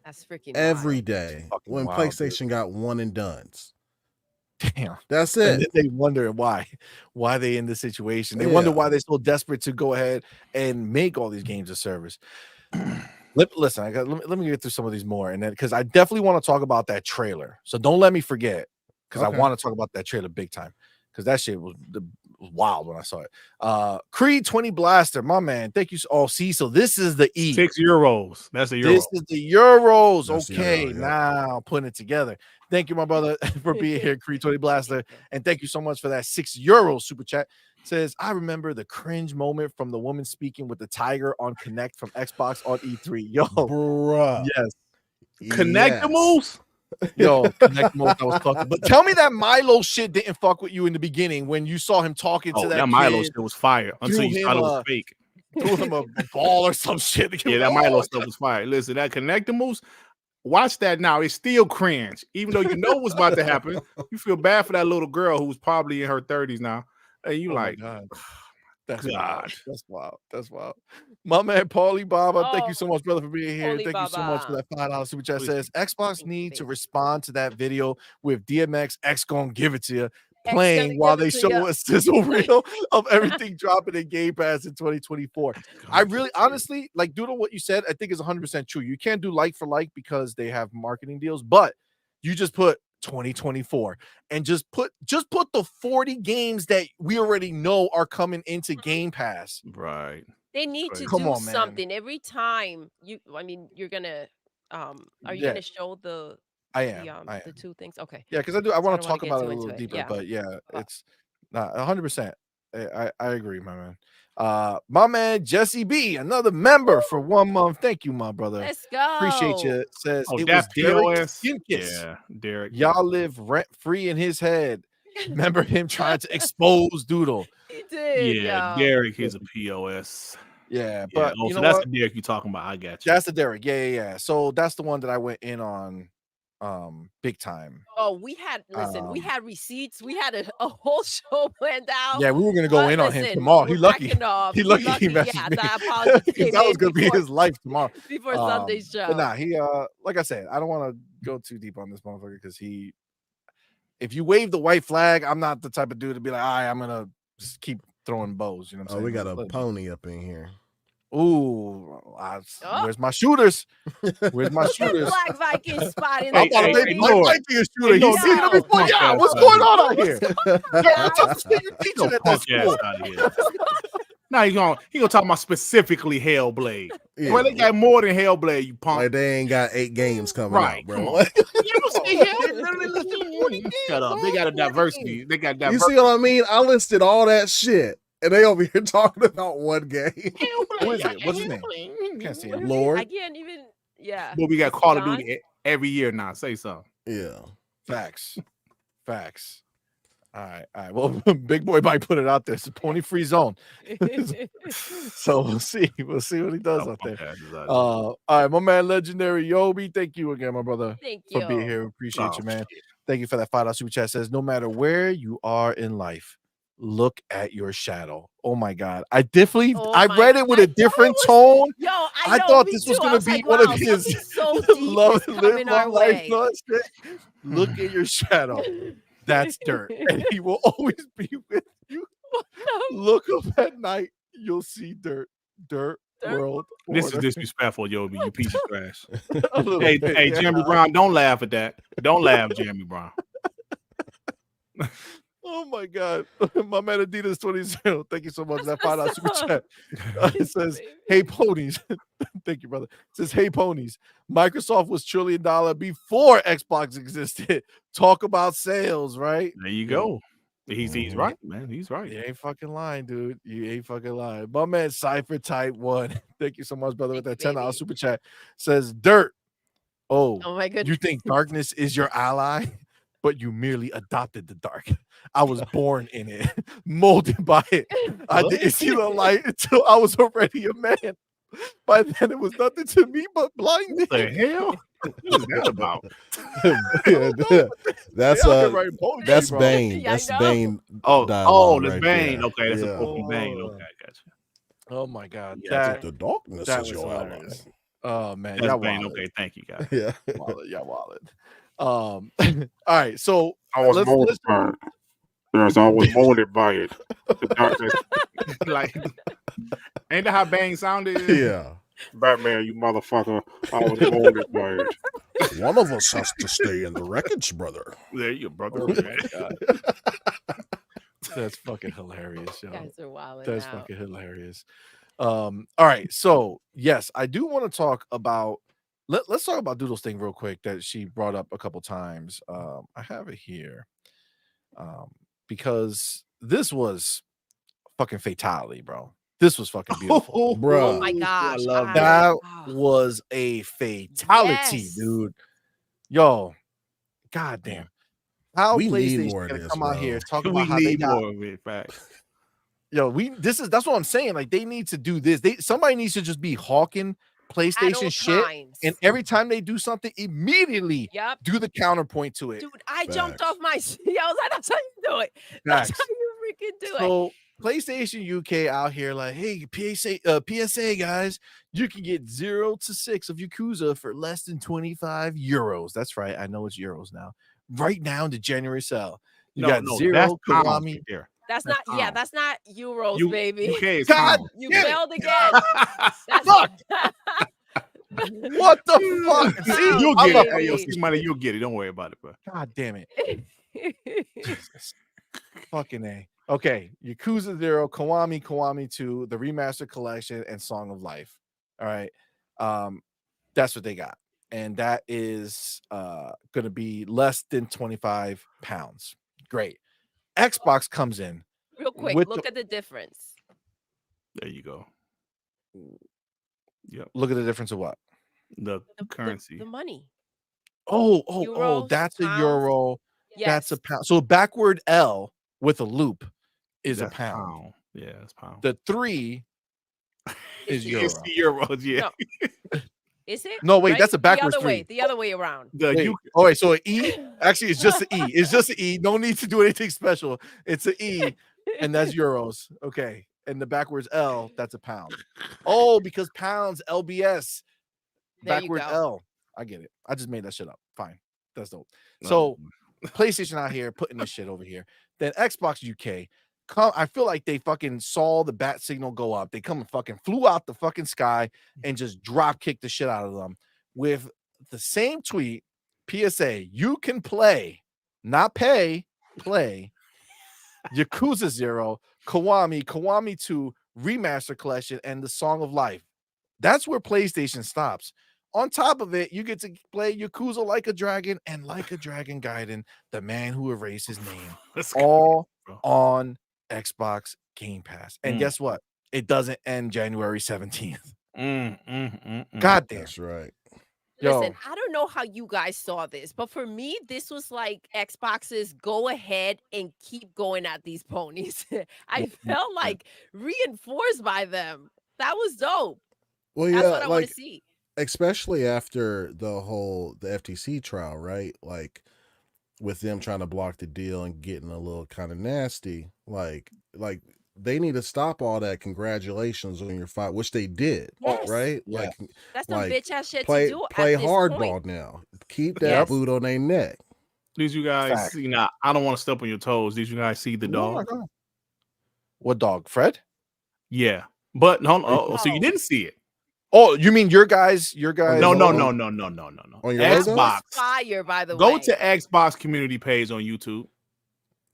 That's freaking Every wild. day. When wild, PlayStation got one and dones. Damn. That's And it. then they wonder why they in this situation. They wonder why they're so desperate to go ahead and make all these games a service. Listen, let me get through some of these more, and then because I definitely want to talk about that trailer. So don't let me forget, because I want to talk about that trailer big time, because that shit was wild when I saw it. Creed 20 Blaster, my man. Thank you. Oh, see, so this is the E. €6. That's the euro. This is the Euros. That's the Okay, Euro, yeah. now putting it together. Thank you, my brother, for being here, Creed 20 Blaster. And thank you so much for that €6 super chat. Says, I remember the cringe moment from the woman speaking with the tiger on Connect from Xbox on E3. Yo, Bruh. yes. Connectables? Yo, Connectables, I was talking. But tell me that Milo shit didn't fuck with you in the beginning when you saw him talking to that Milo kid, shit was fire until threw you thought it him was fake. threw him a ball or some shit. Yeah, that Milo stuff was fire. Listen, that Connectables, watch that now. It's still cringe. Even though you know what's about to happen, you feel bad for that little girl who's probably in her 30s now. And you like, God. That's God. wild. That's wild. That's wild. My man, Paulie Baba, thank you so Oh, much, brother, for being here. Paulie Thank you so much for Baba. that $5 super chat. Please. Says Xbox Thank need to you. respond to that video with DMX X gonna give it to you, X playing gonna while give they it to show ya. a sizzle reel of everything dropping in Game Pass in 2024. I really, honestly, like Doodle, what you said, I think is 100% true. You can't do like for like because they have marketing deals, but you just put 2024 and just put the 40 games that we already know are coming into Game Pass. right. They need Right. to Come do on, man. something every time you. I mean, you're gonna. Are you Yeah. gonna show the I am. the two things? Okay. Yeah, because I So I want don't to wanna talk get about it too a into little it. deeper, Yeah. but yeah, But- it's not 100%. I agree, my man. My man Jesse B, another member for 1 month. Thank you, my brother. Let's go. Appreciate you. Says Oh, it that was Derek POS. Skinkus. Yeah, Derek. Y'all live rent free in his head. Remember him trying to expose Doodle. He did. Yeah, Yeah. Derek is a POS. Yeah, Yeah. but Oh, you so know that's what? the Derek you're talking about. I got you. That's the Derek. Yeah. So that's the one that I went in on big time. Oh, we had receipts. We had a whole show planned out. Yeah, we were gonna go But in on him listen, tomorrow. we're He lucky. backing off. He lucky he Yeah, messaged me. the apologies 'Cause came that was in gonna be before, his life tomorrow. before Sunday's show. But nah, he like I said, I don't want to go too deep on this motherfucker because if you wave the white flag, I'm not the type of dude to be like, all right, I'm gonna just keep throwing bows. You know what I'm Oh, saying? we got a Let- pony up in here. Ooh, Oh. where's my shooters? Where's my shooters? Black Viking spot in I'm the about to hey, make hey, my Lord. Viking a shooter. Hey, He's Lord, seen him before. get Yeah, your what's punk going ass on out here? Yeah, what's up with you teaching Your at that punk school? ass out of here. Now he gonna talk about specifically Hellblade. Yeah. Well, they got more than Hellblade, you punk. Like they ain't got 8 games coming Right, out, bro. come on. Shut up. They got a diversity. They got You diversity. see what I mean? I listed all that shit, and they over here talking about one game. Who is it? What's his name? Can't see What him. is it? Lord. I can't even. Yeah. But we got Is he Call of gone? Duty every year now. Say something. Yeah. Facts. All right. Well, Big Boy might put it out there. It's a pony free zone. So we'll see. We'll see what he does out there. All right, my man, Legendary Yobi. Thank you again, my brother, Thank for you. being here. Appreciate Oh, you, man. Thank you for that $5 super chat. Says, no matter where you are in life, look at your shadow. Oh my God. I read it with a different tone. Yo, I know, thought me this too. was I gonna was be like, one wow, of his something so deep is live coming long our life. way. No, look at your shadow. That's dirt. And he will always be with you. Look up at night. You'll see dirt. Dirt. World. This order. is disrespectful, Yobi. You piece of trash. Hey, Jeremy Brown, don't laugh at that. Don't laugh, Jeremy Brown. Oh my God. My man Adidas 20. Thank you so much. That $5 super chat. It says, hey ponies. Thank you, brother. It says, hey ponies. Microsoft was $1 trillion before Xbox existed. Talk about sales, right? There you go. He's right, man. He's right. You ain't fucking lying, dude. You ain't fucking lying. My man Cypher Type 1. Thank you so much, brother, with that $10 super chat. Says, dirt. Oh my goodness. You think darkness is your ally? But you merely adopted the dark. I was born in it, molded by it. I didn't see the light until I was already a man. By then, it was nothing to me but blinding. What the hell? What is that about? That's Bane. That's Bane. That's Bane. There. Okay, that's a quote from Bane. Okay, I got you. Oh my God, the darkness is your ally. Oh man, that's y'all Bane. wallet. Okay, thank you, guys. Yeah, y'all wallet. All right, so I was molded by it. Yes, I was molded by it. The darkness. Like, ain't that how Bane sounded? Yeah. Batman, you motherfucker. I was molded by it. One of us has to stay in the wreckage, brother. There you go, brother. Oh my God. That's fucking hilarious, yo. Guys are wild. That's fucking hilarious. All right, so yes, I do want to talk about let's talk about Doodle's thing real quick that she brought up a couple times. I have it here. Because this was fucking fatality, bro. This was fucking beautiful, bro. Oh my gosh, I love that was a fatality, dude. Yo, goddamn. How we need PlayStation more of gonna this, come bro. out here talk We about how need they got more of it, facts. Yo, that's what I'm saying. Like, they need to do this. Somebody needs to just be hawking PlayStation shit, and every time they do something, immediately do the counterpoint to it. Dude, I jumped off my seat. I was like, that's how you do it. That's how you freaking do it. So PlayStation UK out here like, hey, PSA guys, you can get 0 to 6 of Yakuza for less than 25 euros. That's right. I know it's euros now. Right now in the January sale. You got 0 Kiwami. That's not euros, baby. UK God, you failed again. Fuck. What the fuck? See, you'll get it. Hey, yo, CMoney, you'll get it. Don't worry about it, bro. God damn it. Jesus. Fucking A. Okay. Yakuza 0, Kiwami 2, the remastered collection, and Song of Life. All right. That's what they got. And that is gonna be less than 25 pounds. Great. Xbox comes in. Real quick, look at the difference. There you go. Yep. Look at the difference of what? The currency. The money. Oh, that's pounds. A euro. Yes. That's a pound. So backward L with a loop is a pound. Yeah, it's pound. The 3 is euro. It's euros, yeah. No. Is it? No, wait, that's a backwards 3. The other way around. Wait, so an E? Actually, it's just an E. It's just an E. No need to do anything special. It's an E, and that's euros. Okay. And the backwards L, that's a pound. Oh, because pounds, LBS. Backward L. I get it. I just made that shit up. Fine. That's dope. So PlayStation out here putting this shit over here. Then Xbox UK. I feel like they fucking saw the bat signal go up. They come and fucking flew out the fucking sky and just drop kicked the shit out of them with the same tweet. PSA, you can play, not pay, play Yakuza 0, Kiwami 2, Remaster Collection, and the Song of Life. That's where PlayStation stops. On top of it, you get to play Yakuza Like a Dragon and Like a Dragon Gaiden, the man who erased his name, all on Xbox Game Pass. And guess what? It doesn't end January 17th. God damn. That's right. Listen, I don't know how you guys saw this, but for me, this was like Xbox's go ahead and keep going at these ponies. I felt like reinforced by them. That was dope. Well, that's what I want to see. Especially after the FTC trial, right? Like, with them trying to block the deal and getting a little kind of nasty. Like they need to stop all that. Congratulations on your fight, which they did, Yes. right? Yeah. That's some bitch ass shit play to do. play at this hardball point. now. Keep that Yes. boot on their neck. Did you guys Fact. see? Now, I don't want to step on your toes. Did you guys see the dog? What dog? Fred? Yeah, but no. So you didn't see it? Oh, you mean your guys? No. On your That logo? was fire, by the Go way. to Xbox community page on YouTube.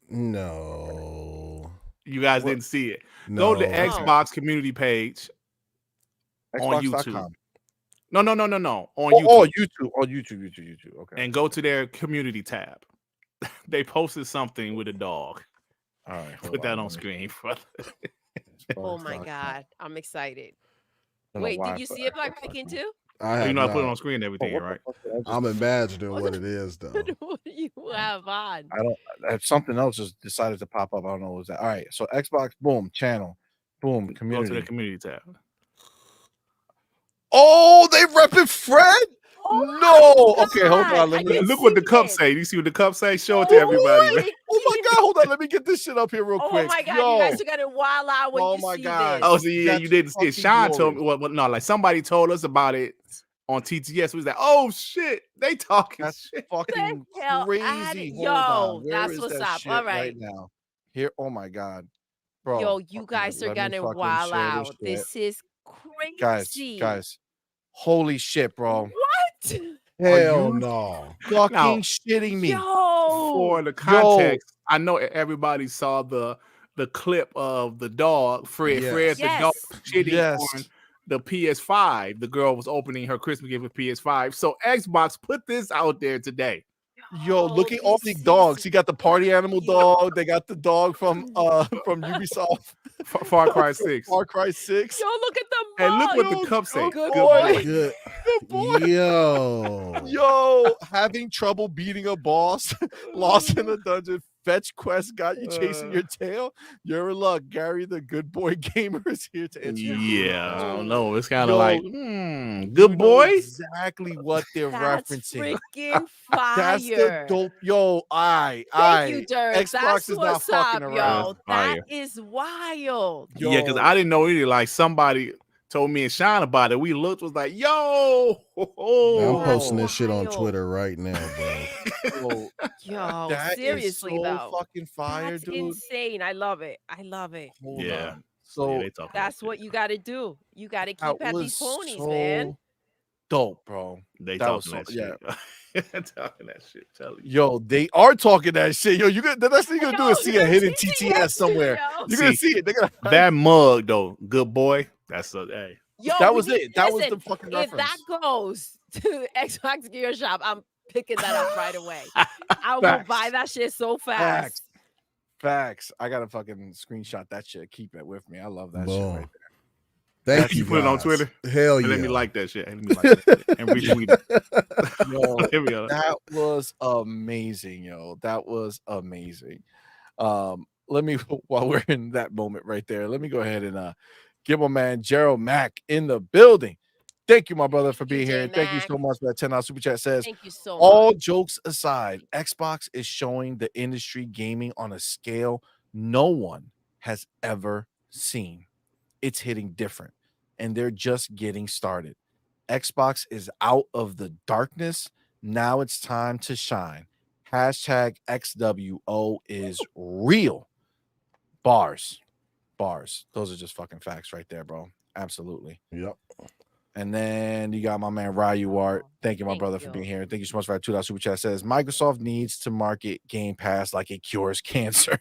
No. You guys didn't see it. No. Go to Xbox community page on YouTube. No. On YouTube. Oh, YouTube. Oh, YouTube. Okay. And go to their community tab. They posted something with a dog. All right. Put that on screen, brother. Oh my God. I'm excited. Don't know Wait, why, did you but see it by clicking too? You know, I put it on screen and everything, right? I'm imagining what it is, though. What do you have on? Something else just decided to pop up. I don't know what was that. All right. So Xbox, boom, channel, boom, Go community. to the community tab. Oh, they repping Fred? Oh no. Okay, hold on. Look what the cup say. You see what the cup say? Show it to everybody. Man. Oh my God, hold on. Let me get this shit up here real quick. Oh my God, you guys are gonna wild out when you see this. Oh, so yeah, you didn't see it. Sean told me. glorious. Well, no, like somebody told us about it on TTS. We was like, oh shit, they talking shit. Fucking The hell crazy. outta- Hold Yo, on. Where that's is what's that up. shit All right. now. Here. Oh my God, bro. Yo, you Okay, guys are let me gonna fucking wild share out. this This is crazy. guys. Holy shit, bro. What? Hell no. Fucking Now, shitting me. For the context, I know everybody saw the clip of the dog, Fred. Yes. Fred's the dog shitting Yes. on the PS5. The girl was opening her Christmas gift with PS5. So Xbox put this out there today. Yo, look at all the dogs. He got the party animal dog. They got the dog from Ubisoft. Far Cry 6. Far Cry 6. Yo, look at the And look what Yo, the cup say. good boy. Good. Good boy. Yo, having trouble beating a boss, lost in a dungeon, fetch quest got you chasing your tail. You're in luck. Gary, the good boy gamer, is here to answer. Yeah, I don't know. It's kind of Yo, like, good boy. Exactly what they're That's referencing. freaking fire. That's the dope. Yo, Thank you, Dirk. Xbox That's is not what's fucking up, around. yo. Fire. That is wild. Yeah, because I didn't know either. Like somebody told me and Sean about it. We looked, was like, yo. I'm posting this shit on wild. Twitter right now, bro. Yo, That is seriously so though. fucking fire, That's dude. insane. I love it. Hold Yeah. on. So they talking That's about what you got to do. You got to that keep at was these ponies, so man. dope, bro. They That was talking that so- shit. Talking that shit. Tell you. Yo, they are talking that shit. Yo, the next thing you're gonna do is see a hidden TTS somewhere. You're gonna see it. They're gonna That mug though, good boy. That's a hey. Yo, that was we- it. That was listen, the fucking if reference. that goes to Xbox Gear Shop, I'm picking that up right away. I'll go Facts. buy that shit so fast. Facts. I gotta fucking screenshot that shit. Keep it with me. I love that shit Boom. right Thank You you. put it on guys. Twitter? Hell And yeah. let me like that shit. And let me like that shit. And retweet it. there. Yo, Here we go. that was amazing, yo. That was amazing. Let me while we're in that moment right there, let me go ahead and give my man Gerald Mack in the building. Thank you, my brother, for being here. And thank you so much for that $10 super chat. Says, Thank you so all much. jokes aside, Xbox is showing the industry gaming on a scale no one has ever seen. It's hitting different, and they're just getting started. Xbox is out of the darkness. Now it's time to shine. Hashtag XWO is real. Bars. Those are just fucking facts right there, bro. Absolutely. Yep. And then you got my man Ryu Art. Thank you, my Thank brother, for you. being here. Thank you so much for that $2 super chat. Says Microsoft needs to market Game Pass like it cures cancer.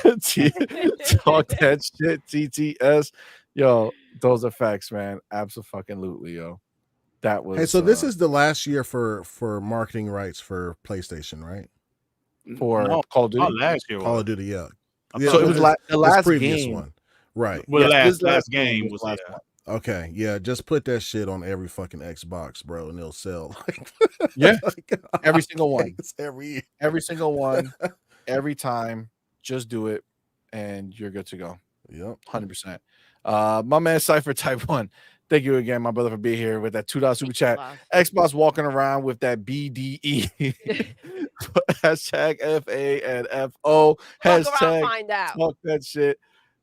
Talk that shit, TTS. Yo, those are facts, man. Absolutely, yo. That was Hey, so this is the last year for marketing rights for PlayStation, right? for No, Call of Duty. not last year. Call was. of Duty, yeah. So it was the this last previous game. one. Right. Well, Yes, this last game was was last yeah. one. Okay, yeah, just put that shit on every fucking Xbox, bro, and it'll sell. Yeah, every single one. Every year. Every single one, every time. Just do it, and you're good to go. Yep. 100%. My man Cypher Type 1. Thank you again, my brother, for being here with that $2 super chat. Love. Xbox walking around with that BDE. Hashtag FANFO. Fuck around, Hashtag find out. fuck that shit.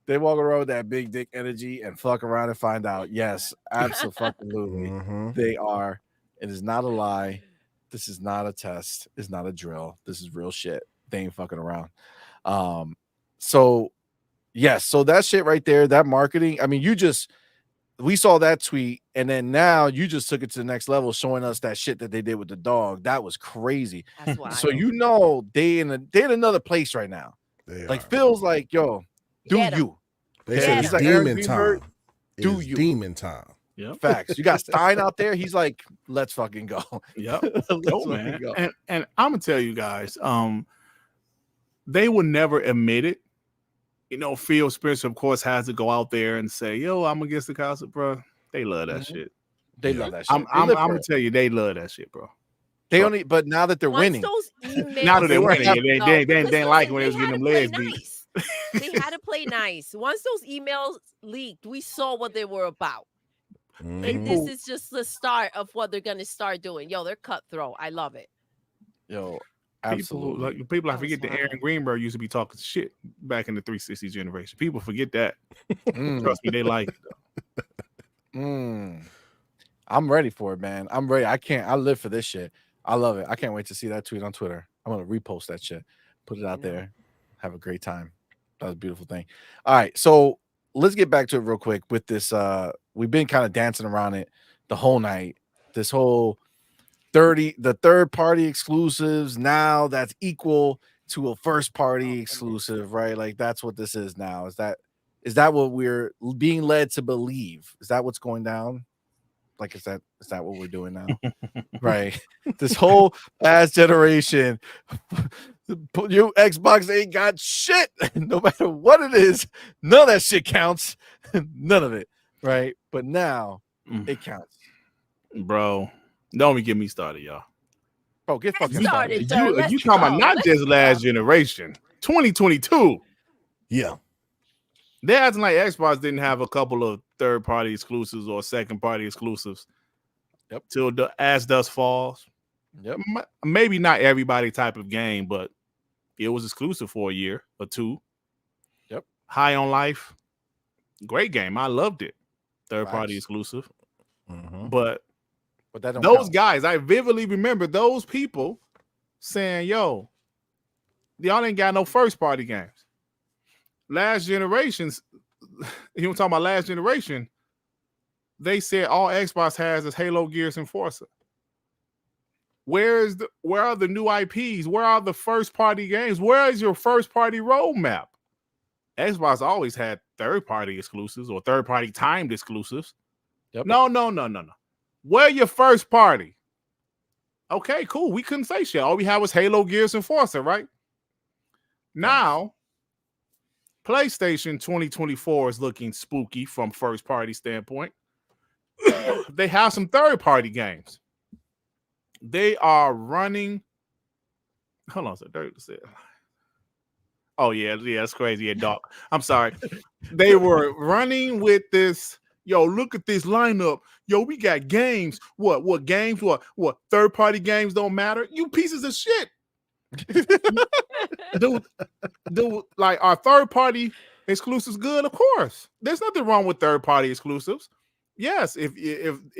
They walk around with that big dick energy and fuck around and find out. Yes, absolutely. They are. It is not a lie. This is not a test. It's not a drill. This is real shit. They ain't fucking around. So yes, so that shit right there, that marketing. I mean, we saw that tweet, and then now you just took it to the next level, showing us that shit that they did with the dog. That was crazy. That's wild. So you know they in another place right now. Feels like, yo, do you? They said it's like demon time. Do you? Demon time. Yeah. Facts. You got Stein out there. He's like, let's fucking go. Yep. Man. Go. And I'm gonna tell you guys, they will never admit it. You know, Phil Spencer, of course, has to go out there and say, yo, I'm against the concept, bro. They love that shit. They love that shit. I'm gonna tell you, they love that shit, bro. But now that they're winning. Now that they're winning, they didn't like when they was getting them legs beat. They had to play nice. Once those emails leaked, we saw what they were about. And this is just the start of what they're gonna start doing. Yo, they're cutthroat. I love it. Yo, absolutely. People I forget that Aaron Greenberg used to be talking shit back in the 360 generation. People forget that. Trust me, they like it though. I'm ready for it, man. I'm ready. I live for this shit. I love it. I can't wait to see that tweet on Twitter. I'm gonna repost that shit, put it out there, have a great time. That was a beautiful thing. All right, so let's get back to it real quick with this. We've been kind of dancing around it the whole night. This whole the third party exclusives now that's equal to a first party exclusive, right? Like that's what this is now. Is that what we're being led to believe? Is that what's going down? Like, is that what we're doing now? Right. This whole past generation, your Xbox ain't got shit. No matter what it is, none of that shit counts. None of it. Right. But now it counts. Bro, don't even get me started, y'all. Bro, get fucking started. You talking about not just last generation, 2022. Yeah. They're acting like Xbox didn't have a couple of third-party exclusives or second-party exclusives. Yep. Till as dust falls. Yep. Maybe not everybody type of game, but it was exclusive for a year or two. Yep. High on Life, great game. I loved it. Third-party exclusive. But that those guys, I vividly remember those people saying, "Yo, y'all ain't got no first-party games." Last generations, you were talking about last generation, they said all Xbox has is Halo, Gears, and Forza. Where are the new IPs? Where are the first party games? Where is your first party roadmap? Xbox always had third party exclusives or third party timed exclusives. Yep. No. Where your first party? Okay, cool. We couldn't say shit. All we had was Halo, Gears, and Forza, right? Now, PlayStation 2024 is looking spooky from first party standpoint. They have some third party games. They are running. Hold on, sir. Oh yeah, that's crazy. Yeah, Doc. I'm sorry. They were running with this. Yo, look at this lineup. Yo, we got games. What games? What third party games don't matter? You pieces of shit. Dude, like, are third party exclusives good? Of course, there's nothing wrong with third party exclusives. Yes, if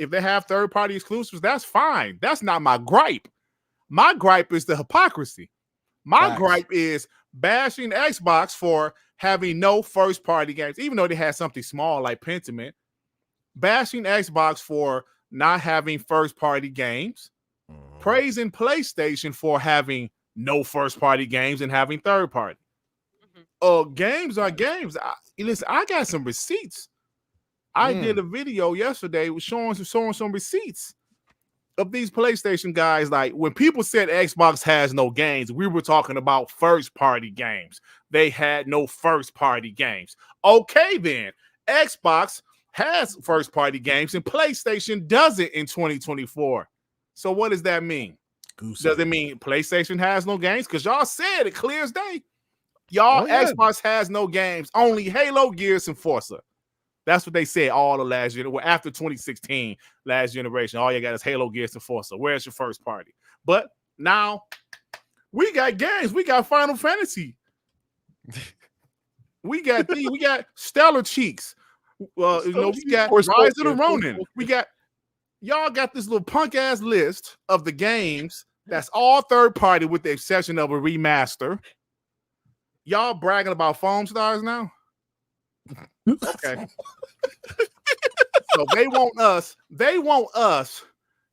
they have third party exclusives, that's fine. That's not my gripe. My gripe is the hypocrisy. My gripe is bashing Xbox for having no first party games, even though they had something small like Pentiment. Bashing Xbox for not having first party games, praising PlayStation for having no first party games and having third party. Games are games. Listen, I got some receipts. I did a video yesterday showing some receipts of these PlayStation guys. Like, when people said Xbox has no games, we were talking about first party games. They had no first party games. Okay, then Xbox has first party games and PlayStation doesn't in 2024. So what does that mean? Does it mean PlayStation has no games? Because y'all said it clear as day. Xbox has no games, only Halo, Gears, and Forza. That's what they said all the last year. Well, after 2016, last generation, all you got is Halo, Gears, and Forza. Where's your first party? But now We got games. We got Final Fantasy. We got Stellar Cheeks. We got Rise of the Ronin. We got y'all got this little punk ass list of the games that's all third party with the exception of a remaster. Y'all bragging about foam stars now? Okay. So they want us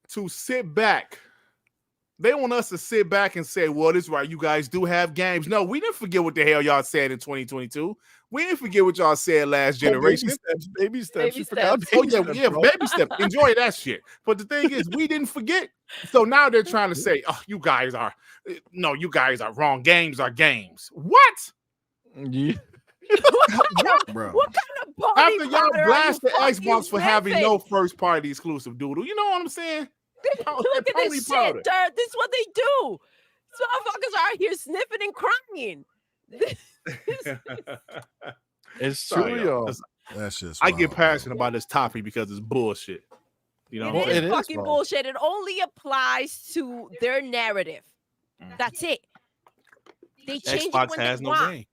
to sit back. They want us to sit back and say, well, this is right. You guys do have games. No, we didn't forget what the hell y'all said in 2022. We didn't forget what y'all said last generation. Baby steps. Baby Forgot steps. Baby steps. Enjoy that shit. But the thing is, we didn't forget. So now they're trying to say, oh, you guys are wrong. Games are games. What? Yeah. Bro. What kind of party After y'all powder blast the are you Xbox for having no first party exclusive, Doodle. You know what I'm saying? Look at this shit, dirt. This is what they do. These motherfuckers are out here sniffing and crying. It's true, yo. That's just I get wild, passionate bro. about this topic because it's bullshit. You know, It is fucking bullshit. It only applies to their narrative. That's it. They change Xbox it when has they no want. game.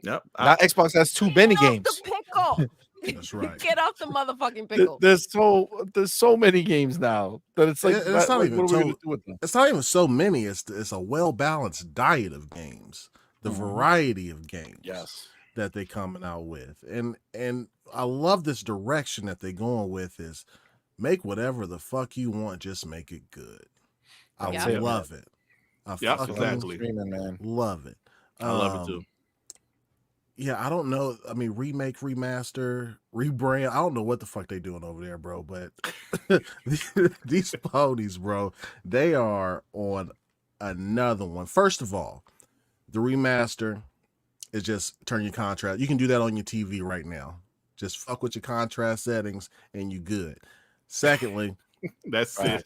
Yep. Now Xbox has too many Get off games. the pickle. That's right. Get off the motherfucking pickle. There's so many games now that it's like It's not even what are we gonna do with them? It's not even so many. It's a well-balanced diet of games, the variety of games that they coming out with, and I love this direction that they going with is make whatever the fuck you want, just make it good. I love it. I exactly. Love it. I love it too. Yeah, I don't know. I mean, remake, remaster, rebrand. I don't know what the fuck they doing over there, bro. But these ponies, bro, they are on another one. First of all, the remaster is just turn your contrast. You can do that on your TV right now. Just fuck with your contrast settings and you good. Secondly, that's it.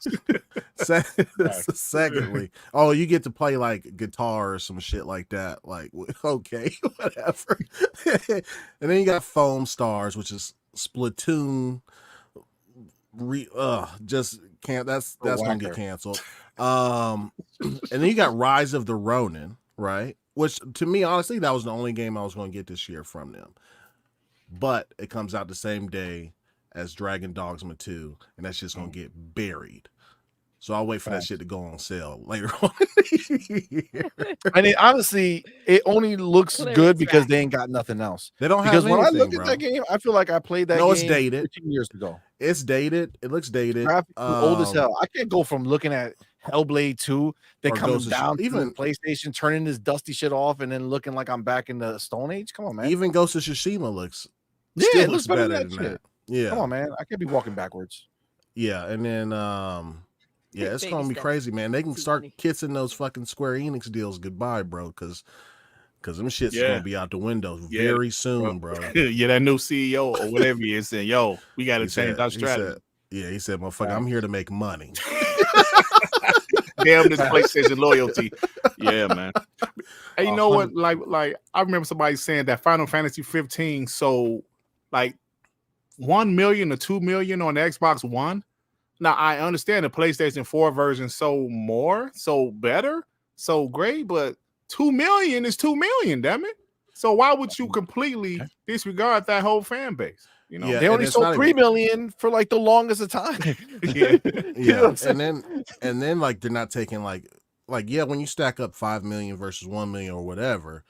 Secondly, oh, you get to play like guitar or some shit like that. Like, okay, whatever. And then you got Foam Stars, which is Splatoon. Just can't. That's gonna get canceled. And then you got Rise of the Ronin, right? Which to me, honestly, that was the only game I was going to get this year from them. But it comes out the same day as Dragon Dogma 2, and that's just gonna get buried. So I'll wait for that shit to go on sale later on. I mean, honestly, it only looks good because they ain't got nothing else. They don't have because when anything, I look at that game, I feel like I played that. No, game it's dated. 15 years ago. It's dated. It looks dated. Old as hell. I can't go from looking at Hellblade 2, then coming down to even PlayStation, turning this dusty shit off, and then looking like I'm back in the Stone Age. Come on, man. Even Ghost of Tsushima looks it looks better than that. Yeah, come on, man. I can't be walking backwards. Yeah, and then yeah, it's gonna be crazy, man. They can start kissing those fucking Square Enix deals goodbye, bro, because them shit's gonna be out the window very soon, bro. Yeah, that new CEO or whatever he is saying, yo, we gotta change our strategy. He said, motherfucker, I'm here to make money. Damn this PlayStation loyalty. Yeah, man. Hey, you know what? Like I remember somebody saying that Final Fantasy 15 sold like 1 million or 2 million on the Xbox One. Now I understand the PlayStation 4 version sold more, sold better, sold great, but 2 million is 2 million, damn it. So why would you completely disregard that whole fan base? You know, they only sold 3 million for like the longest of time. Yeah. And then like they're not taking like when you stack up 5 million versus 1 million or whatever,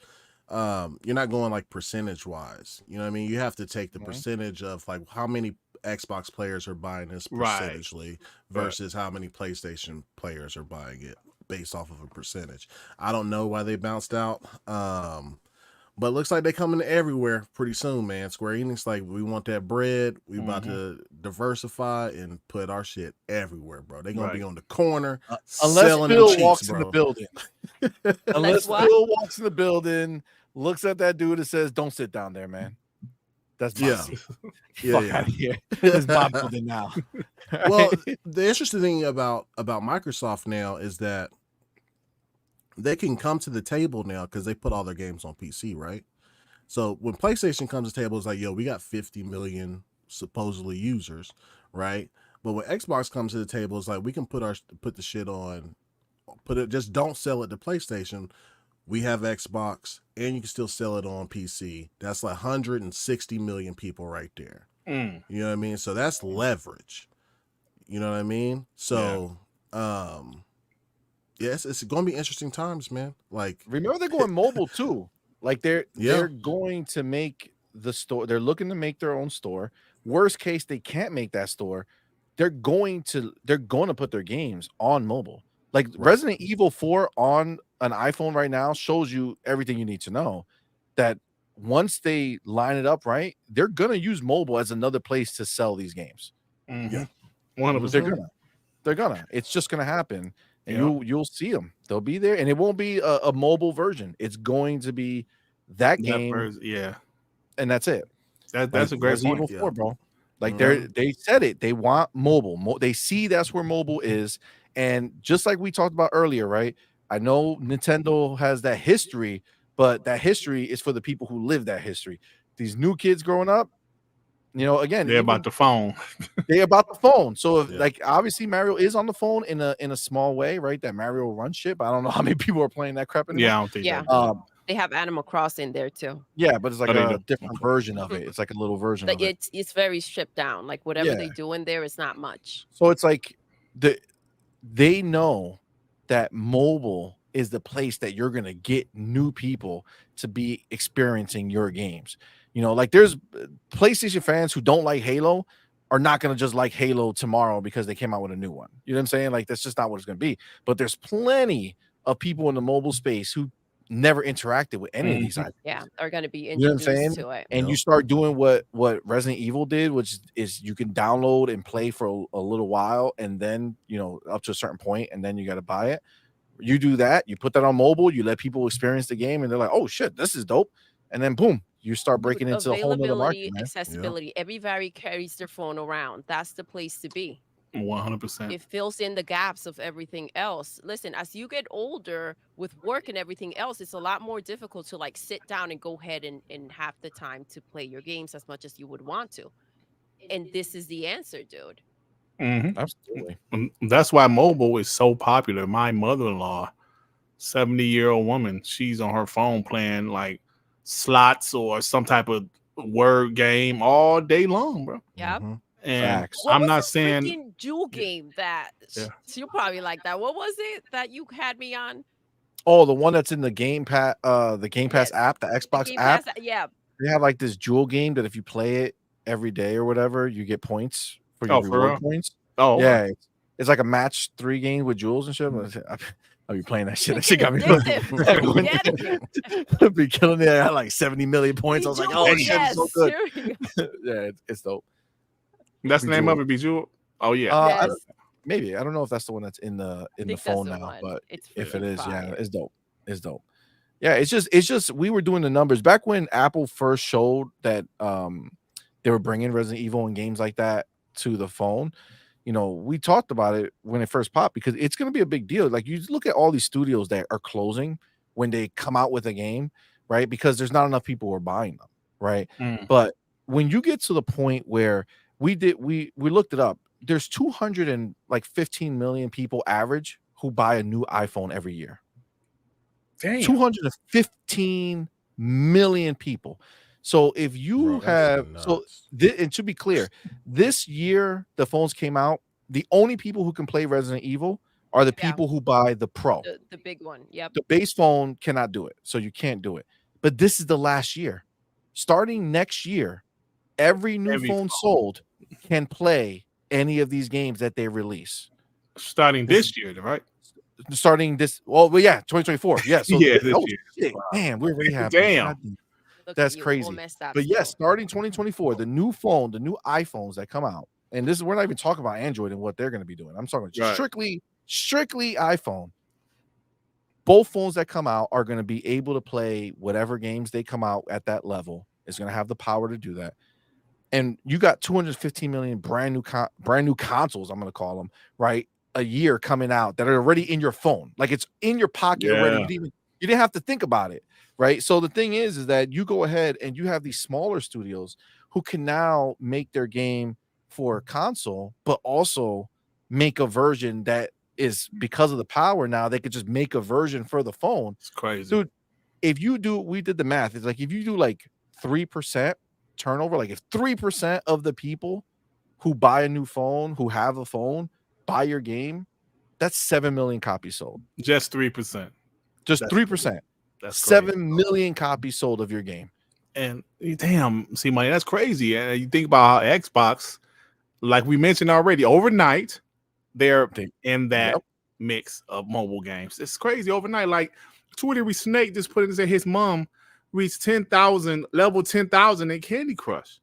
you're not going like percentage wise. You know what I mean? You have to take the percentage of like how many Xbox players are buying this percentagely versus how many PlayStation players are buying it based off of a percentage. I don't know why they bounced out. But it looks like they coming everywhere pretty soon, man. Square Enix, like, we want that bread. We about to diversify and put our shit everywhere, bro. They gonna be on the corner unless selling Phil cheeks, walks bro. in the building. Unless Phil walks in the building, looks at that dude and says, "Don't sit down there, man." That's my seat. Fuck out of here. It's my building now. Well, the interesting thing about Microsoft now is that they can come to the table now because they put all their games on PC, right? So when PlayStation comes to the table, it's like, yo, we got 50 million supposedly users, right? But when Xbox comes to the table, it's like we can put the shit on just don't sell it to PlayStation. We have Xbox, and you can still sell it on PC. That's like 160 million people right there. You know what I mean? So that's leverage. You know what I mean? So, yes, it's going to be interesting times, man. Like, remember they're going mobile too. Like they're going to make the store. They're looking to make their own store. Worst case, they can't make that store. They're going to put their games on mobile. Like Resident Evil 4 on an iPhone right now shows you everything you need to know. That once they line it up right, they're gonna use mobile as another place to sell these games. Yeah, 100%. They're gonna. It's just gonna happen, and you'll see them. They'll be there, and it won't be a mobile version. It's going to be that game, and that's it. That's a great point, Evil 4, bro. Like they said it. They want mobile. They see that's where mobile is. And just like we talked about earlier, right? I know Nintendo has that history, but that history is for the people who live that history. These new kids growing up, you know, again, they're about the phone. They're about the phone. So if, like, obviously Mario is on the phone in a small way, right? That Mario Run ship. I don't know how many people are playing that crap anymore. Yeah, I don't think they have Animal Crossing there too. Yeah, but it's like a different version of it. It's like a little version of it. It's very stripped down. Like whatever they do in there is not much. So it's like they know that mobile is the place that you're going to get new people to be experiencing your games. You know, like there's PlayStation fans who don't like Halo are not going to just like Halo tomorrow because they came out with a new one. You know what I'm saying? Like that's just not what it's going to be. But there's plenty of people in the mobile space who never interacted with any of these items. Yeah, are going to be introduced to it. And you start doing what Resident Evil did, which is you can download and play for a little while, and then, you know, up to a certain point, and then you got to buy it. You do that, you put that on mobile, you let people experience the game, and they're like, oh shit, this is dope. And then boom, you start breaking into a whole nother market, man. Accessibility. Everybody carries their phone around. That's the place to be. 100%. It fills in the gaps of everything else. Listen, as you get older with work and everything else, it's a lot more difficult to like sit down and go ahead and have the time to play your games as much as you would want to. And this is the answer, dude. Absolutely. That's why mobile is so popular. My mother-in-law, 70-year-old woman, she's on her phone playing like slots or some type of word game all day long, bro. Yep. And I'm not saying Jewel game that you'll probably like that. What was it that you had me on? Oh, the one that's in the Game Pass, app, the Xbox app. Yeah. They have like this Jewel game that if you play it every day or whatever, you get points for your reward points. Oh, yeah. It's like a match 3 game with jewels and shit. I'll be playing that shit. That shit got me. I'll be killing it. I had like 70 million points. I was like, oh, shit, it's so good. Yeah, it's dope. That's the name of it, Bejeweled. Oh yeah, maybe I don't know if that's the one that's in the phone now, but if it is, yeah, it's dope. It's dope. Yeah, it's just we were doing the numbers back when Apple first showed that they were bringing Resident Evil and games like that to the phone. You know, we talked about it when it first popped because it's going to be a big deal. Like you look at all these studios that are closing when they come out with a game, right? Because there's not enough people who are buying them, right? But when you get to the point where we looked it up, there's 215 million people average who buy a new iPhone every year. Damn. 215 million people. So if you and to be clear, this year the phones came out, the only people who can play Resident Evil are the people who buy the Pro. The big one. Yep. The base phone cannot do it. So you can't do it. But this is the last year. Starting next year, every new phone sold can play any of these games that they release. Starting this year, right? Starting this, 2024. Yeah. So yeah, this year. Damn, we already have. Damn. That's crazy. But yes, starting 2024, the new phone, the new iPhones that come out, and this is we're not even talking about Android and what they're going to be doing. I'm talking strictly iPhone. Both phones that come out are going to be able to play whatever games they come out at that level. It's going to have the power to do that. And you got 215 million brand new consoles, I'm going to call them, right? A year coming out that are already in your phone. Like it's in your pocket already. You didn't have to think about it, right? So the thing is that you go ahead and you have these smaller studios who can now make their game for console, but also make a version that is because of the power now, they could just make a version for the phone. It's crazy. Dude, if you do, we did the math. It's like if you do like 3% turnover, like if 3% of the people who buy a new phone, who have a phone, buy your game, that's 7 million copies sold. Just 3%. Just 3%. That's 7 million copies sold of your game. And damn, CMoney, that's crazy. And you think about how Xbox, like we mentioned already, overnight, they're in that mix of mobile games. It's crazy overnight. Like Twitter Snake just put it and said his mom reached 10,000, level 10,000 in Candy Crush.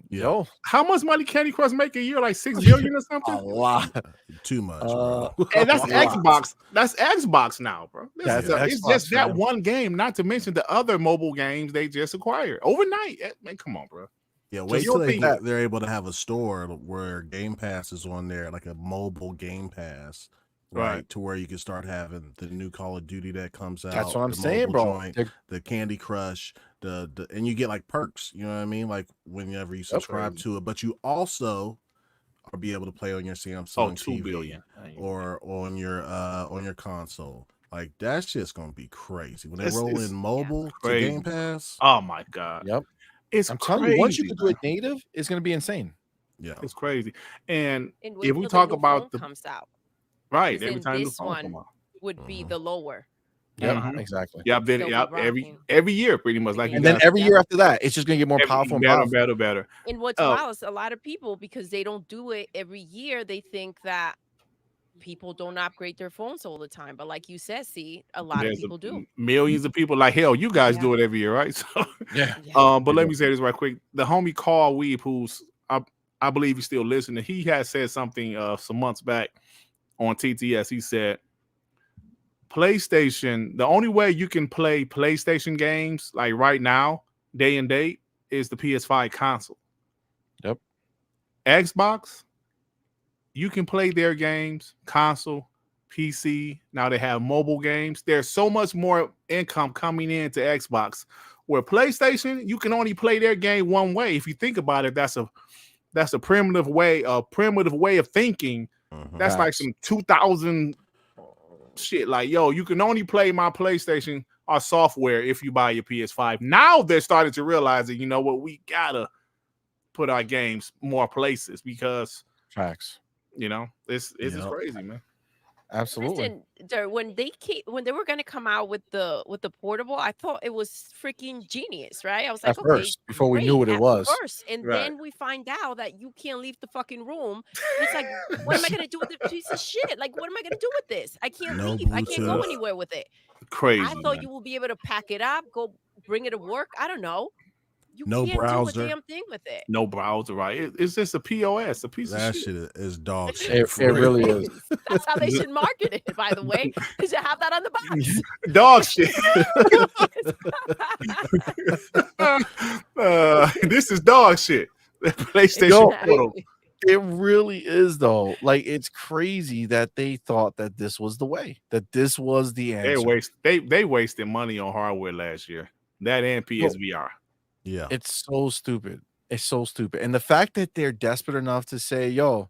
Yo, how much money Candy Crush make a year? Like 6 billion or something? A lot. Too much, bro. And that's Xbox. That's Xbox now, bro. It's just that man. one game, not to mention the other mobile games they just acquired overnight. Man, come on, bro. Yeah, wait till they're able to have a store where Game Pass is on there, like a mobile Game Pass, right? To where you can start having the new Call of Duty that comes out. That's what I'm saying, bro. The Candy Crush, and you get like perks. You know what I mean? Like whenever you subscribe to it, but you also are be able to play on your Samsung TV or on your console. Like that shit's gonna be crazy when they roll in mobile to Game Pass. Oh my god! Yep. I'm telling you, once you can do it native, it's going to be insane. Yeah, it's crazy. And if we talk about the comes out, right, every time this one would be the lower. Yeah, exactly. Yeah, every year, pretty much. Like, and then every year after that, it's just going to get more powerful, better. And what's wild is a lot of people, because they don't do it every year, they think that people don't upgrade their phones all the time, but like you said, see, a lot of people do. Millions of people, like hell, you guys do it every year, right? So but let me say this right quick. The homie Carl Weeb, who's I believe he's still listening, he had said something some months back on TTS. He said PlayStation, the only way you can play PlayStation games like right now, day and date, is the PS5 console. Yep. Xbox, you can play their games, console, PC. Now they have mobile games. There's so much more income coming into Xbox. Where PlayStation, you can only play their game one way. If you think about it, that's a primitive way of thinking. That's like some 2000 shit. Like, yo, you can only play my PlayStation or software if you buy your PS5. Now they're starting to realize that, you know what, we gotta put our games more places because facts. You know, it's just crazy, man. Absolutely. Listen, when they were going to come out with the portable, I thought it was freaking genius, right? I was like, at first, before we knew what it was. First, and then we find out that you can't leave the fucking room. It's like, what am I going to do with this piece of shit? Like, what am I going to do with this? I can't leave. Bluetooth. I can't go anywhere with it. Crazy. I thought you will be able to pack it up, go bring it to work. I don't know. You no can't browser. do a damn thing with it. No browser, right? It's just a POS, a piece of shit. That shit is dog shit. It really is. That's how they should market it, by the way, because you have that on the box. Dog shit. This is dog shit. PlayStation Portal. It really is, though. Like, it's crazy that they thought that this was the way, that this was the answer. They wasted money on hardware last year. That and PSVR. Yeah, it's so stupid. It's so stupid. And the fact that they're desperate enough to say, yo,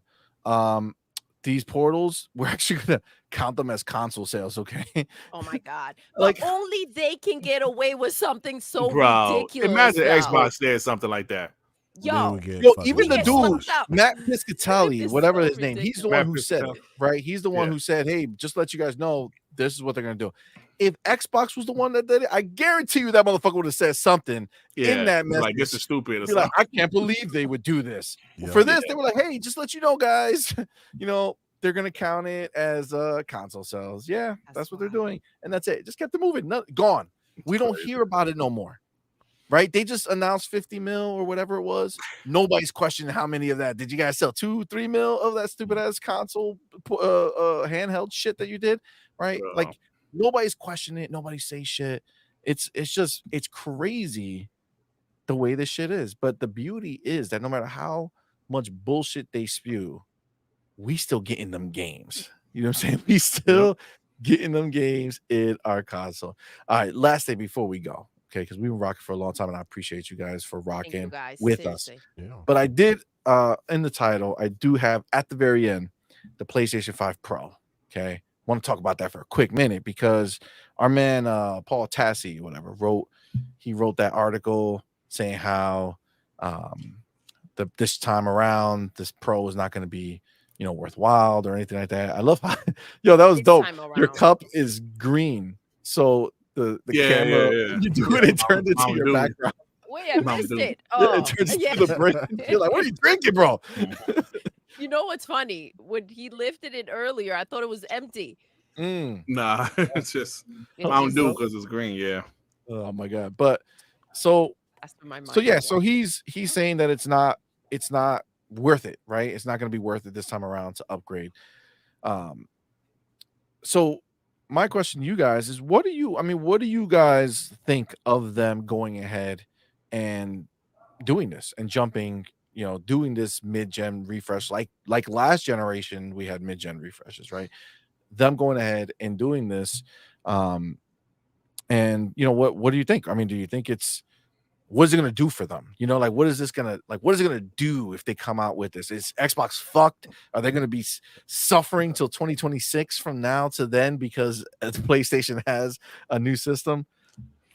these portals, we're actually gonna count them as console sales, okay? Oh my god. Like, but only they can get away with something so ridiculous. Imagine Xbox said something like that. Yo, even the dude, Matt Piscatelli, whatever his name, he's the one who said it, right? He's the one who said, hey, just let you guys know, this is what they're gonna do. If Xbox was the one that did it, I guarantee you that motherfucker would have said something in that message. Like, this is stupid. Like, I can't believe they would do this. For this, they were like, hey, just let you know, guys, you know, they're going to count it as console sales. Yeah, that's what they're doing. And that's it. Just kept it moving. Gone. We don't hear about it no more. Right? They just announced 50 mil or whatever it was. Nobody's questioning how many of that. Did you guys sell 2-3 mil of that stupid ass console handheld shit that you did? Right? Like, nobody's questioning it. Nobody say shit. It's crazy the way this shit is. But the beauty is that no matter how much bullshit they spew, we still getting them games. You know what I'm saying? We still getting them games in our console. All right, last thing before we go, okay, because we've been rocking for a long time, and I appreciate you guys for rocking with us. Yeah. But I did in the title, I do have at the very end the PlayStation 5 Pro. Okay, want to talk about that for a quick minute because our man Paul Tassi, whatever, wrote that article saying how this time around this Pro is not going to be worthwhile or anything like that. I love how that was This dope. time Your around. cup is green, so the camera you do it turned into your background. Wait, I missed it. Yeah, Oh, it turns into the brain. You're like, what are you drinking, bro? You know what's funny? When he lifted it earlier, I thought it was empty. Nah, it's just Mountain Dew because it's green. Yeah. Oh my god! But so he's saying that it's not worth it, right? It's not going to be worth it this time around to upgrade. So my question to you guys is, what do you guys think of them going ahead and doing this and jumping, doing this mid-gen refresh like last generation we had mid-gen refreshes, right? Them going ahead and doing this, and what do you think? I mean, do you think what is it going to do for them? What is it going to do if they come out with this? Is Xbox fucked? Are they going to be suffering till 2026 from now to then because PlayStation has a new system?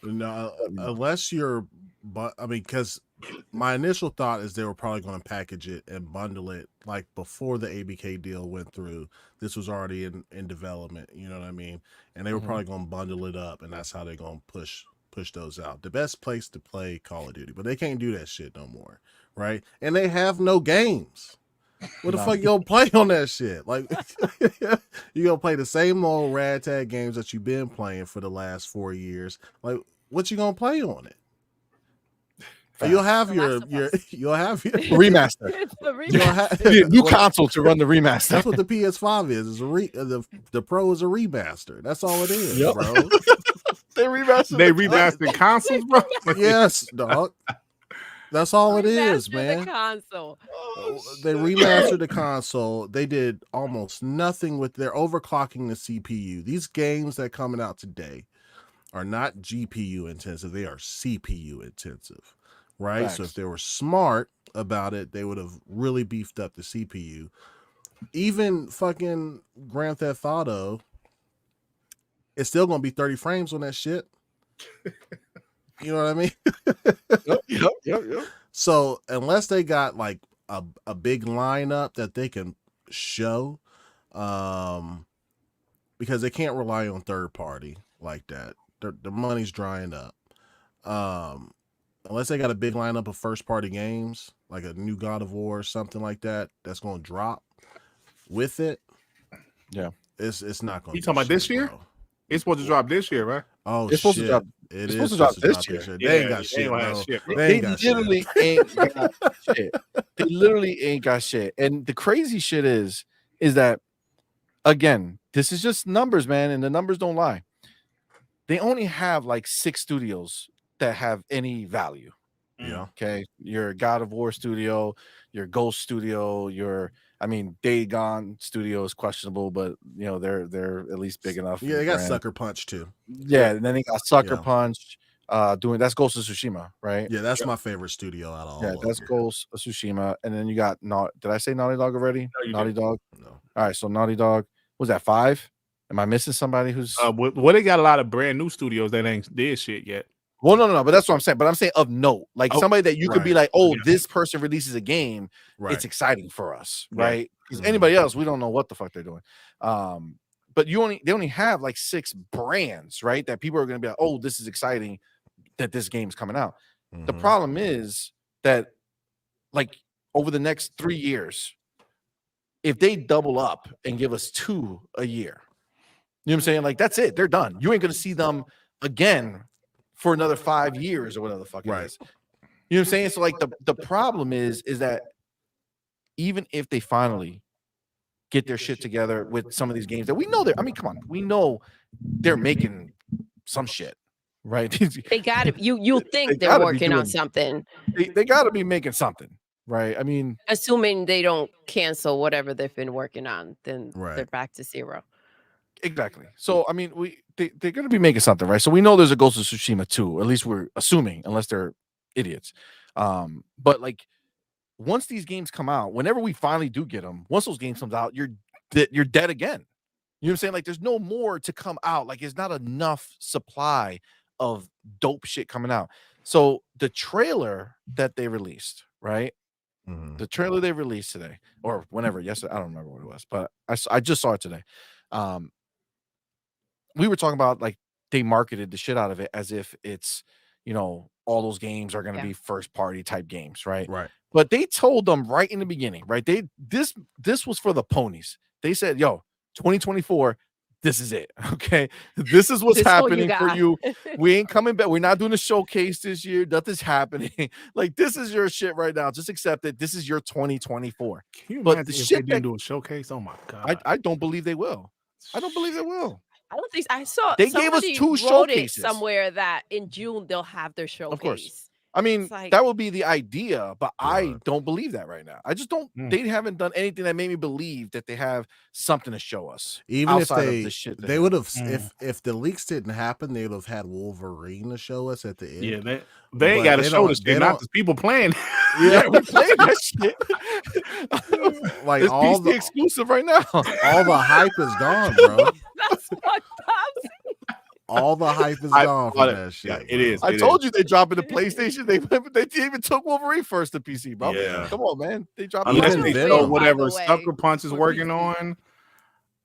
No, unless because my initial thought is they were probably going to package it and bundle it like before the ABK deal went through. This was already in development, you know what I mean? And they were probably going to bundle it up, and that's how they're going to push those out. The best place to play Call of Duty, but they can't do that shit no more, right? And they have no games. What the fuck you gonna play on that shit? Like, you gonna play the same old ragtag games that you've been playing for the last 4 years? Like, what you gonna play on it? You'll have your remaster. You'll have new console to run the remaster. That's what the PS5 is. The Pro is a remaster. That's all it is, bro. They remastered consoles, bro. Yes, dog. That's all it is, man. The console. They remastered the console. They did almost nothing with their overclocking the CPU. These games that coming out today are not GPU intensive. They are CPU intensive, right? Facts. So if they were smart about it, they would have really beefed up the CPU. Even fucking Grand Theft Auto, it's still going to be 30 frames on that shit. You know what I mean? Yep. So unless they got like a big lineup that they can show, because they can't rely on third party like that. The money's drying up. Unless they got a big lineup of first party games, like a new God of War or something like that, that's going to drop with it. Yeah, it's not going. You talking about this year? Bro. It's supposed to drop this year, right? Oh, it's supposed to drop. It's supposed to drop this year. They ain't got shit, bro. They literally ain't got shit. They literally ain't got shit. And the crazy shit is that, again, this is just numbers, man, and the numbers don't lie. They only have like 6 studios that have any value. Okay. Your God of War studio, your Ghost studio, Day Gone studio is questionable, but they're at least big enough. Yeah, they got Sucker Punch too. Yeah, and then they got Sucker Punch. That's Ghost of Tsushima, right? Yeah, that's my favorite studio out of all. Yeah, that's Ghost of Tsushima, and then you got Did I say Naughty Dog already? No, Naughty Dog. No. All right, so Naughty Dog. Was that 5? Am I missing somebody who's? They got a lot of brand new studios that ain't did shit yet. Well, no, but that's what I'm saying. But I'm saying of note, like somebody that you could be like, this person releases a game, it's exciting for us, right? Because anybody else, we don't know what the fuck they're doing. But they only have like 6 brands, right? That people are going to be like, oh, this is exciting that this game's coming out. The problem is that, like, over the next 3 years, if they double up and give us 2 a year, you know what I'm saying? Like, that's it. They're done. You ain't going to see them again for another 5 years or whatever the fuck it is. You know what I'm saying? So, like, the problem is that even if they finally get their shit together with some of these games that we know we know they're making some shit, right? They gotta you think they're working on something. They gotta be making something, right? I mean, assuming they don't cancel whatever they've been working on, then they're back to 0. Exactly. So I mean, they're gonna be making something, right? So we know there's a Ghost of Tsushima 2, at least we're assuming, unless they're idiots. But like, once these games come out, whenever we finally do get them, once those games comes out, you're dead again, You know what I'm saying? Like, there's no more to come out. Like, it's not enough supply of dope shit coming out. So the trailer that they released, right? The trailer they released today or whenever, yesterday, I don't remember what it was, but I just saw it today. We were talking about like they marketed the shit out of it as if it's, all those games are going to be first party type games, right? Right. But they told them right in the beginning, right? This was for the ponies. They said, "Yo, 2024, this is it. Okay, this is what's happening for you. We ain't coming back. We're not doing a showcase this year. Nothing's happening. Like, this is your shit right now. Just accept it. This is your 2024." Can you But imagine the if shit they didn't do a showcase? Oh my god! I don't believe they will. I don't believe they will. I don't think I saw They gave us somebody 2 wrote showcases. it somewhere that in June they'll have their showcase. Of course. I mean, like, that would be the idea, but I don't believe that right now. I just don't. They haven't done anything that made me believe that they have something to show us. Even if outside of the shit they would have, if the leaks didn't happen, they would have had Wolverine to show us at the end. Yeah, they ain't got to show us. They're not just people playing. Yeah, we playing that shit. Like it's all PC the exclusive right now. All the hype is gone, bro. That's fucked up. All the hype is gone for that shit. Yeah, it is. I told you they dropping the PlayStation. They even took Wolverine first to PC, bro. Yeah. Come on, man. They dropped Unless Even they Venom, show by whatever the way, Sucker Punch is for working PC.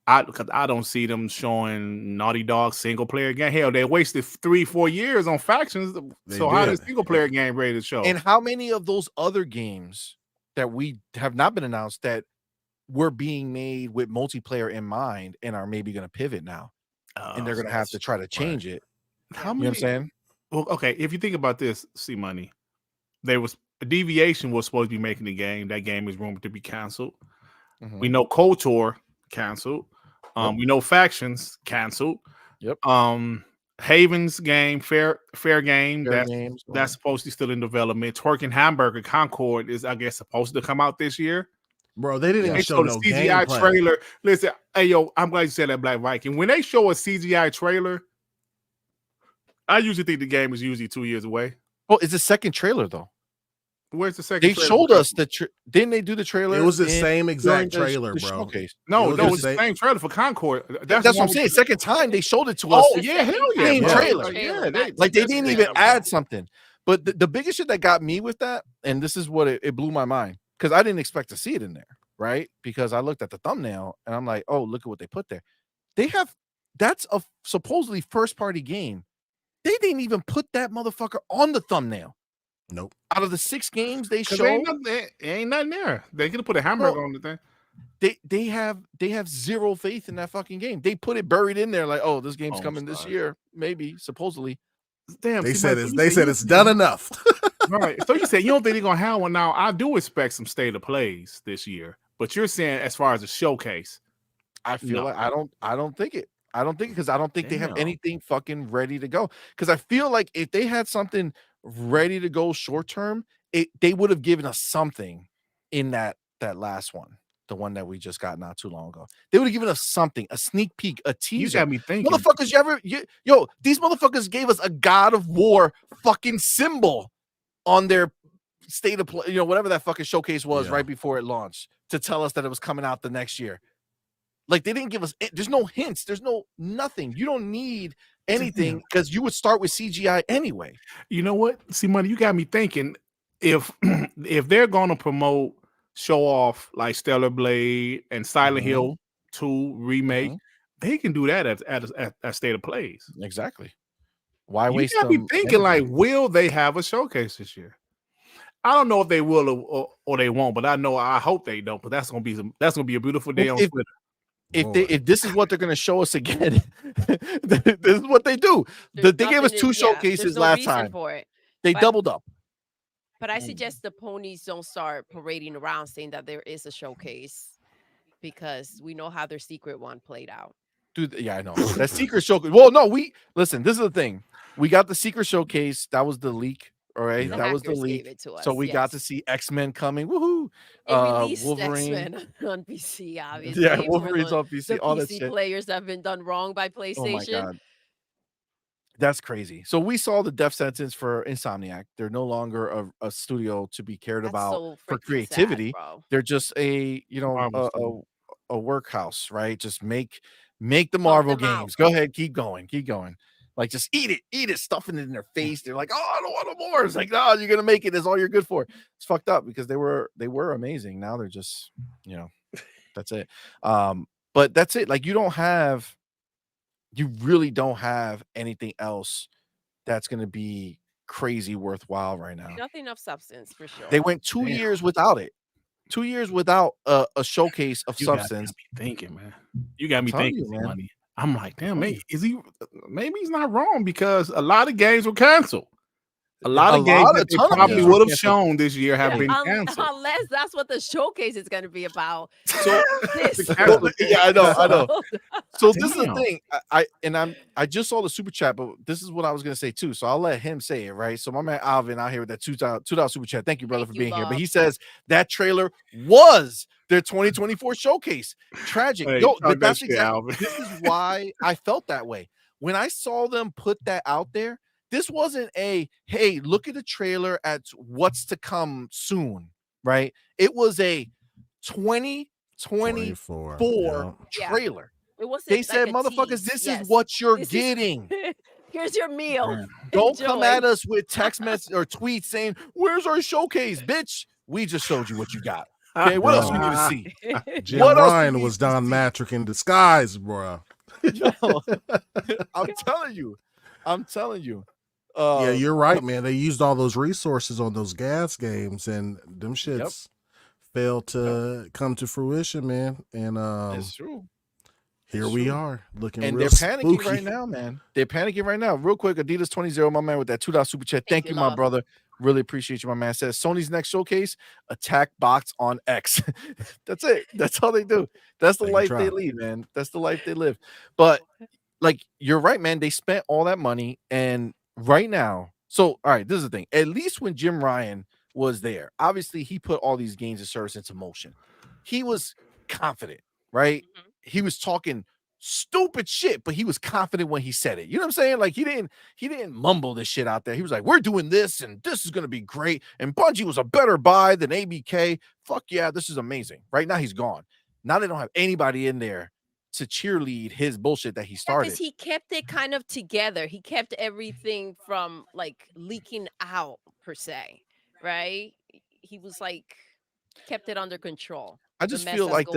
on. Because I don't see them showing Naughty Dog single player game. Hell, they wasted 3-4 years on factions. So how does single player game ready to show? And how many of those other games that we have not been announced that were being made with multiplayer in mind and are maybe going to pivot now, and they're going to have to try to change it? How You many? know what I'm saying? Well, okay, if you think about this, CMoney, there was a deviation was supposed to be making the game. That game is rumored to be canceled. We know KOTOR canceled. We know Factions canceled. Yep. Haven's game, fair game. Games, That's supposed to be still in development. Twerking Hamburger Concord is, I guess, supposed to come out this year. Bro, they didn't even show the no CGI gameplay. trailer. Listen, hey yo, I'm glad you said that, Black Viking. When they show a CGI trailer, I usually think the game is usually 2 years away. Well, it's the second trailer though. Where's the second? They showed us the. Didn't they do the trailer? It was the same exact during trailer, the bro. showcase. No, it's the same trailer for Concord. That's what I'm saying. Second time they showed it to us. Oh yeah, hell yeah, Same bro. trailer. Yeah, they didn't even add something. But the biggest shit that got me with that, and this is what it blew my mind, because I didn't expect to see it in there, right? Because I looked at the thumbnail and I'm like, oh, look at what they put there. That's a supposedly first party game. They didn't even put that motherfucker on the thumbnail. Nope. Out of the 6 games they showed, ain't nothing there. They could have put a hamburger on the thing. They have zero faith in that fucking game. They put it buried in there like, oh, this game's coming this year, maybe, supposedly. Damn, they said it's done enough. Right. So you said you don't think they're gonna have one now. I do expect some state of plays this year, but you're saying as far as a showcase, I feel like I don't think it. I don't think because I don't think they have anything fucking ready to go. Because I feel like if they had something ready to go short term, they would have given us something in that last one, the one that we just got not too long ago. They would have given us something, a sneak peek, a teaser. You got me thinking, motherfuckers. Yo, these motherfuckers gave us a God of War fucking symbol on their state of play, whatever that fucking showcase was right before it launched, to tell us that it was coming out the next year. Like, they didn't give us, there's no hints, there's no nothing. You don't need anything because you would start with CGI anyway. You know what? CMoney, you got me thinking, if they're gonna promote, show off like Stellar Blade and Silent Hill 2 remake, they can do that at State of Plays. Exactly. Why waste? You got me thinking, like, will they have a showcase this year? I don't know if they will or they won't, but I hope they don't. But that's gonna be a beautiful day on Twitter. If this is what they're gonna show us again, this is what they do. They gave us 2 showcases last time. They doubled up. But I suggest the ponies don't start parading around saying that there is a showcase, because we know how their secret one played out. Dude, yeah, I know. That secret showcase. Well, no, listen, this is the thing. We got the secret showcase. That was the leak. All right, that was the leak. So we got to see X-Men coming. Woohoo! Wolverine X-Men on PC, obviously. Yeah, Wolverine's on PC. All that PC shit. players that have been done wrong by PlayStation. Oh my God. That's crazy. So we saw the death sentence for Insomniac. They're no longer a studio to be cared about for creativity. Sad, they're just a workhouse, right? Just make Make the Pump Marvel them out. games. Go ahead, keep going. Like, just eat it, stuffing it in their face. They're like, oh, I don't want no more. It's like, no, you're gonna make it. That's all you're good for. It's fucked up because they were amazing. Now they're just, that's it. But that's it. Like, you really don't have anything else that's gonna be crazy worthwhile right now. Nothing of substance for sure. They went 2 years without it. 2 years without a showcase of substance. Got me thinking, man. You got me I'm telling thinking, you, man. money. I'm like, damn, maybe he's not wrong because a lot of games were canceled. A lot of games that they probably would have shown this year have been canceled. Unless that's what the showcase is going to be about. So yeah, I know. So this is the thing. I just saw the super chat, but this is what I was gonna say too. So I'll let him say it, right? So my man Alvin out here with that $2 super chat. Thank you, brother, for being here. But he says that trailer was their 2024 showcase. Tragic. Hey, but that's exactly. This is why I felt that way when I saw them put that out there. This wasn't a, hey, look at the trailer at what's to come soon, right? It was a 2024 trailer. It wasn't they said, motherfuckers, this is what you're getting. Here's your meal. Man. Don't come at us with text message or tweets saying, where's our showcase, bitch? We just showed you what you got. Okay, what else we need to see? Jim Ryan was Don Matrick in disguise, bro. Yo, I'm telling you. Yeah, you're right, man. They used all those resources on those gas games, and them shits failed to come to fruition, man. And it's true. Here we are looking, and real they're panicking spooky right now, man. They're panicking right now. Real quick, Adidas 20, my man, with that $2 super chat. Thank you, my brother. Really appreciate you, my man. Says Sony's next showcase: attack bots on X. That's it. That's all they do. That's the life they lead, man. That's the life they live. But like, you're right, man. They spent all that money, and right now, so all right, this is the thing. At least when Jim Ryan was there, obviously he put all these games of service into motion. He was confident, right? Mm-hmm. He was talking stupid shit, but he was confident when he said it. You know what I'm saying? Like, he didn't mumble this shit out there. He was like, we're doing this and this is gonna be great. And Bungie was a better buy than ABK. Fuck yeah, this is amazing. Right now he's gone. Now they don't have anybody in there to cheerlead his bullshit that he started. Because he kept it kind of together. He kept everything from like leaking out per se, right? He was like kept it under control. I just feel like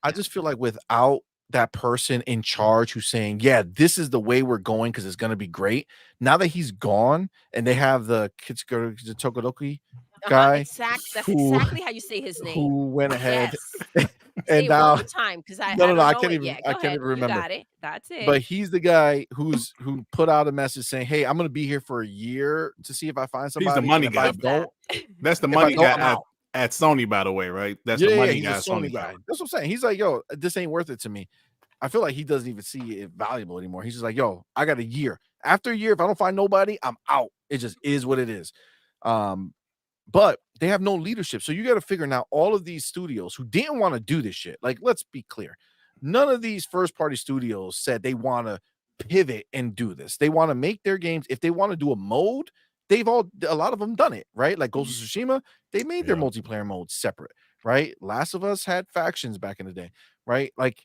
I just feel like without that person in charge who's saying, yeah, this is the way we're going because it's going to be great. Now that he's gone and they have the Tokodoki guy. That's exactly how you say his name. Who went ahead. Yes. And now time because I can't even remember. You got it. That's it. But he's the guy who put out a message saying, hey, I'm going to be here for a year to see if I find somebody. He's the money guy. That's the money guy at Sony, by the way, right? That's the money guy. Sony guy. That's what I'm saying. He's like, yo, this ain't worth it to me. I feel like he doesn't even see it valuable anymore. He's just like, yo, I got a year. After a year, if I don't find nobody, I'm out. It just is what it is. But they have no leadership. So you got to figure now all of these studios who didn't want to do this shit. Like, let's be clear. None of these first party studios said they want to pivot and do this. They want to make their games. If they want to do a mode, a lot of them done it, right? Like Ghost of Tsushima, they made their multiplayer mode separate, right? Last of Us had factions back in the day, right? Like,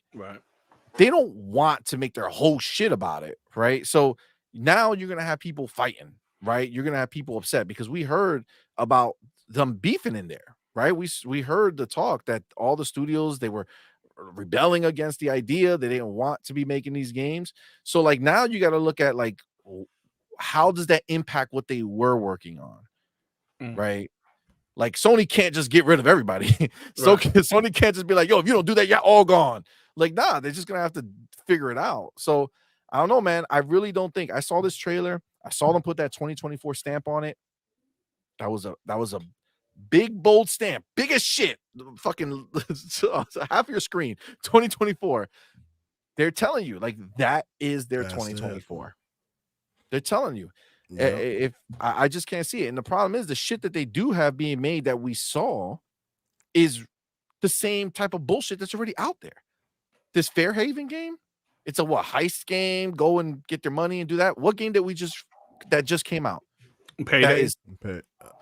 they don't want to make their whole shit about it, right? So now you're going to have people fighting, right? You're going to have people upset because we heard about them beefing in there, right? We heard the talk that all the studios, they were rebelling against the idea. They didn't want to be making these games. So like now you got to look at like, how does that impact what they were working on, right? Like Sony can't just get rid of everybody. So Sony can't just be like, yo, if you don't do that, you're all gone. Like, nah, they're just going to have to figure it out. So I don't know, man. I really don't think. I saw this trailer. I saw them put that 2024 stamp on it. That was a big, bold stamp. Big as shit. Fucking half your screen. 2024. They're telling you, like, that is their 2024. They're telling you. If I just can't see it. And the problem is the shit that they do have being made that we saw is the same type of bullshit that's already out there. This Fairhaven game, it's a heist game, go and get their money and do that. What game that just came out? Payday.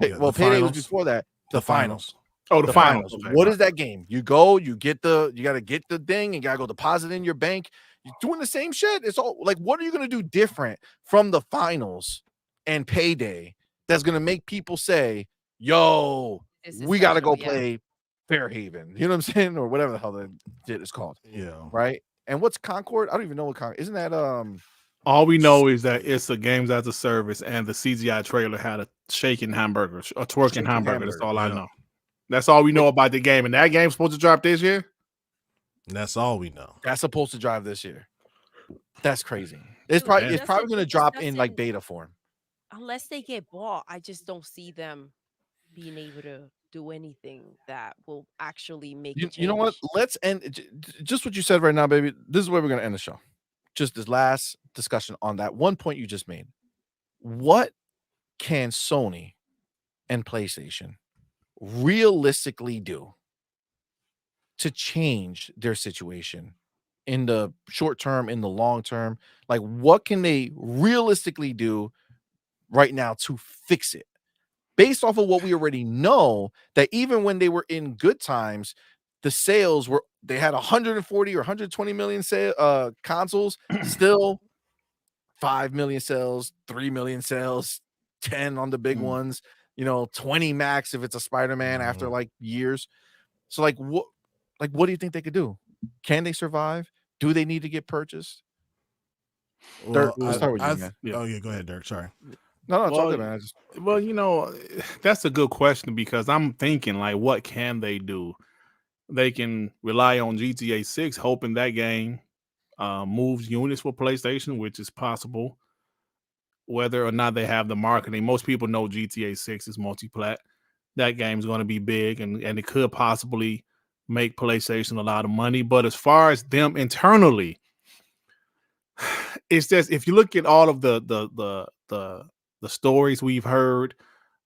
Payday was before that. The finals. Oh, the finals. Okay. What is that game? You go, you got to get the thing and got to go deposit in your bank. You're doing the same shit. It's all like, what are you gonna do different from the finals and payday that's gonna make people say, "Yo, we gotta go play Fairhaven"? You know what I'm saying, or whatever the hell that shit is called. Yeah. Right. And what's Concord? I don't even know what Concord. Isn't that All we know is that it's a games as a service, and the CGI trailer had a shaking hamburger, a twerking hamburger. That's all I know. That's all we know about the game. And that game's supposed to drop this year? That's all we know. That's supposed to drive this year. That's crazy. It's probably going to drop in like beta form. Unless they get bought, I just don't see them being able to do anything that will actually make a change. You know what? Let's end just what you said right now, baby. This is where we're going to end the show. Just this last discussion on that one point you just made. What can Sony and PlayStation realistically do to change their situation in the short term, in the long term? Like, what can they realistically do right now to fix it? Based off of what we already know, that even when they were in good times, the sales were, they had 140 or 120 million consoles, still 5 million sales, 3 million sales, 10 on the big ones, 20 max if it's a Spider-Man after like years. So like what do you think they could do? Can they survive? Do they need to get purchased? Well, Dirk, we'll start with you, man. Oh yeah, go ahead, Dirk. Sorry. No, it's all good, man. Well, that's a good question, because I'm thinking, like, what can they do? They can rely on GTA 6, hoping that game moves units for PlayStation, which is possible. Whether or not they have the marketing, most people know GTA 6 is multi-plat. That game is going to be big, and it could possibly make PlayStation a lot of money. But as far as them internally, it's just, if you look at all of the stories we've heard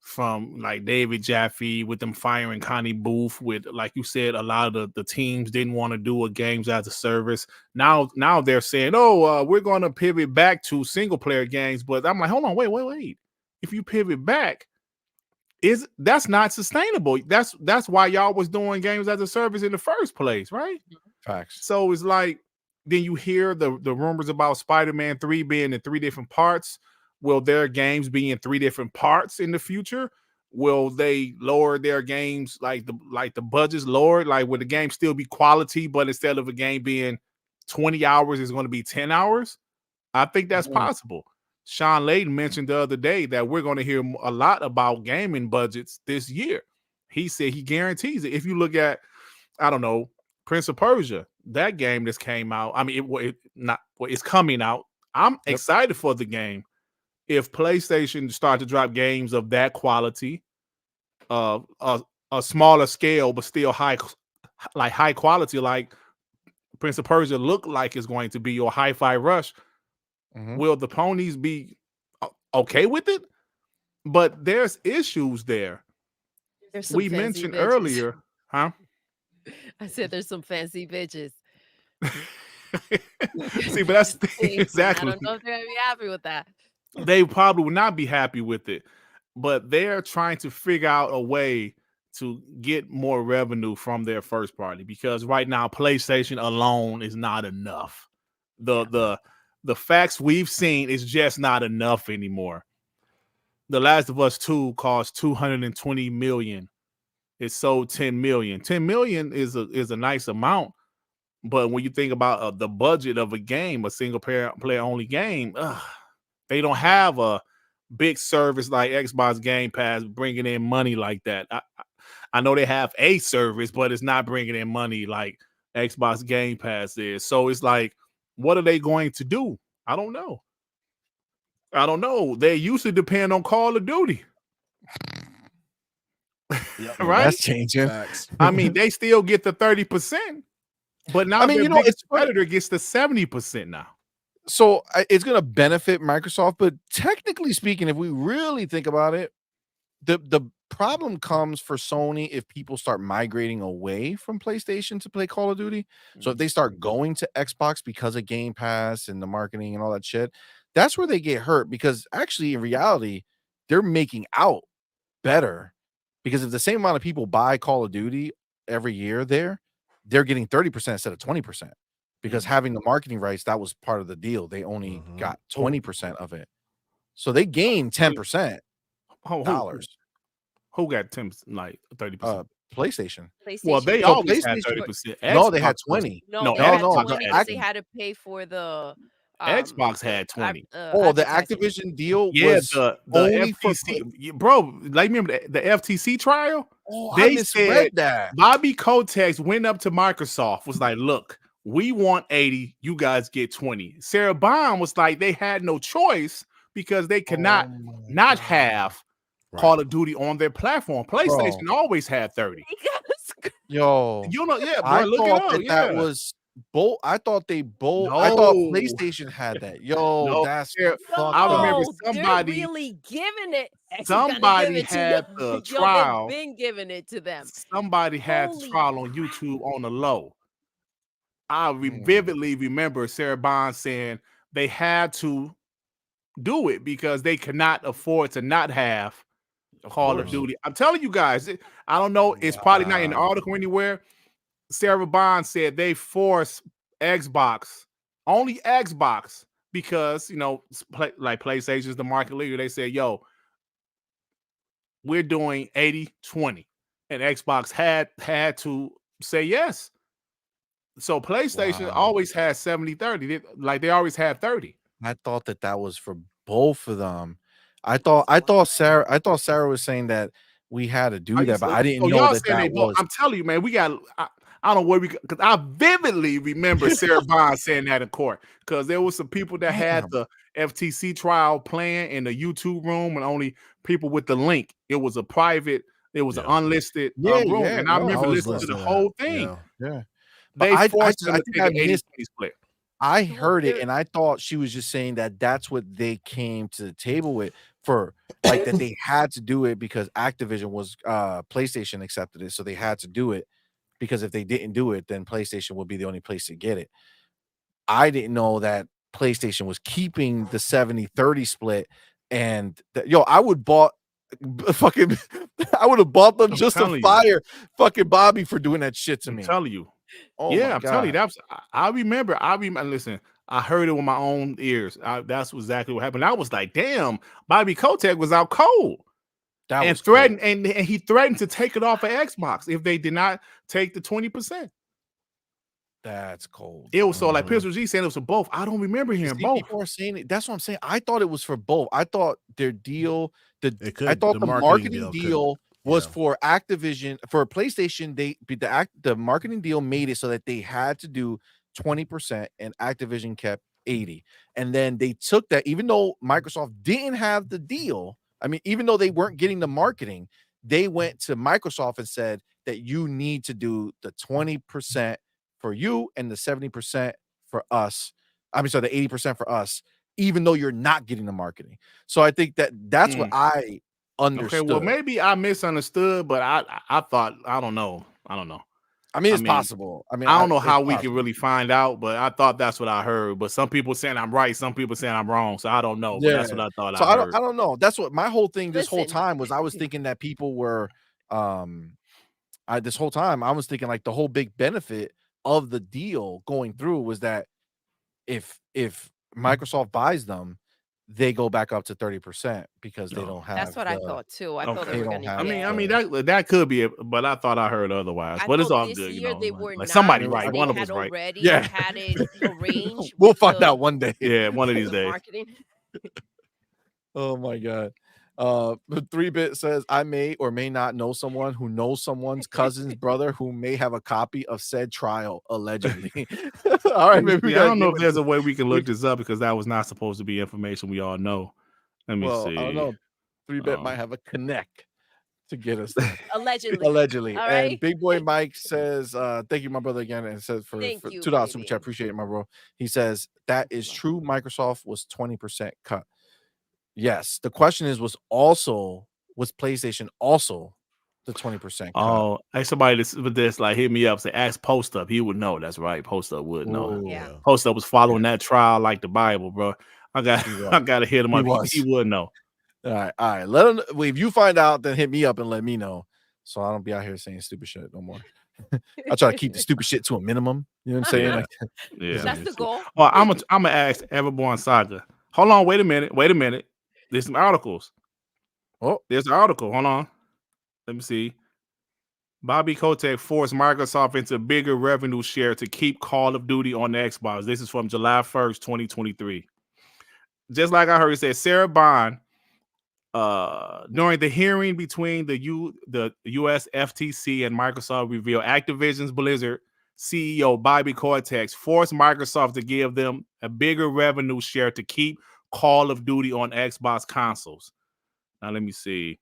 from like David Jaffe with them firing Connie Booth, with, like you said, a lot of the teams didn't want to do a games as a service. Now they're saying, we're going to pivot back to single player games. But I'm like, hold on, wait. If you pivot back, that's not sustainable. That's why y'all was doing games as a service in the first place, right? Facts. So it's like, then you hear the rumors about Spider-Man 3 being in 3 different parts. Will their games be in 3 different parts in the future? Will they lower their games, like the budgets lowered? Like, will the game still be quality, but instead of a game being 20 hours, it's going to be 10 hours? I think that's possible. Sean Layden mentioned the other day that we're going to hear a lot about gaming budgets this year. He said he guarantees it. If you look at, I don't know, Prince of Persia, that game just came out. I mean, it's coming out. I'm excited for the game. If PlayStation start to drop games of that quality, a smaller scale but still high quality, like Prince of Persia look like it's going to be, your Hi-Fi Rush, will the ponies be okay with it? But there's issues there. We mentioned earlier, huh? I said there's some fancy bitches. See, but that's exactly. I don't know if they're gonna be happy with that. They probably will not be happy with it, but they're trying to figure out a way to get more revenue from their first party, because right now PlayStation alone is not enough. The facts we've seen is just not enough anymore. The Last of Us 2 cost $220 million. It sold 10 million. 10 million is a nice amount, but when you think about the budget of a game, a single player only game, they don't have a big service like Xbox Game Pass bringing in money like that. I know they have a service, but it's not bringing in money like Xbox Game Pass is. So it's like, what are they going to do? I don't know. They used to depend on Call of Duty. Yep, right? That's changing. I mean, they still get the 30%, but now their biggest competitor gets the 70% now. So it's going to benefit Microsoft, but technically speaking, if we really think about it, the problem comes for Sony if people start migrating away from PlayStation to play Call of Duty. So if they start going to Xbox because of Game Pass and the marketing and all that shit, that's where they get hurt, because actually in reality, they're making out better, because if the same amount of people buy Call of Duty every year, they're getting 30% instead of 20%. because having the marketing rights, that was part of the deal. They only got 20% of it, so they gained 10% dollars. Who got 10%, like 30%? PlayStation. Well, they So always had PlayStation, 30%. no, they Xbox had was- 20. No, they no, had Xbox 20 had because they 20. had to pay for the Xbox had 20. The advertising. Activision deal Yeah, was the only for FTC, bro. Like, remember the FTC trial? I They misread said that. Bobby Kotick went up to Microsoft, was like, "Look, we want 80, you guys get 20." Sarah Bond was like, they had no choice because they cannot not have Call of Duty on their platform. PlayStation always had 30. Yo, You know, yeah, bro. I Look it thought up. that Yeah. was both. I thought they both. I No. thought PlayStation had that. Yo, No, that's Sarah, fucked I remember up. They're somebody really giving it. somebody Give it to had them. the Yo, trial. they've been giving it to them. Somebody had the Holy trial on crap. YouTube on the low. I vividly remember Sarah Bond saying they had to do it because they could not afford to not have Call of Duty. I'm telling you guys, I don't know. It's probably not in the article anywhere. Sarah Bond said they forced Xbox, only Xbox, because, you know, like PlayStation's the market leader. They said, yo, we're doing 80-20. And Xbox had to say yes. So PlayStation always has 70-30. Like they always had 30. I thought that was for both of them. I thought Sarah was saying that we had to do that, but I didn't know y'all that saying they both. was. I'm telling you, man, we got. I don't know where because I vividly remember Sarah Bond saying that in court because there was some people that had the FTC trial playing in the YouTube room and only people with the link. It was a private. It was an unlisted room, and I remember listening to the whole thing. Yeah. They forced them to take an 80-20 split. I heard it and I thought she was just saying that that's what they came to the table with for, like that they had to do it because Activision was PlayStation accepted it, so they had to do it because if they didn't do it, then PlayStation would be the only place to get it. I didn't know that PlayStation was keeping the 70-30 split, and I would bought fucking I would have bought them just to fire fucking Bobby for doing that shit to me. I'm telling you. Oh yeah, my I'm God. telling you. I remember. Listen, I heard it with my own ears. That's exactly what happened. I was like, damn, Bobby Kotick was out cold. And threatened, and he threatened to take it off of Xbox if they did not take the 20%. That's cold. It was so like Pistol G saying it was for both. I don't remember hearing both. People are saying it. That's what I'm saying. I thought it was for both. I thought their deal, I thought the marketing deal was for Activision, for PlayStation. The marketing deal made it so that they had to do 20% and Activision kept 80. And then they took that, even though Microsoft didn't have the deal. I mean, even though they weren't getting the marketing, they went to Microsoft and said that you need to do the 20% for you and the 70% for us. I mean, so the 80% for us, even though you're not getting the marketing. So I think that's what I understood. Okay, well, maybe I misunderstood, but I thought, I don't know. I mean, it's possible. I mean, I don't know how we can really find out, but I thought that's what I heard. But some people saying I'm right, some people saying I'm wrong. So I don't know. But that's what I thought. So I don't know. That's what my whole thing this whole time was. I was thinking that people were this whole time I was thinking like the whole big benefit of the deal going through was that if Microsoft buys them, they go back up to 30% because they don't have. That's what I thought too. I thought they were going to. I mean that could be it, but I thought I heard otherwise. But it's all good. Year they were like somebody right. One of us right. Yeah, had it arranged. We'll find out one day. Yeah, one of these days. Marketing. Oh my God. 3-Bit says I may or may not know someone who knows someone's cousin's brother who may have a copy of said trial allegedly. All right, maybe I don't know if there's a way we can look this up because that was not supposed to be information we all know. Let me see. I don't know. 3-Bit might have a connect to get us there. Allegedly. All And right? Big Boy Mike says, thank you, my brother, again, and says for $2 super chat. Appreciate it, my bro. He says that is true. Microsoft was 20% cut. Yes. The question is, was PlayStation also the 20% cut? Oh, hey, somebody with this like hit me up, say ask Post Up. He would know. That's right. Post Up would know. Yeah. Post Up was following that trial like the Bible, bro. I gotta hit him up. He would know. All right. Let him. If you find out, then hit me up and let me know, so I don't be out here saying stupid shit no more. I try to keep the stupid shit to a minimum. You know what I'm saying? Yeah. Like, Yeah. That's the goal. Well, I'm gonna ask Everborn Saga. Hold on, wait a minute. There's some articles. oh, There's an article. Hold on. Let me see. Bobby Kotick forced Microsoft into bigger revenue share to keep Call of Duty on the Xbox. This is from July 1st, 2023. Just like I heard, it said Sarah Bond, during the hearing between the US FTC and Microsoft, revealed Activision's Blizzard CEO Bobby Kotick forced Microsoft to give them a bigger revenue share to keep Call of Duty on Xbox consoles. Now, let me see.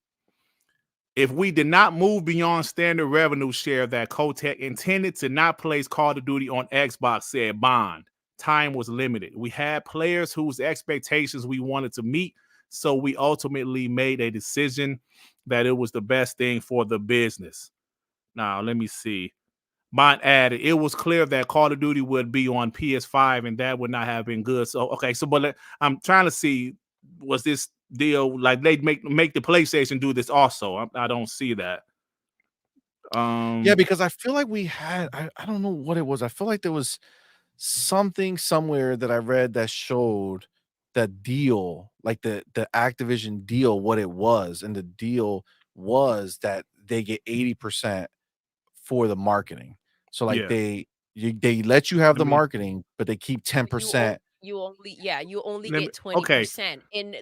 If we did not move beyond standard revenue share that Kotick intended to not place Call of Duty on Xbox, said Bond. Time was limited. We had players whose expectations we wanted to meet, so we ultimately made a decision that it was the best thing for the business. Now, let me see. Bond added, it was clear that Call of Duty would be on PS5 and that would not have been good. So, okay, but I'm trying to see, was this deal like they make the PlayStation do this also? I don't see that. yeah, because I feel like we had, I don't know what it was. I feel like there was something somewhere that I read that showed that deal, like the Activision deal, what it was. And the deal was that they get 80% for the marketing. So like they let you have the marketing, but they keep 10%. You only get 20%. And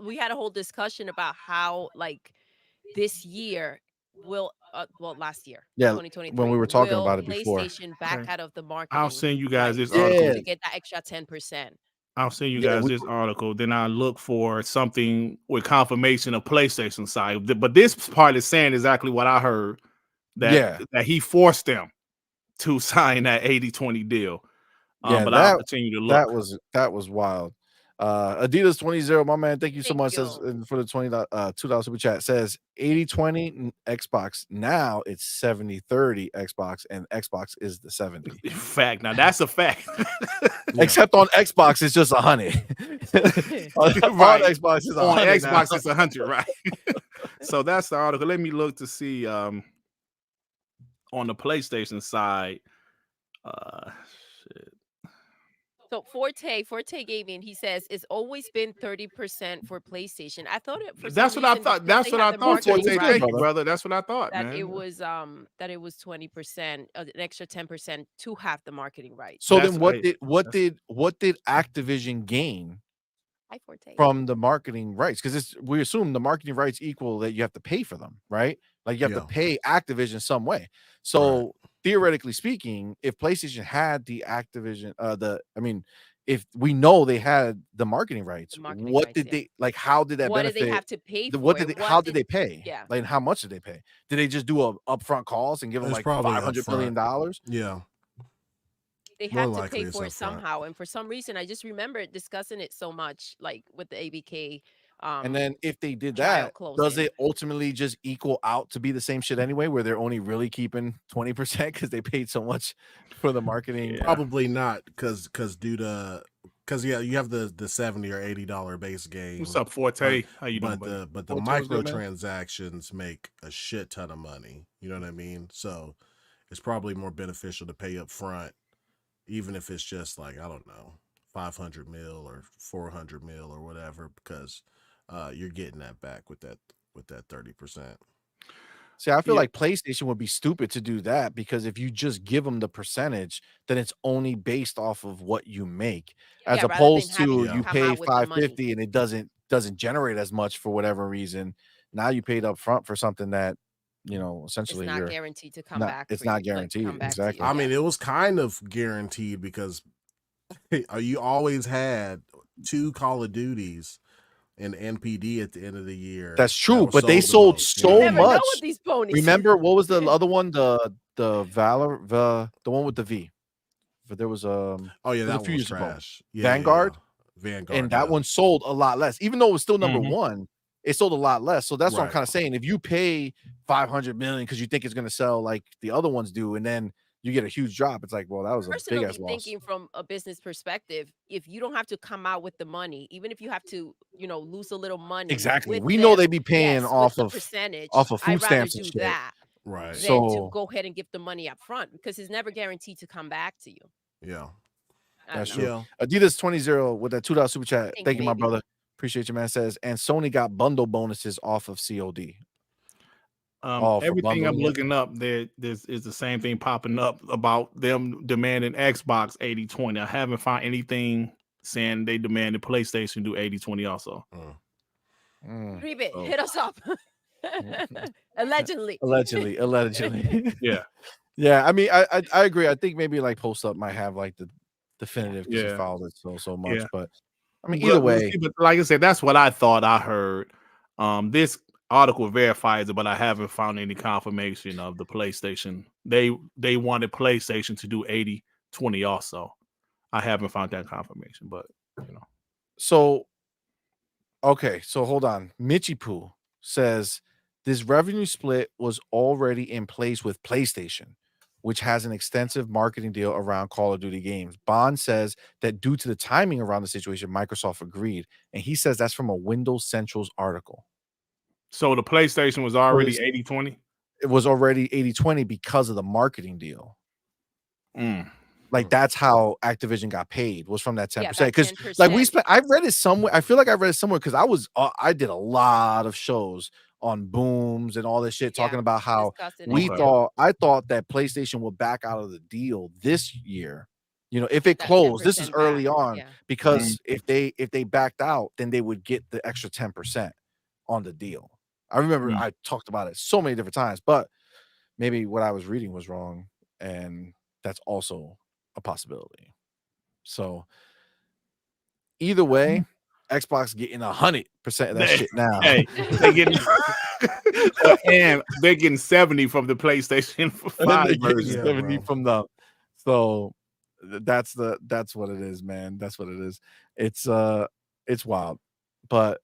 we had a whole discussion about how like this year will last year, 2023, when we were talking about it before. PlayStation back out of the marketing. I'll send you guys this article article to get that extra 10%. I'll send you guys this article. Then I look for something with confirmation of PlayStation side. But this part is saying exactly what I heard, that he forced them to sign that 80-20 deal. But I'll continue to look. That was wild. Adidas 20, my man, thank you so much. Says for the $2 super chat, says 80-20 Xbox. Now it's 70-30 Xbox, and Xbox is the 70. Fact. Now that's a fact. Except on Xbox, it's just 100. on Xbox is 100. On Xbox, it's 100, right? So that's the article. Let me look to see on the PlayStation side. Shit. So Forte Gaming, he says it's always been 30% for PayStation. I thought it. That's what I thought. That's what I thought. Forte, thank you, brother. That's what I thought. That it was 20%, an extra 10% to have the marketing rights. So then, what did Activision gain from the marketing rights? Because we assume the marketing rights equal that you have to pay for them, right? Like you have to pay Activision some way. So theoretically speaking, if PlayStation had the Activision, if we know they had the marketing rights, what did they like? How did that benefit? What did they have to pay for? How did they pay? Yeah. Like how much did they pay? Did they just do a upfront calls and give them like $500 million? Yeah. They had to pay for it somehow. And for some reason, I just remember discussing it so much, like with the ABK. And then if they did that, does it ultimately just equal out to be the same shit anyway, where they're only really keeping 20% because they paid so much for the marketing? Yeah. Probably not, because you have the $70 or $80 base game. What's up, Forte? How you doing? But the microtransactions make a shit ton of money. You know what I mean? So it's probably more beneficial to pay up front, even if it's just like, I don't know, 500 mil or 400 mil or whatever, because you're getting that back with that 30%. See, I feel like PlayStation would be stupid to do that, because if you just give them the percentage, then it's only based off of what you make, as opposed to you pay $550 and it doesn't generate as much for whatever reason. Now you paid up front for something that, essentially it's not guaranteed to come back. It's not guaranteed. Exactly. I mean, it was kind of guaranteed, because you always had 2 Call of Duties and NPD at the end of the year. That's true, but they sold so much. Remember what was the other one? The Valor, the one with the V. But there was that was a few years trash. Ago. Vanguard, Vanguard, and that one sold a lot less, even though it was still number one. It sold a lot less. So that's what I'm kind of saying. If you pay $500 million because you think it's going to sell like the other ones do, and then you get a huge drop, it's like, well, that was a big ass loss. Thinking from a business perspective, if you don't have to come out with the money, even if you have to, lose a little money. Exactly. We know they be paying off of percentage, food stamps and shit. Right. than to So go ahead and give the money up front, because it's never guaranteed to come back to you. Yeah. that's I don't true. know. Adidas 20 with that $2 super chat. Think Thank you, my maybe. brother. Appreciate you, man. Says, and Sony got bundle bonuses off of COD. For Everything I'm bundling it. looking up, this is the same thing popping up about them demanding Xbox 80/20. I haven't found anything saying they demanded PlayStation do 80/20 also. Rebe, So- hit us up. Allegedly. Allegedly. Yeah. Yeah, I mean, I agree. I think maybe like Post Up might have like the definitive because he Yeah. followed it so much. Yeah. But I mean, either way, but like I said, that's what I thought I heard. This article verifies it, but I haven't found any confirmation of the PlayStation. They wanted PlayStation to do 80/20 also. I haven't found that confirmation, but you know. so okay, so hold on. Mitchie Poo says this revenue split was already in place with PlayStation, which has an extensive marketing deal around Call of Duty games. Bond says that due to the timing around the situation, Microsoft agreed. And he says that's from a Windows Central's article. So the PlayStation was already 80/20? It was already 80/20 because of the marketing deal. Like that's how Activision got paid, was from that 10%. Because like I've read it somewhere. I feel like I read it somewhere because I did a lot of shows on Booms and all this shit talking about how I thought that PlayStation would back out of the deal this year. You know, if it closed, this is early on, because if they backed out, then they would get the extra 10% on the deal. I remember I talked about it so many different times, but maybe what I was reading was wrong, and that's also a possibility. So either way, Xbox getting 100% of that shit now. Hey, they getting and they're getting 70 from the PlayStation 5 version. 70 from the. So that's what it is, man. That's what it is. It's wild. But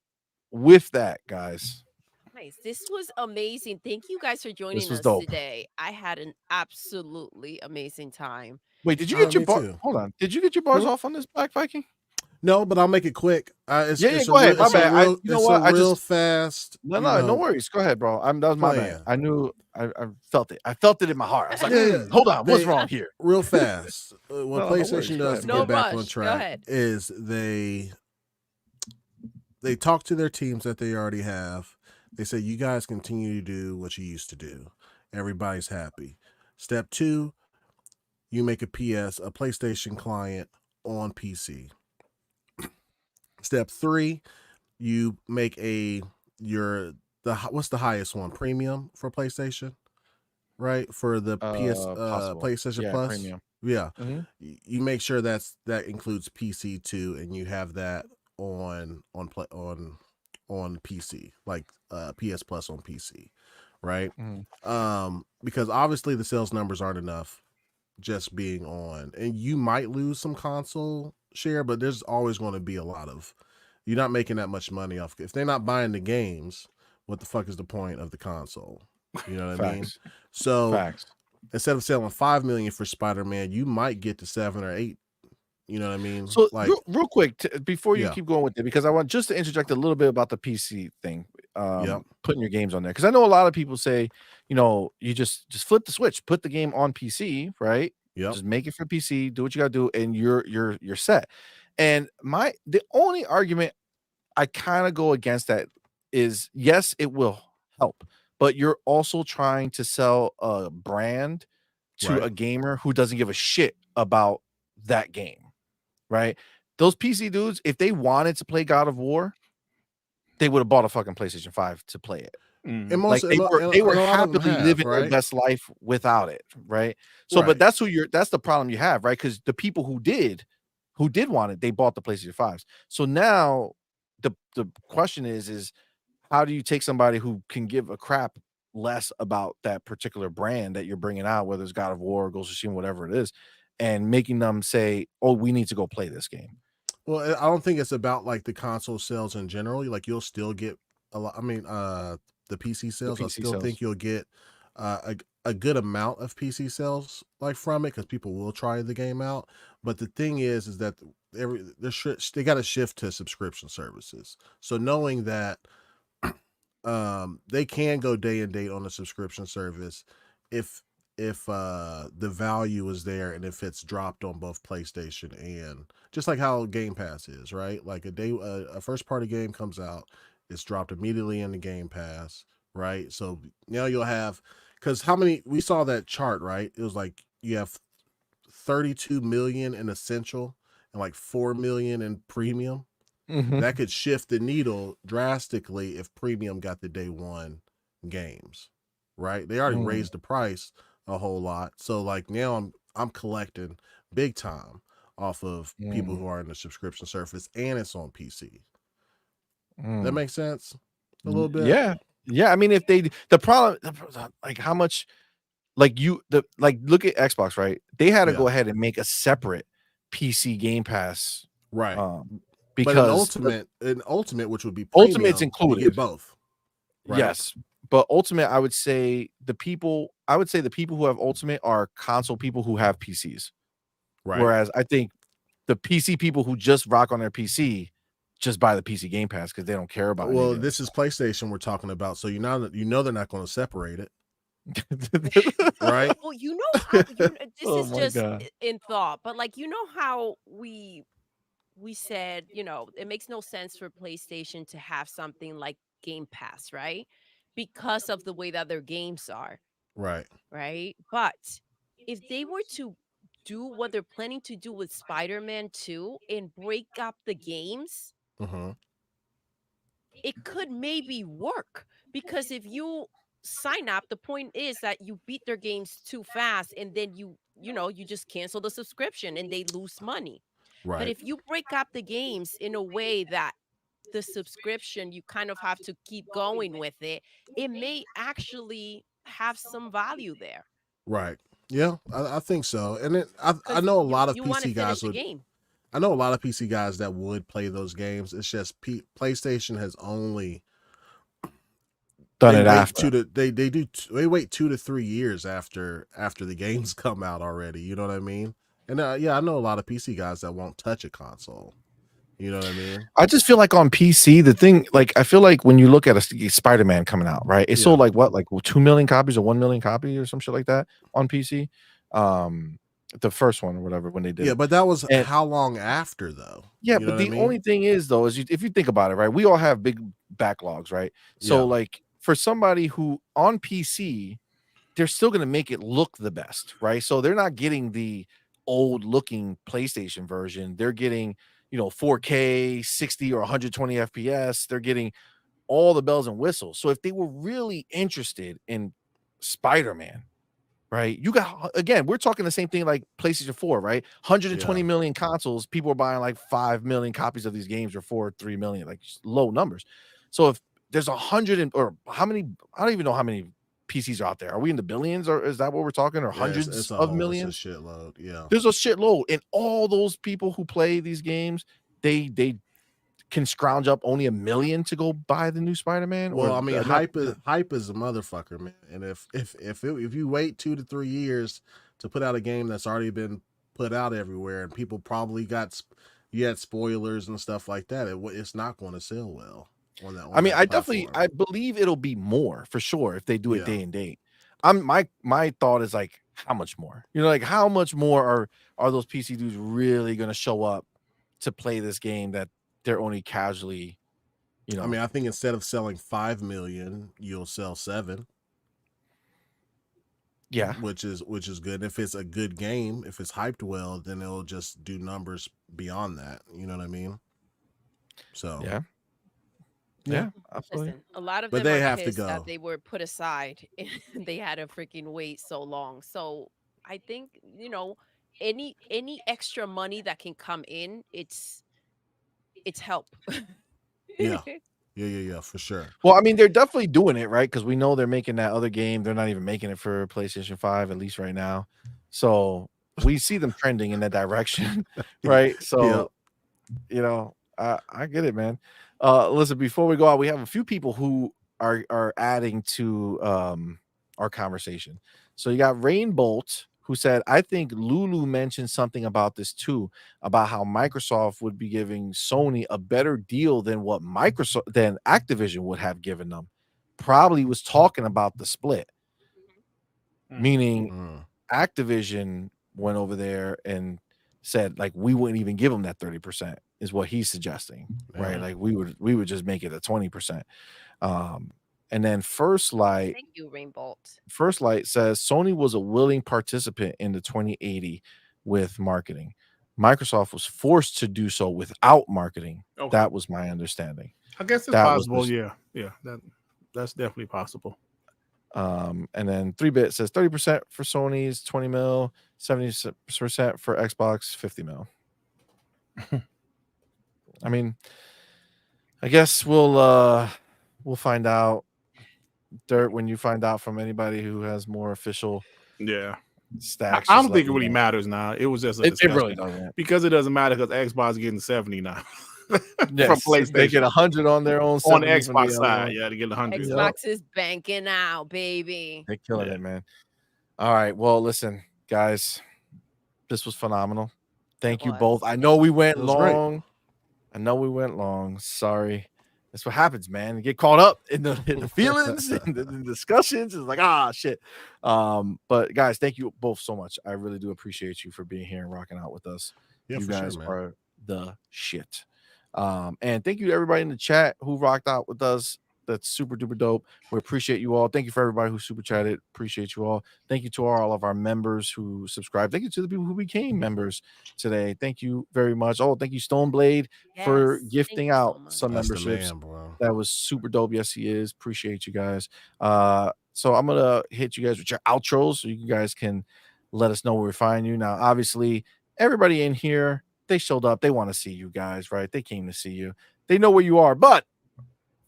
with that, guys. Nice. This was amazing. Thank you guys for joining us today. I had an absolutely amazing time. Wait, did you get your bar? Hold on. Did you get your bars off on this Black Viking? No, but I'll make it quick. It's go ahead. My bad. You know what? Real fast. No worries. Go ahead, bro. That was my bad. I knew. I felt it. I felt it in my heart. I was like, hold on, what's wrong here? Real fast. What PlayStation does to get back on track is they talk to their teams that they already have. They say, you guys continue to do what you used to do. Everybody's happy. Step 2, you make a PlayStation client on PC. Step 3, you make what's the highest one? Premium for PlayStation, right? For the PlayStation Plus. Premium. Yeah. You make sure that includes PC too, and you have that on PC, like PS Plus on PC, right? Because obviously the sales numbers aren't enough just being on, and you might lose some console share, but there's always going to be a lot of, you're not making that much money off. If they're not buying the games, what the fuck is the point of the console? You know what I mean? So instead of selling 5 million for Spider-Man, you might get to 7 or 8. You know what I mean? So real quick, before you keep going with it, because I want just to interject a little bit about the PC thing, putting your games on there. Because I know a lot of people say, you know, you just flip the switch, put the game on PC, right? Just make it for PC, do what you gotta do, and you're set. And the only argument I kind of go against that is, yes, it will help, but you're also trying to sell a brand to a gamer who doesn't give a shit about that game. Right? Those PC dudes, if they wanted to play God of War, they would have bought a fucking PlayStation 5 to play it. Like they were happily living their best life without it, right? So, but that's the problem you have, right? Because the people who did want it, they bought the PlayStation 5s. So now the question is how do you take somebody who can give a crap less about that particular brand that you're bringing out, whether it's God of War, Ghost of Tsushima, whatever it is, and making them say, "Oh, we need to go play this game." Well, I don't think it's about like the console sales in general. Like you'll still get a lot. I mean, the PC sales. I still think you'll get a good amount of PC sales like from it because people will try the game out. But the thing is that they got to shift to subscription services. So knowing that they can go day and date on the subscription service if the value is there and if it's dropped on both PlayStation and just like how Game Pass is, right? Like a first party game comes out, it's dropped immediately in the Game Pass, right? So now you'll have, because how many, we saw that chart, right? It was like you have 32 million in essential and like 4 million in premium. That could shift the needle drastically if premium got the day one games, right? They already raised the price a whole lot, so like now I'm collecting big time off of people who are in the subscription service, and it's on PC. That makes sense a little bit. Yeah. I mean, if the problem, like how much, like look at Xbox, right? They had to go ahead and make a separate PC Game Pass, right? Because an ultimate, which would be premium, Ultimate's included. You get both. Right? Yes, but Ultimate, I would say the people who have Ultimate are console people who have PCs. Right. Whereas I think the PC people who just rock on their PC just buy the PC Game Pass because they don't care about it. Well, this is PlayStation we're talking about, so they're not going to separate it. Right? Well, you know how this is just in thought, but like how we said, it makes no sense for PlayStation to have something like Game Pass, right? Because of the way that their games are. Right. Right? But if they were to do what they're planning to do with Spider-Man 2 and break up the games, it could maybe work. Because if you sign up, the point is that you beat their games too fast and then you just cancel the subscription and they lose money. Right. But if you break up the games in a way that the subscription, you kind of have to keep going with it, it may actually have some value there. Right. Yeah, I think so. And I know a lot of PC guys would. I know a lot of PC guys that would play those games. It's just PlayStation has only done it after. They wait 2 to 3 years after the games come out already. You know what I mean? And I know a lot of PC guys that won't touch a console. You know what I mean? I just feel like on PC, the thing, like, I feel like when you look at a Spider-Man coming out, right? It sold like 2 million copies or 1 million copies or some shit like that on PC. The first one or whatever when they did. Yeah, but that was how long after though? Yeah, but the only thing is though, is if you think about it, right? We all have big backlogs, right? So like for somebody who on PC, they're still gonna make it look the best, right? So they're not getting the old looking PlayStation version. They're getting 4K, 60 or 120 FPS. They're getting all the bells and whistles. So if they were really interested in Spider-Man, right? You got, again, we're talking the same thing like PlayStation 4, right? 120 million consoles. People are buying like 5 million copies of these games or 3 million, like low numbers. So if there's 100 or how many, I don't even know how many PCs are out there. Are we in the billions or is that what we're talking? Or hundreds of millions? It's a shitload. Yeah. There's a shitload. And all those people who play these games, they can scrounge up only 1 million to go buy the new Spider-Man. Well, I mean, hype is a motherfucker, man. And if you wait 2 to 3 years to put out a game that's already been put out everywhere, and people probably had spoilers and stuff like that, it's not going to sell well. I mean, I believe it'll be more for sure if they do it day and date. My thought is like, how much more? Like how much more are those PC dudes really going to show up to play this game that they're only casually, I mean, I think instead of selling 5 million, you'll sell 7. Yeah, which is good. If it's a good game, if it's hyped well, then it'll just do numbers beyond that. You know what I mean? So yeah, absolutely. Listen, a lot of them they are have to pissed go. that they were put aside and they had to freaking wait so long. So I think any extra money that can come in, it's help. Yeah, for sure. Well, I mean, they're definitely doing it, right? Because we know they're making that other game. They're not even making it for PlayStation 5, at least right now. So we see them trending in that direction, right? So, I get it, man. Listen, before we go out, we have a few people who are adding to our conversation. So you got Rainbolt, who said, I think Lulu mentioned something about this too, about how Microsoft would be giving Sony a better deal than what Activision would have given them. probably was talking about the split, meaning Activision went over there and said like we wouldn't even give them that 30% is what he's suggesting, right? Like we would just make it a 20%. And then First Light, thank you, Rainbolt. First Light says Sony was a willing participant in the 2080 with marketing. Microsoft was forced to do so without marketing. Okay. That was my understanding. I guess it's possible. Yeah, that's definitely possible. And then 3-Bit says 30% for Sony's 20 mil, 70% for Xbox 50 mil. I mean, I guess we'll find out, Dirt, when you find out from anybody who has more official stacks. I don't think it really matters now. It was just a discussion. It really doesn't, because it doesn't matter because Xbox is getting 70 now. Yes, from PlayStation. They get 100 on their own on the Xbox side. Yeah, to get 100. Xbox is banking out, baby. They're killing it, man. All right. Well, listen, guys, this was phenomenal. Thank you both. I know we went long. I know we went long. Sorry. That's what happens, man. You get caught up in the feelings and the discussions. It's like, shit. But guys, thank you both so much. I really do appreciate you for being here and rocking out with us. Yeah, you guys sure, are the shit. And thank you to everybody in the chat who rocked out with us. That's super duper dope. We appreciate you all. Thank you for everybody who super chatted. Appreciate you all. Thank you to all of our members who subscribed. Thank you to the people who became members today. Thank you very much. Oh, thank you, Stoneblade, for gifting out some memberships. That was super dope. Yes, he is. Appreciate you guys. So I'm gonna hit you guys with your outros so you guys can let us know where we find you. Now, obviously, everybody in here, they showed up. They want to see you guys, right? They came to see you. They know where you are, but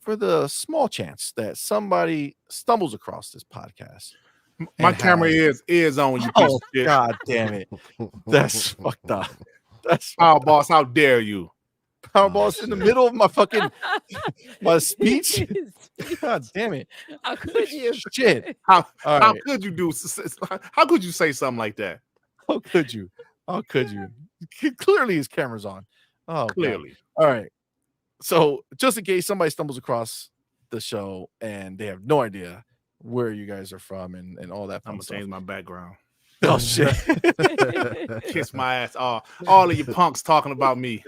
for the small chance that somebody stumbles across this podcast, my camera is on you. Oh, God damn it. That's fucked up. That's Power Boss, how dare you? Power Boss in the middle of my fucking my speech. God damn it. How could you? Shit. How could you do? How could you say something like that? How could you? How could you? Clearly his camera's on. Oh, clearly. God. All right. So just in case somebody stumbles across the show and they have no idea where you guys are from and all that, I'm gonna change my background. Oh shit! Kiss my ass. All of you punks talking about me.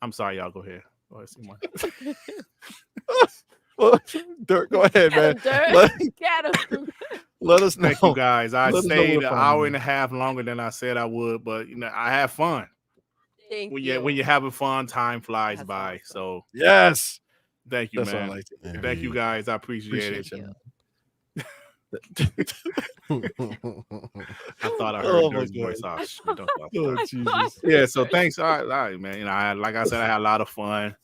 I'm sorry, y'all. Go ahead. Go ahead, CMoney. Well, Dirt, go ahead, man. Let us know. Thank you guys. I stayed an hour and a half longer than I said I would, but I have fun. When you're having fun, time flies by. So yes, thank you, man. Thank you guys. I appreciate it. I thought I heard Dirt's voice off. Jesus. Yeah. So thanks. All right, man. Like I said, I had a lot of fun.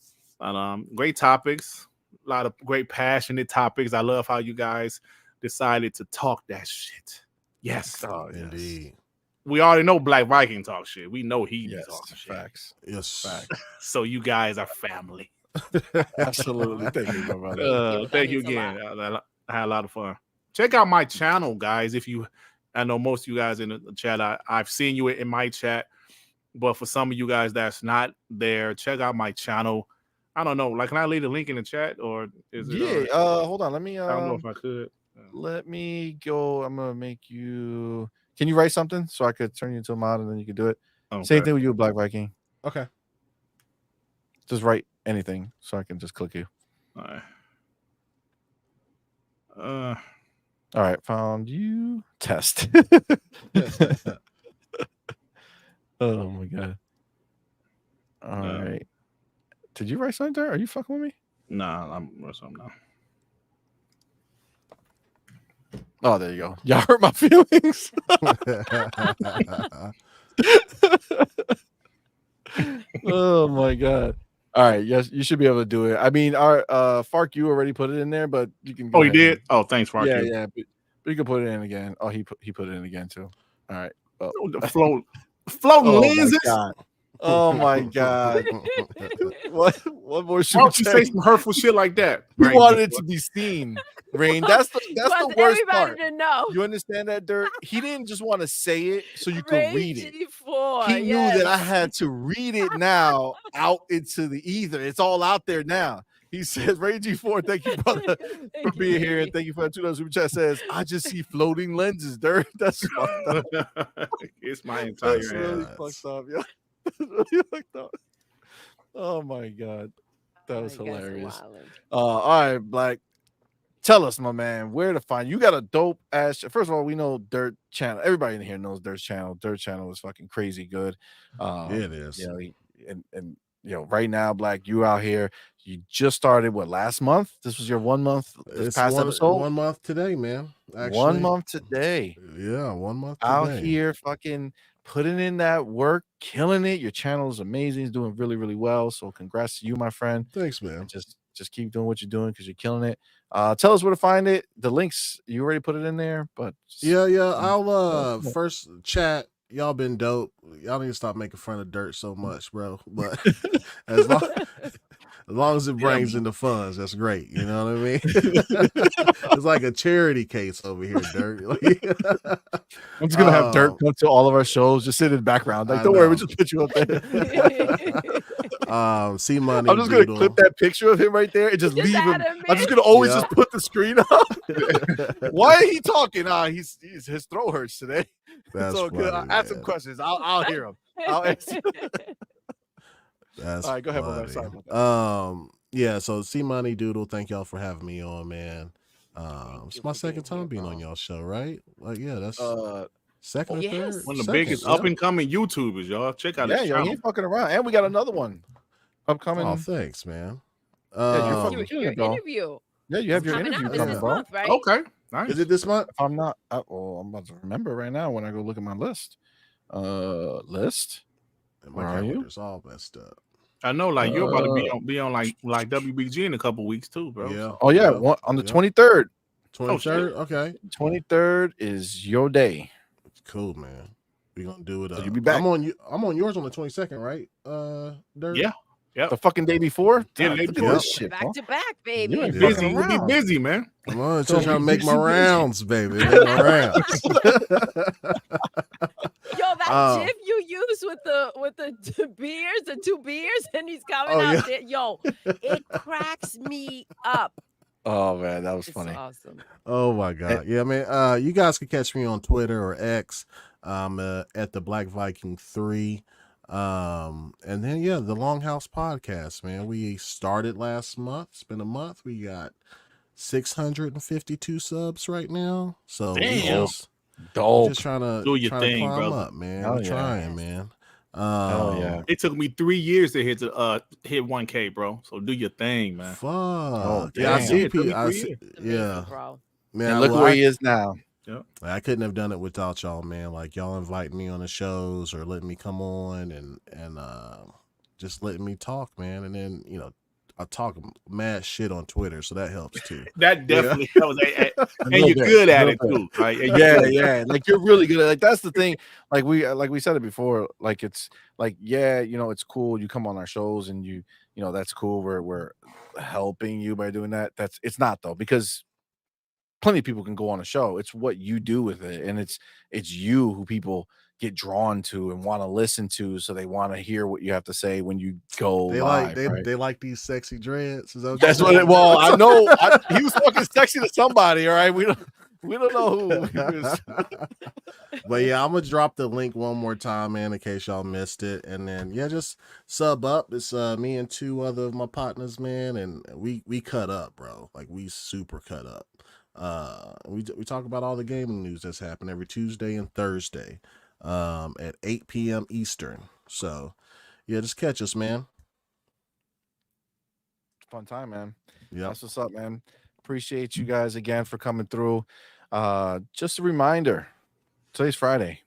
Great topics. A lot of great passionate topics. I love how you guys decided to talk that shit. Yes. Oh, indeed. We already know Black Viking talk shit. We know he talks shit. Facts. Yes. Facts. So you guys are family. Absolutely. Thank you, my brother. Thank you again. I had a lot of fun. Check out my channel, guys. I know most of you guys in the chat, I've seen you in my chat, but for some of you guys that's not there, check out my channel. I don't know. Like, can I leave the link in the chat or is it? Yeah. Hold on. Let me. I don't know if I could. Let me go. I'm gonna make you. Can you write something so I could turn you into a mod and then you can do it? Okay. Same thing with you, Black Viking. Okay. Just write anything so I can just click you. All All right. right. Found you. Test. Oh my god. All right. Did you write something there? Are you fucking with me? Nah, I'm writing something now. Oh, there you go. Y'all hurt my feelings. Oh my god. All right, yes, you should be able to do it. I mean, our Fark, you already put it in there, but you can go he did? Oh, thanks, Fark. Yeah, but you can put it in again. Oh, he put it in again too. All right. Oh. Floating lenses. Oh my god. What more should Why don't you say some hurtful shit like that? We wanted it to be seen. Rain. That's the worst part. To know. You understand that, Dirt? He didn't just want to say it so you could read it. He knew that I had to read it now out into the ether. It's all out there now. He says, Ray G4, thank you, brother, for being here. And thank you for that $2 super chat. Says, I just see floating lenses, Dirt. That's fucked up. It's my entire That's really fucked up, yo. That's really fucked up. Oh my God. That was hilarious. All right, Black. Tell us, my man, where to find you. Got a dope ass. First of all, we know Dirt channel. Everybody in here knows Dirt's channel. Dirt channel is fucking crazy good. Yeah, it is. You know, and you know, right now, Black, you out here. You just started what last month? This was your 1 month. This past episode. 1 month today, man. Actually, 1 month today. Yeah, 1 month today. Out here, fucking putting in that work, killing it. Your channel is amazing. It's doing really, really well. So, congrats to you, my friend. Thanks, man. Just keep doing what you're doing because you're killing it. Tell us where to find it. The links, you already put it in there, but yeah. I'll first chat. Y'all been dope. Y'all need to stop making fun of Dirt so much, bro. But as long as it brings in the funds, that's great. You know what I mean? It's like a charity case over here, Dirt. I'm just gonna have Dirt come to all of our shows, just sit in the background. Like, don't worry, we'll just put you up there. CMoney. I'm just gonna clip that picture of him right there and just leave him. I'm just gonna always just put the screen up. Why is he talking? His throat hurts today. That's so good. I'll ask some questions. I'll hear him. I'll answer. That's all right. Go ahead, my man. Sorry about that. Yeah. So CMoney, Doodle. Thank y'all for having me on, man. It's my second time being on y'all show, right? Like, yeah, that's second or third. One of the biggest up and coming YouTubers, y'all. Check out. Yeah, yo, he ain't fucking around, and we got another one upcoming. Oh, thanks, man. Your interview. Yeah, you have your interview coming, bro. Month, right? Okay. Nice. Is it this month? I'm not. I'm about to remember right now when I go look at my list. List. Where are you? It's all messed up. I know, like you're about to be on like WBG in a couple weeks too, bro. Yeah. Oh yeah, on the 23rd. 23rd. Okay. 23rd is your day. Cool, man. We gonna do it. So you'll be back. I'm on yours on the 22nd, right? Dirt? Yeah. The fucking day before. Yeah, shit, back to back, baby. You're busy. You'll be busy, man. Come on, just trying to make my rounds, baby. Make my rounds. Yo, that GIF you use with the beers, the 2 beers, and he's coming out there. Yo, it cracks me up. Oh man, that was funny. Awesome. Oh my God. Yeah, man. You guys can catch me on Twitter or X at the Black Viking 3. And then the Longhouse podcast, man. We started last month. It's been a month. We got 652 subs right now. So just trying to do your thing, climb brother. up, man. I'm trying, man. It took me 3 years to hit 1K, bro. So do your thing, man. Fuck. I see people. Amazing, bro. Man, and look where he is now. Yep. I couldn't have done it without y'all, man. Like, y'all inviting me on the shows or letting me come on and just letting me talk, man. And then, I talk mad shit on Twitter, so that helps too. That definitely helps. And you're good at it too, right? Yeah. Like, you're really good at it. Like, that's the thing. Like we said it before. Like, it's like, it's cool. You come on our shows and you that's cool. We're helping you by doing that. It's not though, because plenty of people can go on a show. It's what you do with it, and it's you who people get drawn to and want to listen to, so they want to hear what you have to say when you go live. They like these sexy dreads. That's what it. Well, I know he was talking sexy to somebody. All right, we don't know who he was. But yeah, I'm gonna drop the link one more time, man, in case y'all missed it. And then just sub up. It's me and 2 other of my partners, man, and we cut up, bro. Like, we super cut up. We talk about all the gaming news that's happened every Tuesday and Thursday at 8 p.m. Eastern. So just catch us, man. Fun time, man. Yeah, that's what's up, man. Appreciate you guys again for coming through. Just a reminder, today's Friday.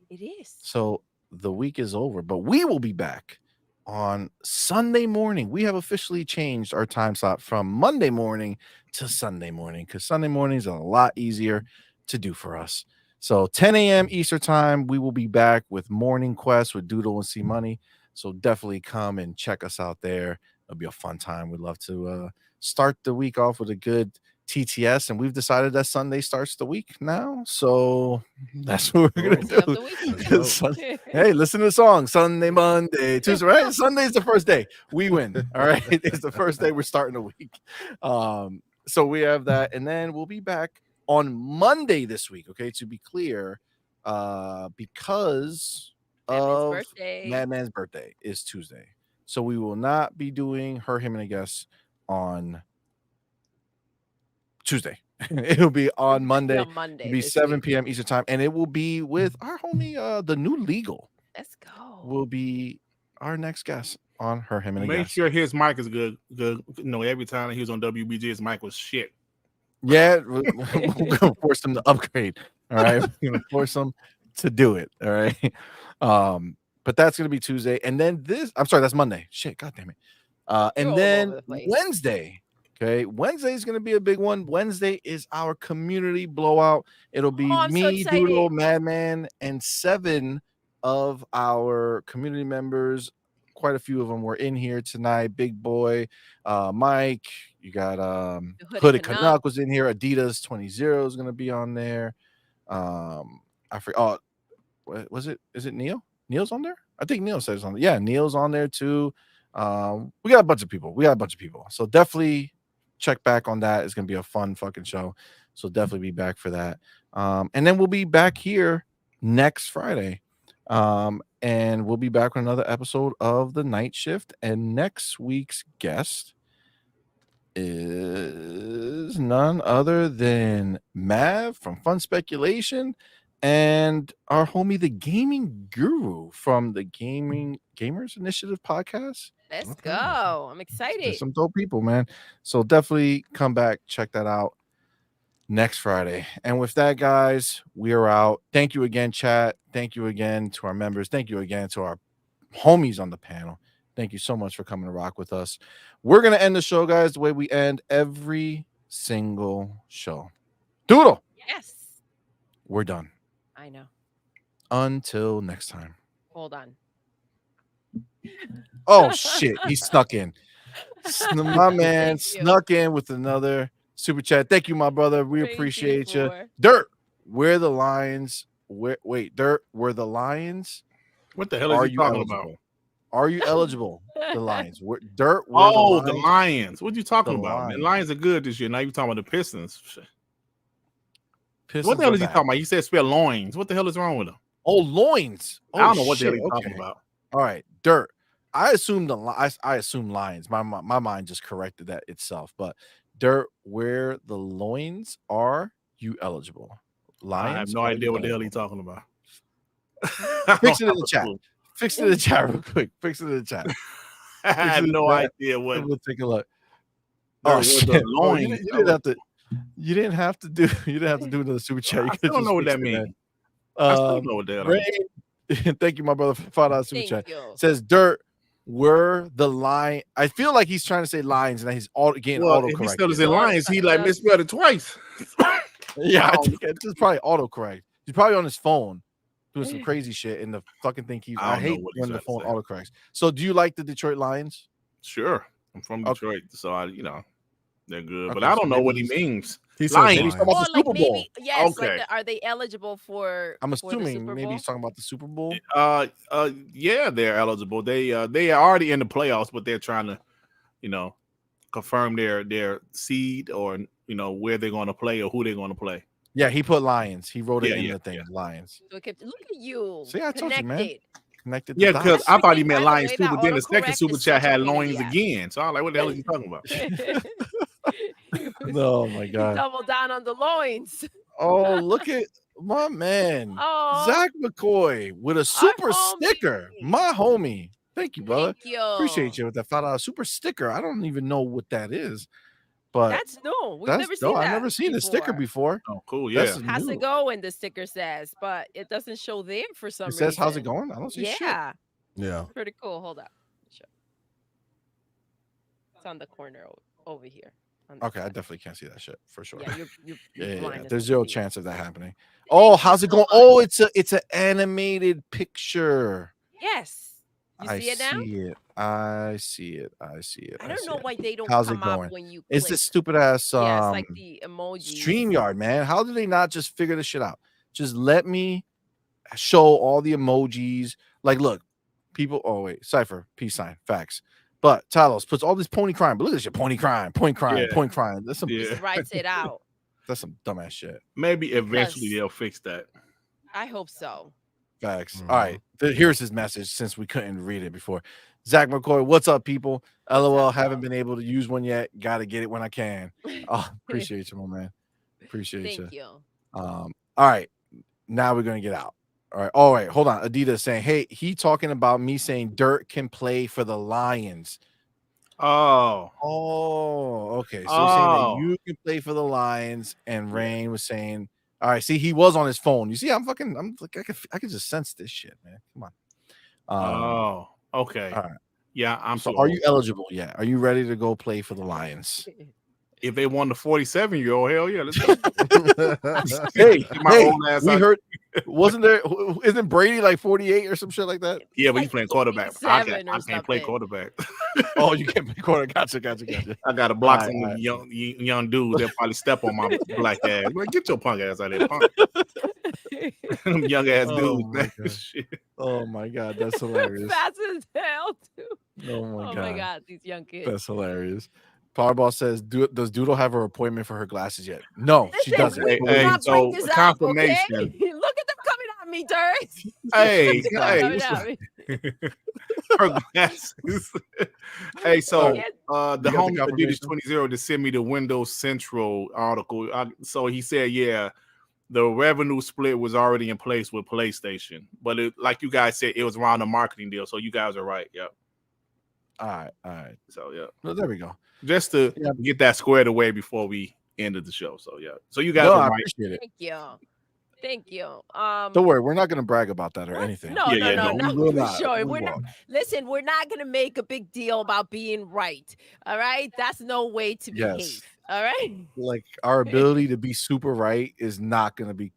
It is. So the week is over, but we will be back on Sunday morning. We have officially changed our time slot from Monday morning to Sunday morning, because Sunday mornings are a lot easier to do for us. So 10 a.m. Eastern time, we will be back with Morning Quest with Doodle and CMoney. So definitely come and check us out there. It'll be a fun time. We'd love to start the week off with a good TTS, and we've decided that Sunday starts the week now. So that's what we're gonna do. Hey, listen to the song. Sunday, Monday, Tuesday, right? Sunday's the first day. We win. All right. It's the first day we're starting the week. So we have that, and then we'll be back on Monday this week. Okay, to be clear, because of Madman's birthday is Tuesday. So we will not be doing her, him, and a guest on Tuesday. It'll be on Monday. It'll be 7 p.m. Eastern time, and it will be with our homie, the new legal. Let's go. Will be our next guest on her, him, and a Make guest. sure his mic is good. Good. You know, every time he was on WBG, his mic was shit. Yeah, we're gonna force them to upgrade. All right, we're gonna force them to do it. All right. But that's gonna be Tuesday, and then that's Monday. Shit, god damn it. And then Wednesday. Okay, Wednesday is gonna be a big one. Wednesday is our community blowout. It'll be me, Doodle, Madman, and 7 of our community members. Quite a few of them were in here tonight. Big Boy, Mike. You got Hooded Canuck was in here. Adidas 20 is gonna be on there. I forget. Oh, what was it? Is it Neil? Neil's on there? I think Neil says on there. Yeah, Neil's on there too. We got a bunch of people. So definitely check back on that. It's gonna be a fun fucking show. So definitely be back for that. And then we'll be back here next Friday. And we'll be back with another episode of The Night Shift. And next week's guest is none other than Mav from Fun Speculation and our homie, the Gaming Guru from the Gamers Initiative podcast. Let's go. I'm excited. There's some dope people, man. So definitely come back, check that out next Friday. And with that, guys, we are out. Thank you again, chat. Thank you again to our members. Thank you again to our homies on the panel. Thank you so much for coming to rock with us. We're going to end the show, guys, the way we end every single show. Doodle. Yes. We're done. I know. Until next time. Hold on. Oh, shit. He snuck in. My man snuck in with another super chat. Thank you, my brother. We appreciate you. Dirt, where the Lions? Wait, Dirt, where the Lions? What the hell are you talking about? Are you eligible? The Lions. The Lions. What are you talking about? The Lions are good this year. Now you're talking about the Pistons. What the hell is he talking about? You said spell loins. What the hell is wrong with him? Oh, loins. I don't know what the hell he's talking about. All right, Dirt. I assume Lions. My mind just corrected that itself. But Dirt, where the loins are you eligible? Lions. I have no idea what the hell he's talking about. Fix it in the chat. Fix it in the chat real quick. Fix it in the chat. I have no idea what. We'll take a look. Oh shit! You didn't have to do another super chat. I don't know what that means. I still know what that means. Thank you, my brother, for $5 super chat. It says Dirt. Were the line? I feel like he's trying to say lines, and he's getting autocorrect. If he still is in lines, he like misspelled it twice. Yeah, I think it's probably autocorrect. He's probably on his phone doing some crazy shit, and the fucking thing keeps. I hate when the phone autocorrects. So, do you like the Detroit Lions? Sure, I'm from Detroit, so they're good, but I don't know what he means. He's talking about the Super Bowl. Maybe, yes. Okay. Like are they eligible for? I'm assuming maybe he's talking about the Super Bowl. Yeah, they're eligible. They are already in the playoffs, but they're trying to, confirm their seed or where they're going to play or who they're going to play. Yeah, he put Lions. He wrote it in the thing. Lions. Look at you. See, I told you, man. Connected. Yeah, because I thought he meant Lions too, but then the second super chat had loins again. So I was like, what the hell are you talking about? Oh my god! Double down on the loins. Oh, look at my man, Zach McCoy with a super sticker. My homie, thank you, brother. Thank you. Appreciate you with that $5 super sticker. I don't even know what that is, but that's new. We've never seen that. I've never seen a sticker before. Oh, cool. Yeah, how's it going? The sticker says, but it doesn't show there for some reason. It says, "How's it going?" I don't see shit. Yeah, pretty cool. Hold up. It's on the corner over here. Okay, I definitely can't see that shit for sure. Yeah, you're there's zero chance of that happening. Oh, how's it going? Oh, it's an animated picture. Yes. You see it now? I see it. I don't know why they don't How's it come up going? when you It's click. this stupid ass Yeah, it's like the emojis. StreamYard, man. How do they not just figure this shit out? Just let me show all the emojis. Like, look, people. Oh wait, Cypher, peace sign, facts. But Talos puts all this pony crime. But look at this shit, pony crime, point crime, point crime. That's some. Just writes it out. That's some dumbass shit. Maybe eventually they'll fix that. I hope so. Facts. All right. Here's his message since we couldn't read it before. Zach McCoy, what's up, people? LOL, haven't been able to use one yet. Got to get it when I can. Oh, appreciate you, my man. Appreciate you. Thank you. All right. Now we're going to get out. All right. Hold on. Adidas saying, hey, he talking about me saying Dirt can play for the Lions. Oh, okay. So saying that you can play for the Lions, and Rain was saying, all right, see, he was on his phone. You see, I'm like, I can just sense this shit, man. Come on. Okay. All right. Yeah, I'm so. Are you eligible yet? Are you ready to go play for the Lions? If they won the 47-year-old, hell yeah, let's go. We heard. Wasn't there? Isn't Brady like 48 or some shit like that? Yeah, but he's playing quarterback. I can't play quarterback. Oh, you can't play quarterback. Gotcha. I got to block some young dudes. They'll probably step on my black ass. Like, get your punk ass out of there, punk. Them young ass dudes. Oh my god, that's hilarious. Fast as hell, too. Oh my god, these young kids. That's hilarious. Powerball says, does Doodle have her appointment for her glasses yet? No, she doesn't. So confirmation. Look at them coming at me, Dirt. Hey, her glasses. Hey, so the homie Adidas 20 to send me the Windows Central article. So he said, yeah, the revenue split was already in place with PlayStation, but like you guys said, it was around a marketing deal. So you guys are right. Yep. All right. So yeah, well, there we go. Just to get that squared away before we ended the show. So yeah, so you guys are right. I appreciate it. Thank you. Don't worry, we're not going to brag about that or anything. No, for sure. We're not. Listen, we're not going to make a big deal about being right. All right, that's no way to behave. All right, like our ability to be super right is not going to be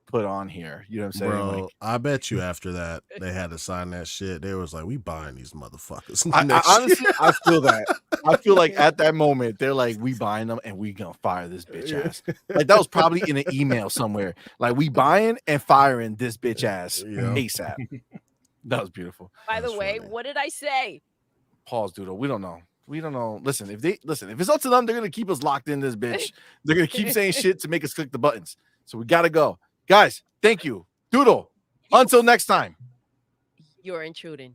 put on here. You know what I'm saying? Bro, like, I bet you after that they had to sign that shit. They was like, we buying these motherfuckers. Honestly, I feel that. I feel like at that moment they're like, we buying them and we gonna fire this bitch ass. Like that was probably in an email somewhere. Like we buying and firing this bitch ass ASAP. That was beautiful. By the way, what did I say? Pause, Doodle. We don't know. Listen, if it's up to them, they're gonna keep us locked in this bitch. They're gonna keep saying shit to make us click the buttons. So we gotta go. Guys, thank you. Doodle, until next time. You're intruding.